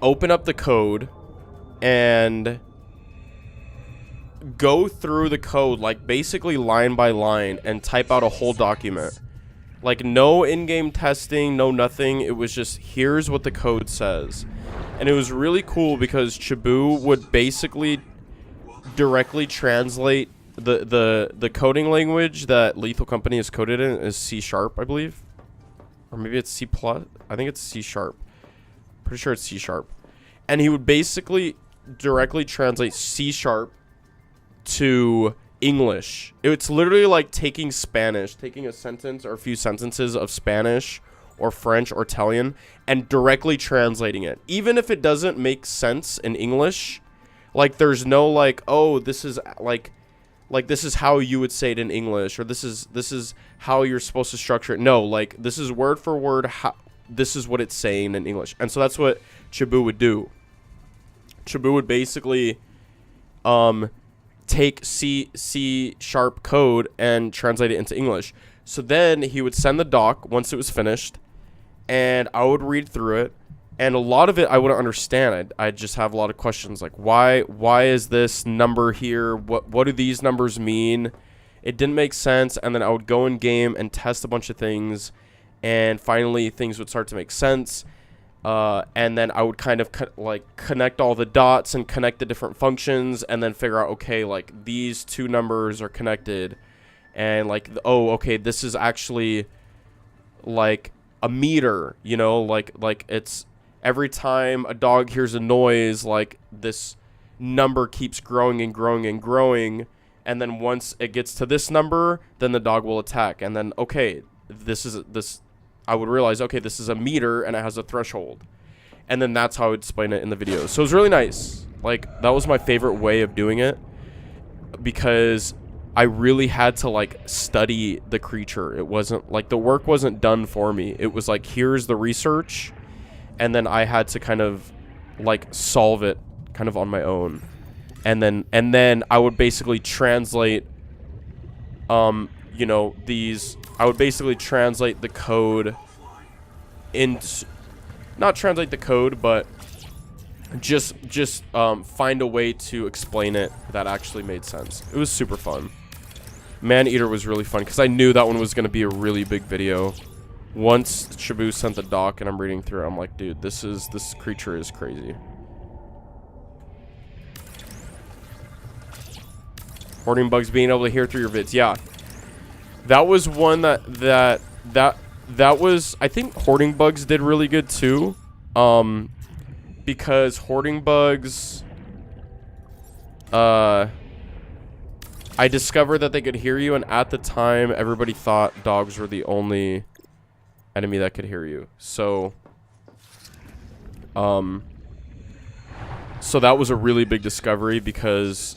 open up the code and go through the code, like, basically line by line, and type out a whole document. Like, no in-game testing, no nothing. It was just, here's what the code says. And it was really cool because Chibu would basically directly translate the coding language that Lethal Company is coded in is C#, I believe. Or maybe it's C+. I think it's C#. Pretty sure it's C#. And he would basically directly translate C# to English. It's literally like taking Spanish, taking a sentence or a few sentences of Spanish or French or Italian and directly translating it. Even if it doesn't make sense in English, like there's no like, oh, this is like this is how you would say it in English, or this is how you're supposed to structure it. No, like this is word for word how this is what it's saying in English. And so that's what Chibu would do. Chibu would basically take C# code and translate it into English. So then he would send the doc once it was finished, and I would read through it, and a lot of it I wouldn't understand. I'd just have a lot of questions like, why is this number here? What do these numbers mean? It didn't make sense. And then I would go in game and test a bunch of things, and finally things would start to make sense. And then I would kind of connect all the dots and connect the different functions, and then figure out, okay, like these two numbers are connected, and like, oh, okay, this is actually like a meter, you know, like it's every time a dog hears a noise, like this number keeps growing and growing and growing, and then once it gets to this number, then the dog will attack, and then okay, I would realize, okay, this is a meter and it has a threshold. And then that's how I would explain it in the videos. So it was really nice. Like, that was my favorite way of doing it, because I really had to, like, study the creature. It wasn't, like, the work wasn't done for me. It was like, here's the research, and then I had to kind of, like, solve it kind of on my own. And then I would basically translate, you know, I would basically translate the code into, not translate the code, but just find a way to explain it that actually made sense. It was super fun. Maneater was really fun because I knew that one was going to be a really big video. Once Chibu sent the doc and I'm reading through it, I'm like, dude, this creature is crazy. Hoarding bugs, being able to hear through your vids. Yeah. That was one that was, I think Hoarding Bugs did really good too. Because Hoarding Bugs, I discovered that they could hear you, and at the time everybody thought dogs were the only enemy that could hear you. So so that was a really big discovery because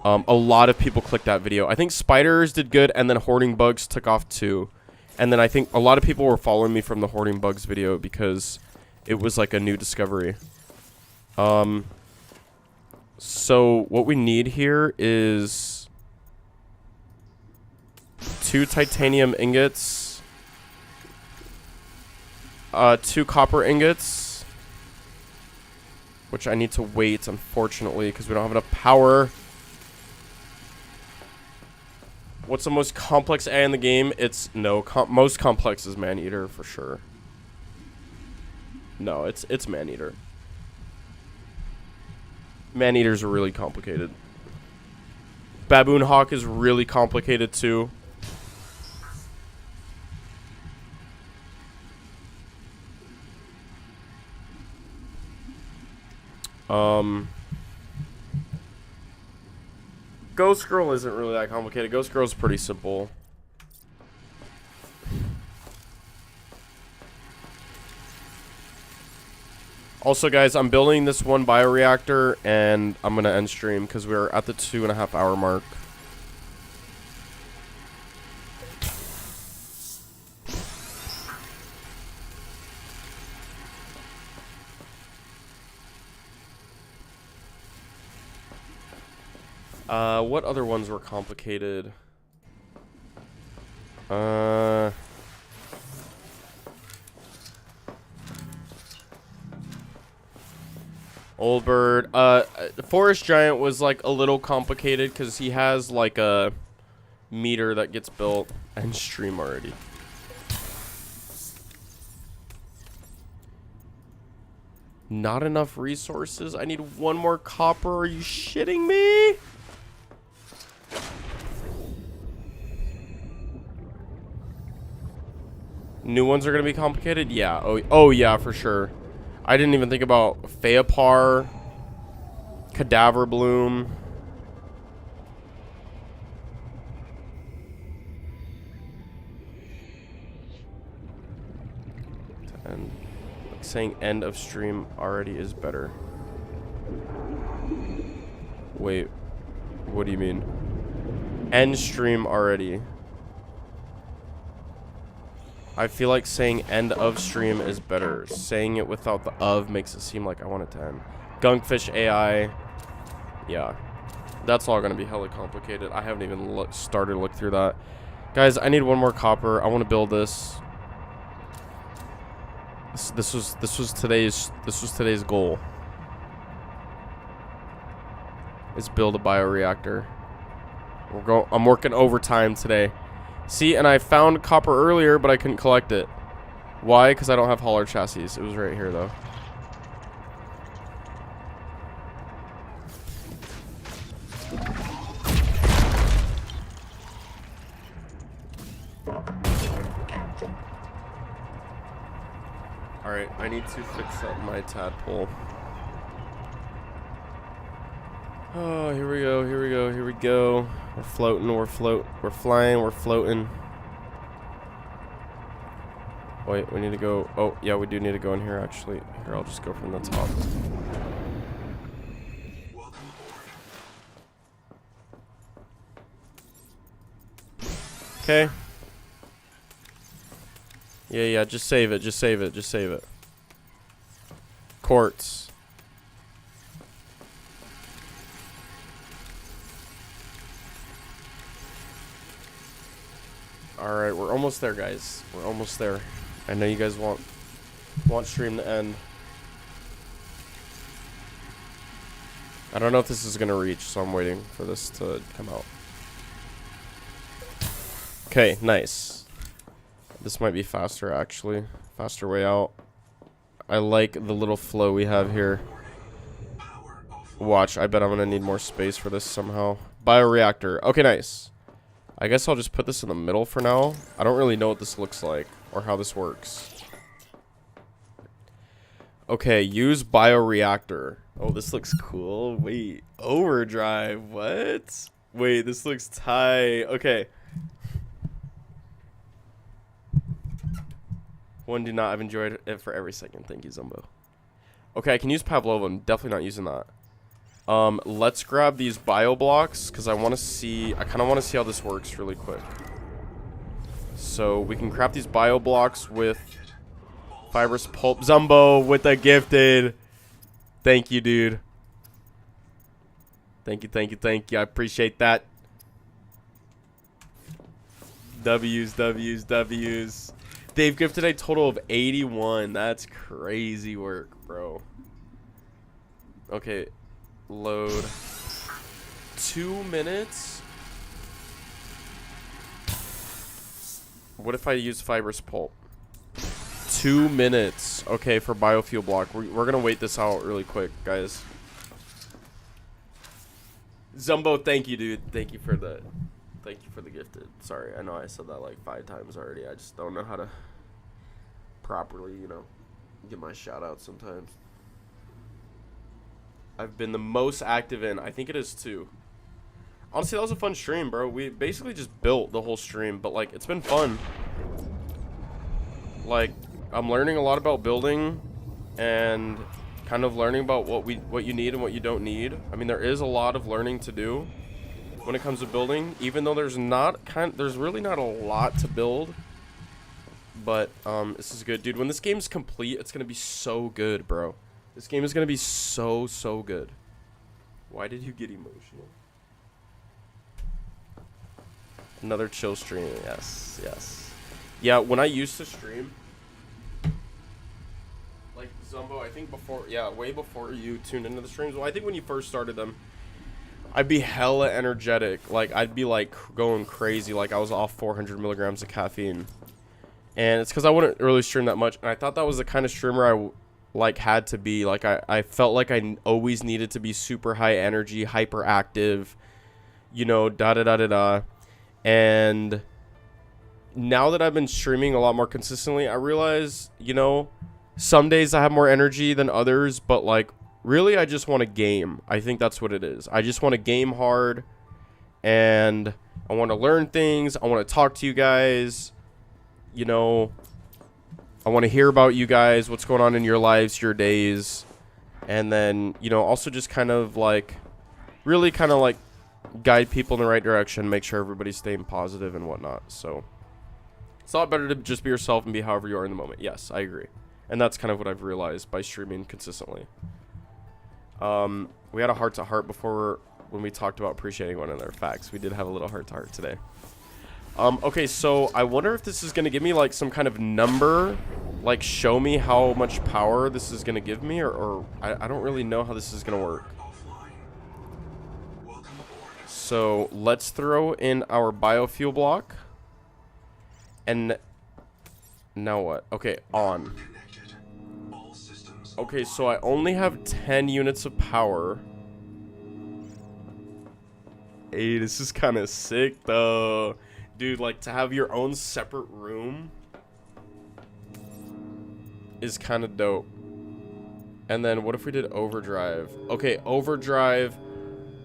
a lot of people clicked that video. I think Spiders did good, and then Hoarding Bugs took off too. And then I think a lot of people were following me from the Hoarding Bugs video because it was like a new discovery. So what we need here is 2 titanium ingots, 2 copper ingots, which I need to wait, unfortunately, because we don't have enough power. What's the most complex AI in the game? It's most complex is Maneater for sure. No, it's Maneater. Maneaters are really complicated. Baboon Hawk is really complicated too. Ghost Girl isn't really that complicated. Ghost Girl's pretty simple. Also, guys, I'm building this one bioreactor, and I'm going to end stream because we're at the 2.5 hour mark. What other ones were complicated? Old Bird. Forest Giant was like a little complicated because he has like a meter that gets built and stream already. Not enough resources. I need one more copper. Are you shitting me? New ones are gonna be complicated? Yeah. Oh yeah, for sure. I didn't even think about Feapar, Cadaver Bloom. And like saying end of stream already is better. Wait, what do you mean? End stream already. I feel like saying end of stream is better. Saying it without the of makes it seem like I want it to end. Gunkfish AI. Yeah. That's all going to be hella complicated. I haven't even started to look through that. Guys, I need one more copper. I want to build this. This was today's goal. Is build a bioreactor. I'm working overtime today. See, and I found copper earlier, but I couldn't collect it. Why? Because I don't have hauler chassis. It was right here, though. Alright, I need to fix up my tadpole. Oh, here we go, here we go, here we go. We're floating, we're flying, we're floating. Wait, we need to go. Oh, yeah, we do need to go in here, actually. Here, I'll just go from the top. Okay. Yeah, just save it, just save it, just save it. Quartz. Alright, we're almost there, guys. We're almost there. I know you guys want stream to end. I don't know if this is gonna reach, so I'm waiting for this to come out. Okay, nice. This might be faster, actually. Faster way out. I like the little flow we have here. Watch, I bet I'm gonna need more space for this somehow. Bioreactor. Okay, nice. I guess I'll just put this in the middle for now. I don't really know what this looks like or how this works. Okay, use bioreactor. Oh, this looks cool. Wait, overdrive. What? Wait, this looks tight. Okay. One do not. I've enjoyed it for every second. Thank you, Zumbo. Okay, I can use Pavlova. I'm definitely not using that. Let's grab these bio blocks because I want to see. I kind of want to see how this works really quick. So we can craft these bio blocks with fibrous pulp. Zumbo with a gifted. Thank you, dude. Thank you, thank you, thank you. I appreciate that. W's, W's, W's. They've gifted a total of 81. That's crazy work, bro. Okay. Load. 2 minutes? What if I use fibrous pulp? 2 minutes. Okay, for biofuel block. We're gonna wait this out really quick, guys. Zumbo, thank you, dude. Thank you for the gifted. Sorry, I know I said that like 5 times already. I just don't know how to properly, you know, get my shout out sometimes. I've been the most active in. I think it is too. Honestly, that was a fun stream, bro. We basically just built the whole stream, but like it's been fun. Like I'm learning a lot about building and kind of learning about what you need and what you don't need. I mean, there is a lot of learning to do when it comes to building, even though there's really not a lot to build. But this is good, dude. When this game's complete, it's gonna be so good, bro. This game is gonna be so good. Why did you get emotional? Another chill stream. Yes, yes. Yeah, when I used to stream, like Zumbo, I think before, yeah, way before you tuned into the streams. Well, I think when you first started them, I'd be hella energetic. Like, I'd be, like, going crazy. Like, I was off 400 milligrams of caffeine. And it's because I wouldn't really stream that much. And I thought that was the kind of streamer I, like, had to be. Like, I felt like I always needed to be super high energy, hyperactive, you know, da-da-da-da-da. And now that I've been streaming a lot more consistently, I realize, you know, some days I have more energy than others. But, like, really, I just want to game. I think that's what it is. I just want to game hard. And I want to learn things. I want to talk to you guys. You know, I want to hear about you guys, what's going on in your lives, your days, and then, you know, also just kind of like, really kind of like guide people in the right direction, make sure everybody's staying positive and whatnot. So it's a lot better to just be yourself and be however you are in the moment. Yes, I agree. And that's kind of what I've realized by streaming consistently. We had a heart-to-heart before when we talked about appreciating one another. Facts. We did have a little heart-to-heart today. Okay, so I wonder if this is going to give me, like, some kind of number, like, show me how much power this is going to give me, or I don't really know how this is going to work. So, let's throw in our biofuel block, and now what? Okay, on. Okay, so I only have 10 units of power. Hey, this is kind of sick, though. Dude, like, to have your own separate room is kind of dope. And then what if we did overdrive? Okay, overdrive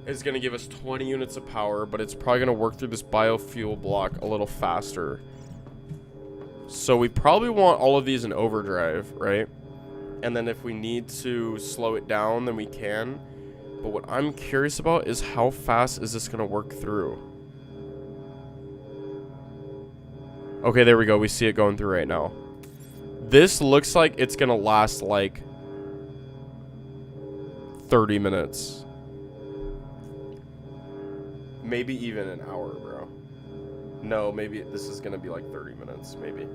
is going to give us 20 units of power, but it's probably going to work through this biofuel block a little faster. So we probably want all of these in overdrive, right? And then if we need to slow it down, then we can. But what I'm curious about is how fast is this going to work through? Okay, there we go. We see it going through right now. This looks like it's going to last like 30 minutes. Maybe even an hour, bro. No, maybe this is going to be like 30 minutes, maybe.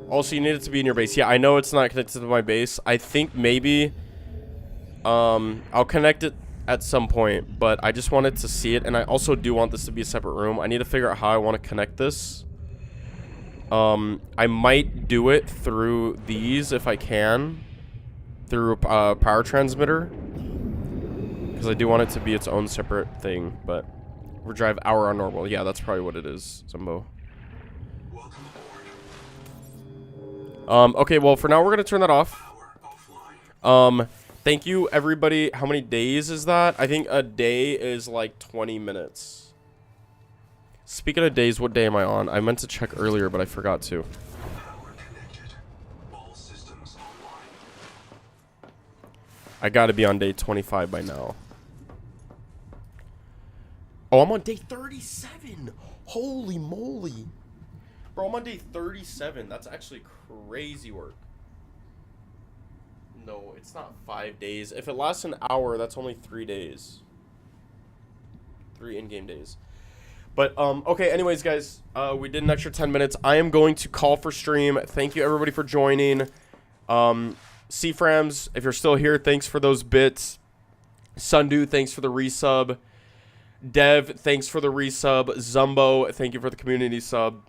Also, you need it to be in your base. Yeah, I know it's not connected to my base. I think maybe I'll connect it at some point, but I just wanted to see it, and I also do want this to be a separate room. I need to figure out how I want to connect this. I might do it through these if I can, through a power transmitter, because I do want it to be its own separate thing. But overdrive hour on normal. Yeah, that's probably what it is, Zumbo. Okay, well, for now, we're going to turn that off. Thank you, everybody. How many days is that? I think a day is like 20 minutes. Speaking of days, what day am I on? I meant to check earlier, but I forgot to. I gotta be on day 25 by now. Oh, I'm on day 37. Holy moly. Bro, I'm on day 37. That's actually crazy work. No, it's not 5 days. If it lasts an hour, that's only 3 days. 3 in-game days. But, okay, anyways, guys, we did an extra 10 minutes. I am going to call for stream. Thank you, everybody, for joining. C-Frams, if you're still here, thanks for those bits. Sundu, thanks for the resub. Dev, thanks for the resub. Zumbo, thank you for the community sub.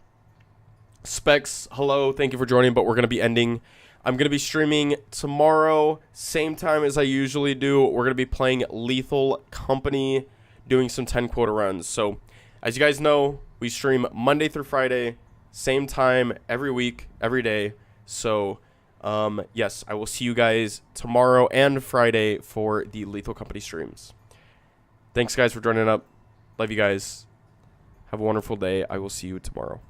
Specs, hello, thank you for joining, but we're going to be ending. I'm going to be streaming tomorrow, same time as I usually do. We're going to be playing Lethal Company, doing some 10 quota runs. So, as you guys know, we stream Monday through Friday, same time, every week, every day. So, yes, I will see you guys tomorrow and Friday for the Lethal Company streams. Thanks, guys, for joining up. Love you guys. Have a wonderful day. I will see you tomorrow.